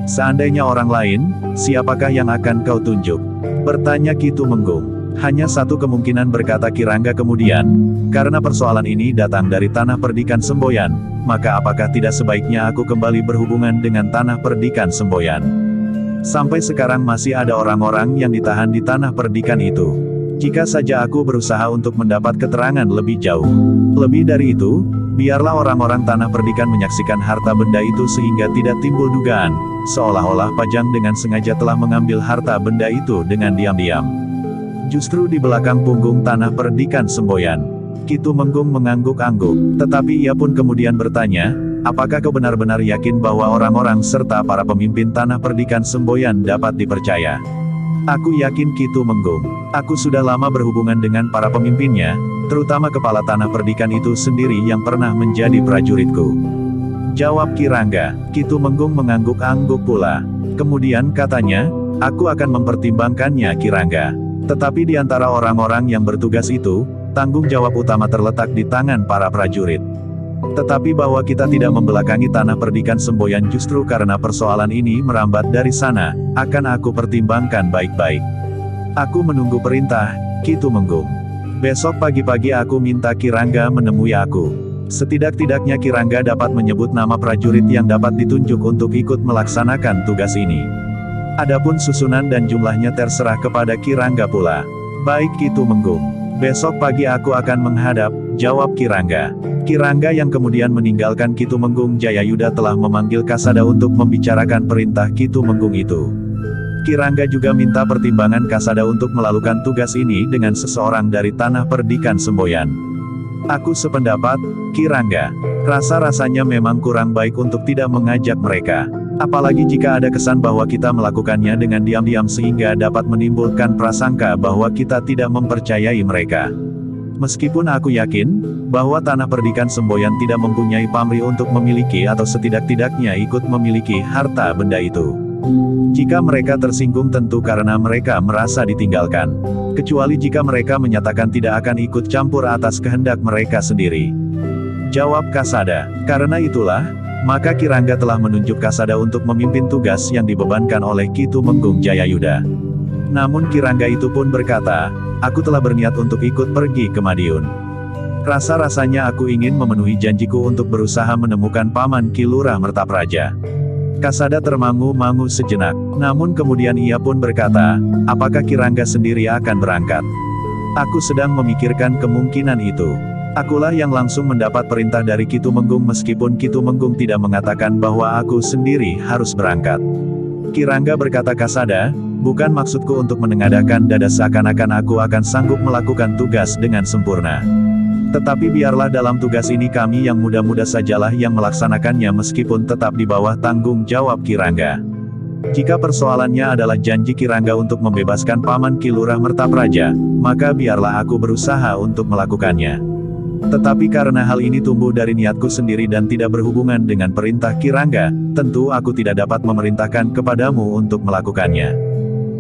Seandainya orang lain, siapakah yang akan kau tunjuk? Bertanya Ki Tumenggung. Hanya satu kemungkinan, berkata Ki Rangga kemudian, karena persoalan ini datang dari Tanah Perdikan Semboyan, maka apakah tidak sebaiknya aku kembali berhubungan dengan Tanah Perdikan Semboyan? Sampai sekarang masih ada orang-orang yang ditahan di Tanah Perdikan itu. Jika saja aku berusaha untuk mendapat keterangan lebih jauh. Lebih dari itu, biarlah orang-orang Tanah Perdikan menyaksikan harta benda itu sehingga tidak timbul dugaan, seolah-olah Pajang dengan sengaja telah mengambil harta benda itu dengan diam-diam. Justru di belakang punggung Tanah Perdikan Semboyan. Ki Tumenggung mengangguk-angguk, tetapi ia pun kemudian bertanya, apakah kau benar-benar yakin bahwa orang-orang serta para pemimpin Tanah Perdikan Semboyan dapat dipercaya? Aku yakin Ki Tumenggung. Aku sudah lama berhubungan dengan para pemimpinnya, terutama kepala Tanah Perdikan itu sendiri yang pernah menjadi prajuritku. Jawab Ki Rangga. Ki Tumenggung mengangguk-angguk pula. Kemudian katanya, aku akan mempertimbangkannya Ki Rangga. Tetapi di antara orang-orang yang bertugas itu, tanggung jawab utama terletak di tangan para prajurit. Tetapi bahwa kita tidak membelakangi Tanah Perdikan Semboyan justru karena persoalan ini merambat dari sana, akan aku pertimbangkan baik-baik. Aku menunggu perintah, Ki Tumenggung. Besok pagi-pagi aku minta Ki Rangga menemui aku. Setidak-tidaknya Ki Rangga dapat menyebut nama prajurit yang dapat ditunjuk untuk ikut melaksanakan tugas ini. Adapun susunan dan jumlahnya terserah kepada Ki Rangga pula. Baik Ki Tumenggung. Besok pagi aku akan menghadap, jawab Kirangga. Kirangga yang kemudian meninggalkan Kitumenggung Jayayuda telah memanggil Kasada untuk membicarakan perintah Kitumenggung itu. Kirangga juga minta pertimbangan Kasada untuk melakukan tugas ini dengan seseorang dari tanah perdikan Semboyan. Aku sependapat, Kirangga. Rasa-rasanya memang kurang baik untuk tidak mengajak mereka. Apalagi jika ada kesan bahwa kita melakukannya dengan diam-diam sehingga dapat menimbulkan prasangka bahwa kita tidak mempercayai mereka. Meskipun aku yakin, bahwa tanah perdikan Semboyan tidak mempunyai pamrih untuk memiliki atau setidak-tidaknya ikut memiliki harta benda itu. Jika mereka tersinggung tentu karena mereka merasa ditinggalkan. Kecuali jika mereka menyatakan tidak akan ikut campur atas kehendak mereka sendiri. Jawab Kasada. Karena itulah, maka Kirangga telah menunjuk Kasada untuk memimpin tugas yang dibebankan oleh Kitumenggung Jayayuda. Namun Kirangga itu pun berkata, aku telah berniat untuk ikut pergi ke Madiun. Rasa-rasanya aku ingin memenuhi janjiku untuk berusaha menemukan Paman Ki Lurah Mertapraja. Kasada termangu-mangu sejenak, namun kemudian ia pun berkata, apakah Kirangga sendiri akan berangkat? Aku sedang memikirkan kemungkinan itu. Akulah yang langsung mendapat perintah dari Kitumenggung meskipun Kitumenggung tidak mengatakan bahwa aku sendiri harus berangkat. Kirangga berkata Kasada, bukan maksudku untuk menengadahkan dada seakan-akan aku akan sanggup melakukan tugas dengan sempurna. Tetapi biarlah dalam tugas ini kami yang muda-muda sajalah yang melaksanakannya meskipun tetap di bawah tanggung jawab Kirangga. Jika persoalannya adalah janji Kirangga untuk membebaskan Paman Ki Lurah Mertapraja, maka biarlah aku berusaha untuk melakukannya. Tetapi karena hal ini tumbuh dari niatku sendiri dan tidak berhubungan dengan perintah Kirangga, tentu aku tidak dapat memerintahkan kepadamu untuk melakukannya.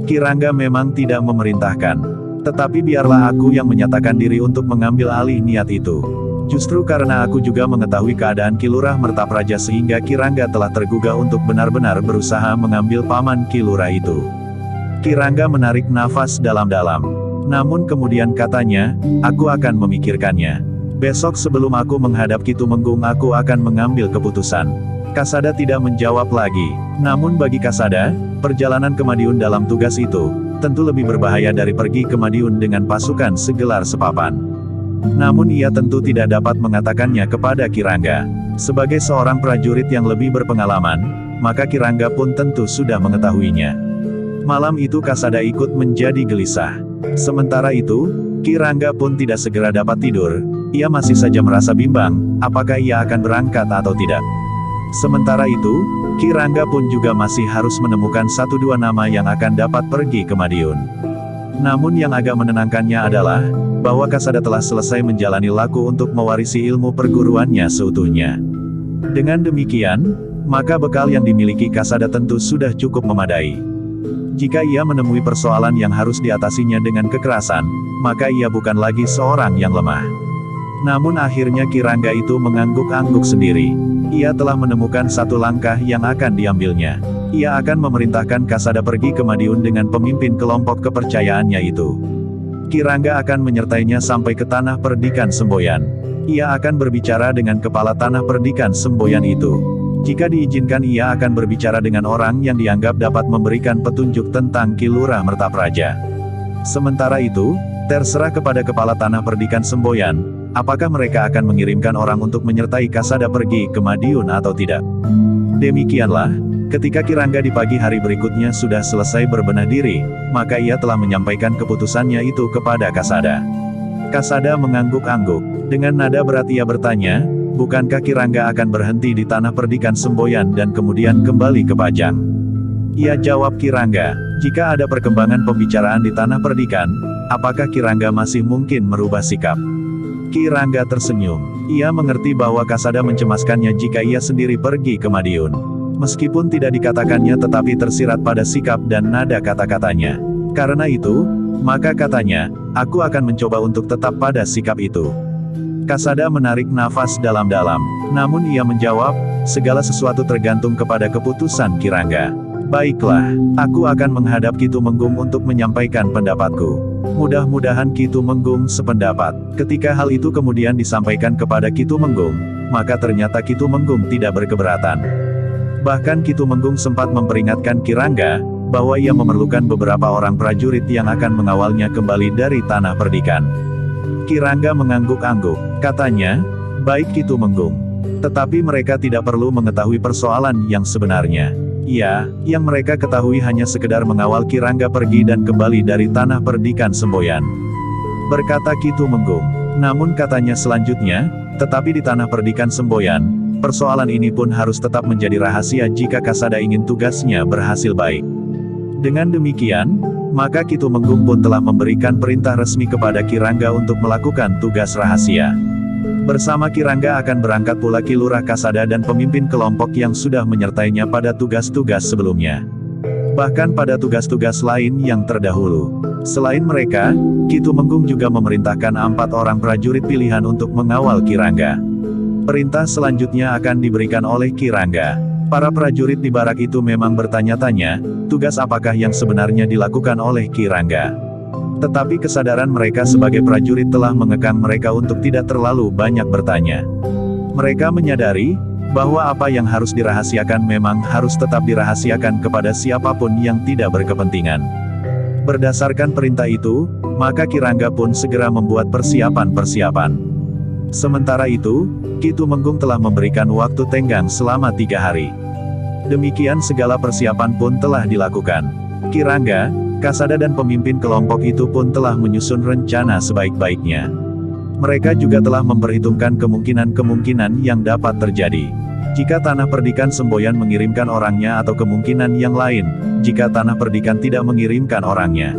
Kirangga memang tidak memerintahkan. Tetapi biarlah aku yang menyatakan diri untuk mengambil alih niat itu. Justru karena aku juga mengetahui keadaan Ki Lurah Mertapraja sehingga Kirangga telah tergugah untuk benar-benar berusaha mengambil Paman Ki Lurah itu. Kirangga menarik nafas dalam-dalam. Namun kemudian katanya, aku akan memikirkannya. Besok sebelum aku menghadap Kitumenggung aku akan mengambil keputusan. Kasada tidak menjawab lagi. Namun bagi Kasada, perjalanan ke Madiun dalam tugas itu, tentu lebih berbahaya dari pergi ke Madiun dengan pasukan segelar sepapan. Namun ia tentu tidak dapat mengatakannya kepada Kirangga. Sebagai seorang prajurit yang lebih berpengalaman, maka Kirangga pun tentu sudah mengetahuinya. Malam itu Kasada ikut menjadi gelisah. Sementara itu, Kirangga pun tidak segera dapat tidur. Ia masih saja merasa bimbang, apakah ia akan berangkat atau tidak. Sementara itu, Kirangga pun juga masih harus menemukan 1-2 nama yang akan dapat pergi ke Madiun. Namun yang agak menenangkannya adalah, bahwa Kasada telah selesai menjalani laku untuk mewarisi ilmu perguruannya seutuhnya. Dengan demikian, maka bekal yang dimiliki Kasada tentu sudah cukup memadai. Jika ia menemui persoalan yang harus diatasinya dengan kekerasan, maka ia bukan lagi seorang yang lemah. Namun akhirnya Kirangga itu mengangguk-angguk sendiri. Ia telah menemukan satu langkah yang akan diambilnya. Ia akan memerintahkan Kasada pergi ke Madiun dengan pemimpin kelompok kepercayaannya itu. Kirangga akan menyertainya sampai ke tanah perdikan Semboyan. Ia akan berbicara dengan kepala tanah perdikan Semboyan itu. Jika diizinkan ia akan berbicara dengan orang yang dianggap dapat memberikan petunjuk tentang Ki Lurah Mertapraja. Sementara itu, terserah kepada kepala tanah perdikan Semboyan, apakah mereka akan mengirimkan orang untuk menyertai Kasada pergi ke Madiun atau tidak. Demikianlah, ketika Kirangga di pagi hari berikutnya sudah selesai berbenah diri, maka ia telah menyampaikan keputusannya itu kepada Kasada. Kasada mengangguk-angguk. Dengan nada berat ia bertanya, bukankah Kirangga akan berhenti di tanah perdikan Semboyan dan kemudian kembali ke Pajang? Ia jawab Kirangga, jika ada perkembangan pembicaraan di tanah perdikan, apakah Kirangga masih mungkin merubah sikap? Kirangga tersenyum. Ia mengerti bahwa Kasada mencemaskannya jika ia sendiri pergi ke Madiun. Meskipun tidak dikatakannya tetapi tersirat pada sikap dan nada kata-katanya. Karena itu, maka katanya, aku akan mencoba untuk tetap pada sikap itu. Kasada menarik nafas dalam-dalam. Namun ia menjawab, segala sesuatu tergantung kepada keputusan Kirangga. Baiklah, aku akan menghadap Kitumenggung untuk menyampaikan pendapatku. Mudah-mudahan Kitumenggung sependapat. Ketika hal itu kemudian disampaikan kepada Kitumenggung, maka ternyata Kitumenggung tidak berkeberatan. Bahkan Kitumenggung sempat memperingatkan Kirangga, bahwa ia memerlukan beberapa orang prajurit yang akan mengawalnya kembali dari tanah perdikan. Kirangga mengangguk-angguk. Katanya, baik Ki Tumenggung. Tetapi mereka tidak perlu mengetahui persoalan yang sebenarnya. Ya, yang mereka ketahui hanya sekedar mengawal Kirangga pergi dan kembali dari tanah perdikan Semboyan. Berkata Ki Tumenggung. Namun katanya selanjutnya, tetapi di tanah perdikan Semboyan, persoalan ini pun harus tetap menjadi rahasia jika Kasada ingin tugasnya berhasil baik. Dengan demikian, maka Ki Tumenggung pun telah memberikan perintah resmi kepada Kirangga untuk melakukan tugas rahasia. Bersama Kirangga akan berangkat pula Ki Lurah Kasada dan pemimpin kelompok yang sudah menyertainya pada tugas-tugas sebelumnya. Bahkan pada tugas-tugas lain yang terdahulu. Selain mereka, Ki Tumenggung juga memerintahkan 4 orang prajurit pilihan untuk mengawal Kirangga. Perintah selanjutnya akan diberikan oleh Kirangga. Para prajurit di barak itu memang bertanya-tanya, tugas apakah yang sebenarnya dilakukan oleh Kirangga. Tetapi kesadaran mereka sebagai prajurit telah mengekang mereka untuk tidak terlalu banyak bertanya. Mereka menyadari, bahwa apa yang harus dirahasiakan memang harus tetap dirahasiakan kepada siapapun yang tidak berkepentingan. Berdasarkan perintah itu, maka Kirangga pun segera membuat persiapan-persiapan. Sementara itu, Ki Tumenggung telah memberikan waktu tenggang selama 3 hari. Demikian segala persiapan pun telah dilakukan. Kirangga, Kasada dan pemimpin kelompok itu pun telah menyusun rencana sebaik-baiknya. Mereka juga telah memperhitungkan kemungkinan-kemungkinan yang dapat terjadi. Jika tanah perdikan Semboyan mengirimkan orangnya atau kemungkinan yang lain, jika tanah perdikan tidak mengirimkan orangnya.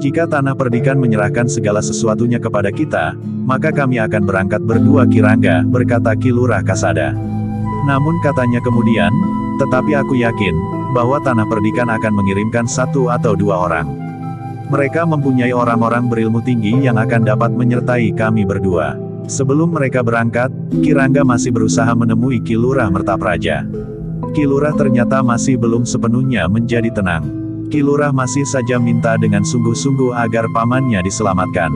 Jika tanah perdikan menyerahkan segala sesuatunya kepada kita, maka kami akan berangkat berdua Kirangga, berkata Ki Lurah Kasada. Namun katanya kemudian, tetapi aku yakin, bahwa tanah perdikan akan mengirimkan 1 atau 2 orang. Mereka mempunyai orang-orang berilmu tinggi yang akan dapat menyertai kami berdua. Sebelum mereka berangkat, Kirangga masih berusaha menemui Ki Lurah Mertapraja. Ki Lurah ternyata masih belum sepenuhnya menjadi tenang. Ki Lurah masih saja minta dengan sungguh-sungguh agar pamannya diselamatkan.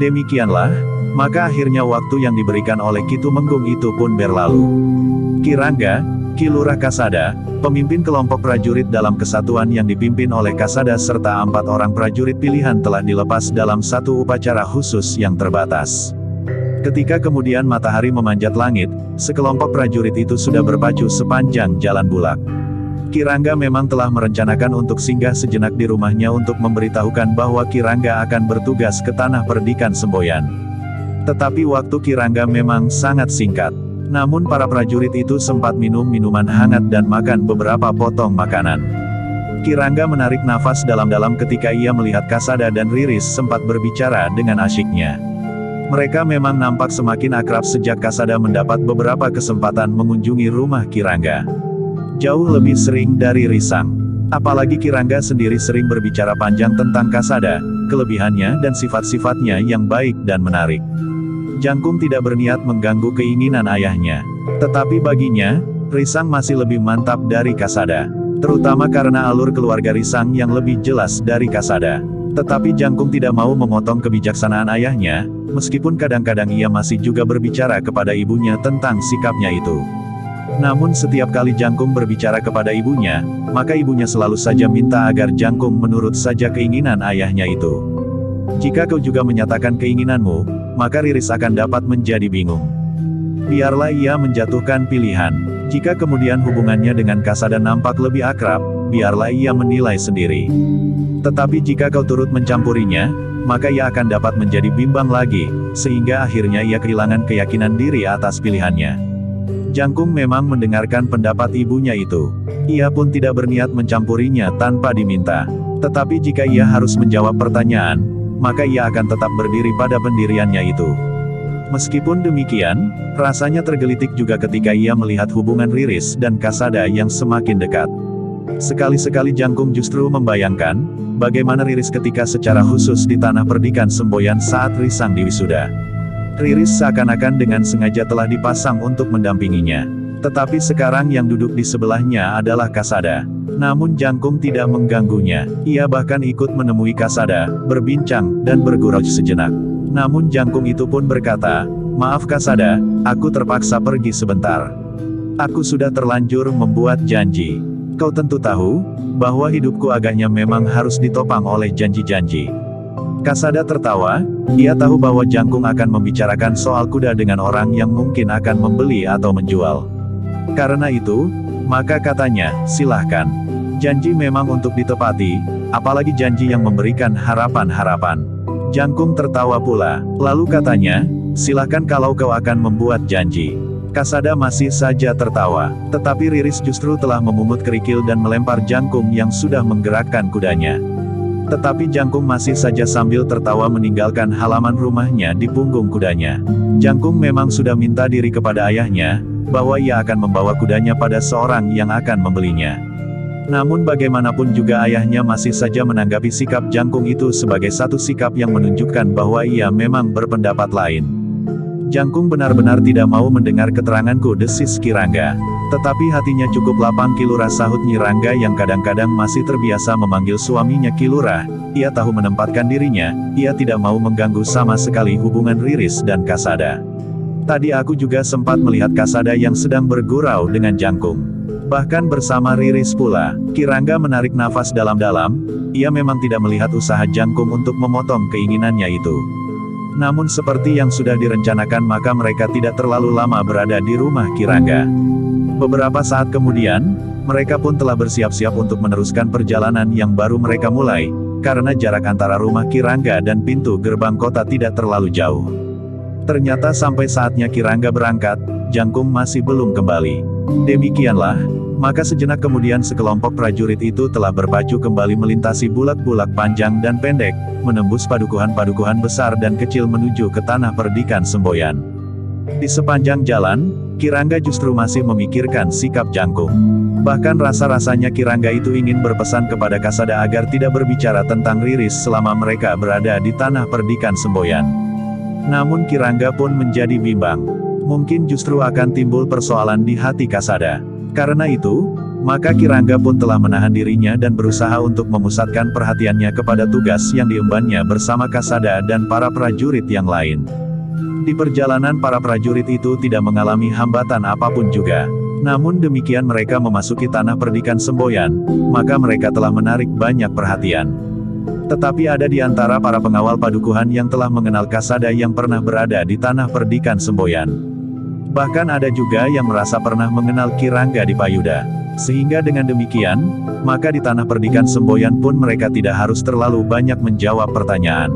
Demikianlah, maka akhirnya waktu yang diberikan oleh Ki Tumenggung itu pun berlalu. Kirangga, Ki Lurah Kasada, pemimpin kelompok prajurit dalam kesatuan yang dipimpin oleh Kasada serta 4 orang prajurit pilihan telah dilepas dalam satu upacara khusus yang terbatas. Ketika kemudian matahari memanjat langit, sekelompok prajurit itu sudah berpacu sepanjang jalan bulak. Kirangga memang telah merencanakan untuk singgah sejenak di rumahnya untuk memberitahukan bahwa Kirangga akan bertugas ke tanah perdikan Semboyan. Tetapi waktu Kirangga memang sangat singkat. Namun para prajurit itu sempat minum minuman hangat dan makan beberapa potong makanan. Kirangga menarik nafas dalam-dalam ketika ia melihat Kasada dan Riris sempat berbicara dengan asyiknya. Mereka memang nampak semakin akrab sejak Kasada mendapat beberapa kesempatan mengunjungi rumah Kirangga. Jauh lebih sering dari Risang. Apalagi Kirangga sendiri sering berbicara panjang tentang Kasada, kelebihannya dan sifat-sifatnya yang baik dan menarik. Jangkung tidak berniat mengganggu keinginan ayahnya. Tetapi baginya, Risang masih lebih mantap dari Kasada. Terutama karena alur keluarga Risang yang lebih jelas dari Kasada. Tetapi Jangkung tidak mau memotong kebijaksanaan ayahnya, meskipun kadang-kadang ia masih juga berbicara kepada ibunya tentang sikapnya itu. Namun setiap kali Jangkung berbicara kepada ibunya, maka ibunya selalu saja minta agar Jangkung menurut saja keinginan ayahnya itu. Jika kau juga menyatakan keinginanmu, maka Riris akan dapat menjadi bingung. Biarlah ia menjatuhkan pilihan. Jika kemudian hubungannya dengan Kasada nampak lebih akrab, biarlah ia menilai sendiri. Tetapi jika kau turut mencampurinya, maka ia akan dapat menjadi bimbang lagi, sehingga akhirnya ia kehilangan keyakinan diri atas pilihannya. Jangkung memang mendengarkan pendapat ibunya itu. Ia pun tidak berniat mencampurinya tanpa diminta. Tetapi jika ia harus menjawab pertanyaan, maka ia akan tetap berdiri pada pendiriannya itu. Meskipun demikian, rasanya tergelitik juga ketika ia melihat hubungan Riris dan Kasada yang semakin dekat. Sekali-sekali Jangkung justru membayangkan, bagaimana Riris ketika secara khusus di tanah perdikan Semboyan saat Risang diwisuda. Riris seakan-akan dengan sengaja telah dipasang untuk mendampinginya. Tetapi sekarang yang duduk di sebelahnya adalah Kasada. Namun Jangkung tidak mengganggunya. Ia bahkan ikut menemui Kasada, berbincang, dan bergurau sejenak. Namun Jangkung itu pun berkata, "Maaf Kasada, aku terpaksa pergi sebentar. Aku sudah terlanjur membuat janji. Kau tentu tahu, bahwa hidupku agaknya memang harus ditopang oleh janji-janji." Kasada tertawa, ia tahu bahwa Jangkung akan membicarakan soal kuda dengan orang yang mungkin akan membeli atau menjual. Karena itu, maka katanya, silahkan. Janji memang untuk ditepati, apalagi janji yang memberikan harapan-harapan. Jangkung tertawa pula, lalu katanya, silahkan kalau kau akan membuat janji. Kasada masih saja tertawa, tetapi Riris justru telah memungut kerikil dan melempar Jangkung yang sudah menggerakkan kudanya. Tetapi Jangkung masih saja sambil tertawa meninggalkan halaman rumahnya di punggung kudanya. Jangkung memang sudah minta diri kepada ayahnya, bahwa ia akan membawa kudanya pada seorang yang akan membelinya. Namun bagaimanapun juga ayahnya masih saja menanggapi sikap Jangkung itu sebagai satu sikap yang menunjukkan bahwa ia memang berpendapat lain. Jangkung benar-benar tidak mau mendengar keteranganku, desis Ki Rangga. Tetapi hatinya cukup lapang Ki Lurah, sahut Nyi Rangga yang kadang-kadang masih terbiasa memanggil suaminya Ki Lurah. Ia tahu menempatkan dirinya, ia tidak mau mengganggu sama sekali hubungan Riris dan Kasada. Tadi aku juga sempat melihat Kasada yang sedang bergurau dengan Jangkung. Bahkan bersama Riris pula. Ki Rangga menarik nafas dalam-dalam, ia memang tidak melihat usaha Jangkung untuk memotong keinginannya itu. Namun seperti yang sudah direncanakan, maka mereka tidak terlalu lama berada di rumah Ki Rangga. Beberapa saat kemudian, mereka pun telah bersiap-siap untuk meneruskan perjalanan yang baru mereka mulai, karena jarak antara rumah Ki Rangga dan pintu gerbang kota tidak terlalu jauh. Ternyata sampai saatnya Ki Rangga berangkat, Jangkung masih belum kembali. Demikianlah, maka sejenak kemudian sekelompok prajurit itu telah berpacu kembali melintasi bulak-bulak panjang dan pendek, menembus padukuhan-padukuhan besar dan kecil menuju ke tanah perdikan Semboyan. Di sepanjang jalan, Ki Rangga justru masih memikirkan sikap Jangkung. Bahkan rasa-rasanya Ki Rangga itu ingin berpesan kepada Kasada agar tidak berbicara tentang Riris selama mereka berada di tanah perdikan Semboyan. Namun Ki Rangga pun menjadi bimbang. Mungkin justru akan timbul persoalan di hati Kasada. Karena itu, maka Ki Rangga pun telah menahan dirinya dan berusaha untuk memusatkan perhatiannya kepada tugas yang diembannya bersama Kasada dan para prajurit yang lain. Di perjalanan para prajurit itu tidak mengalami hambatan apapun juga. Namun demikian mereka memasuki tanah perdikan Semboyan, maka mereka telah menarik banyak perhatian. Tetapi ada di antara para pengawal padukuhan yang telah mengenal Kasada yang pernah berada di tanah perdikan Semboyan. Bahkan ada juga yang merasa pernah mengenal Ki Rangga di Payuda. Sehingga dengan demikian, maka di tanah perdikan Semboyan pun mereka tidak harus terlalu banyak menjawab pertanyaan.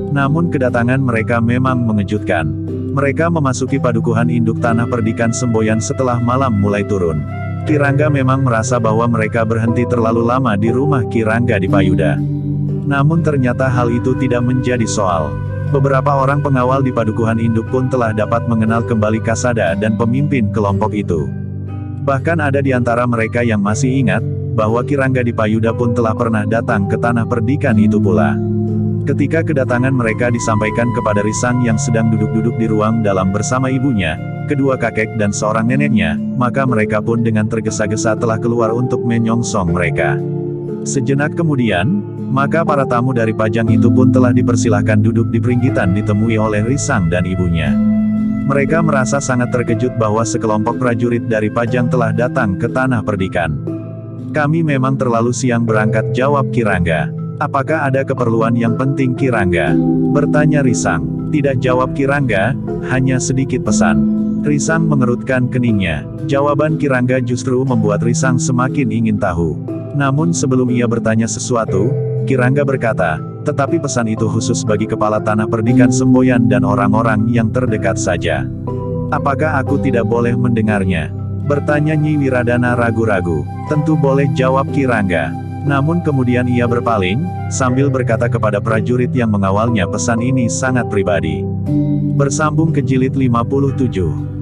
Namun kedatangan mereka memang mengejutkan. Mereka memasuki padukuhan induk tanah perdikan Semboyan setelah malam mulai turun. Ki Rangga memang merasa bahwa mereka berhenti terlalu lama di rumah Ki Rangga di Payuda. Namun ternyata hal itu tidak menjadi soal. Beberapa orang pengawal di padukuhan induk pun telah dapat mengenal kembali Kasada dan pemimpin kelompok itu. Bahkan ada di antara mereka yang masih ingat, bahwa Ki Rangga di Payuda pun telah pernah datang ke tanah perdikan itu pula. Ketika kedatangan mereka disampaikan kepada Risang yang sedang duduk-duduk di ruang dalam bersama ibunya, kedua kakek dan seorang neneknya, maka mereka pun dengan tergesa-gesa telah keluar untuk menyongsong mereka. Sejenak kemudian, maka para tamu dari Pajang itu pun telah dipersilahkan duduk di peringgitan ditemui oleh Risang dan ibunya. Mereka merasa sangat terkejut bahwa sekelompok prajurit dari Pajang telah datang ke tanah perdikan. Kami memang terlalu siang berangkat, jawab Ki Rangga. Apakah ada keperluan yang penting Ki Rangga? Bertanya Risang. Tidak, jawab Ki Rangga, hanya sedikit pesan. Risang mengerutkan keningnya. Jawaban Ki Rangga justru membuat Risang semakin ingin tahu. Namun sebelum ia bertanya sesuatu, Ki Rangga berkata, tetapi pesan itu khusus bagi kepala tanah perdikan Semboyan dan orang-orang yang terdekat saja. Apakah aku tidak boleh mendengarnya? Bertanya Nyi Wiradana ragu-ragu. Tentu boleh, jawab Ki Rangga. Namun kemudian ia berpaling, sambil berkata kepada prajurit yang mengawalnya, pesan ini sangat pribadi. Bersambung ke jilid 57.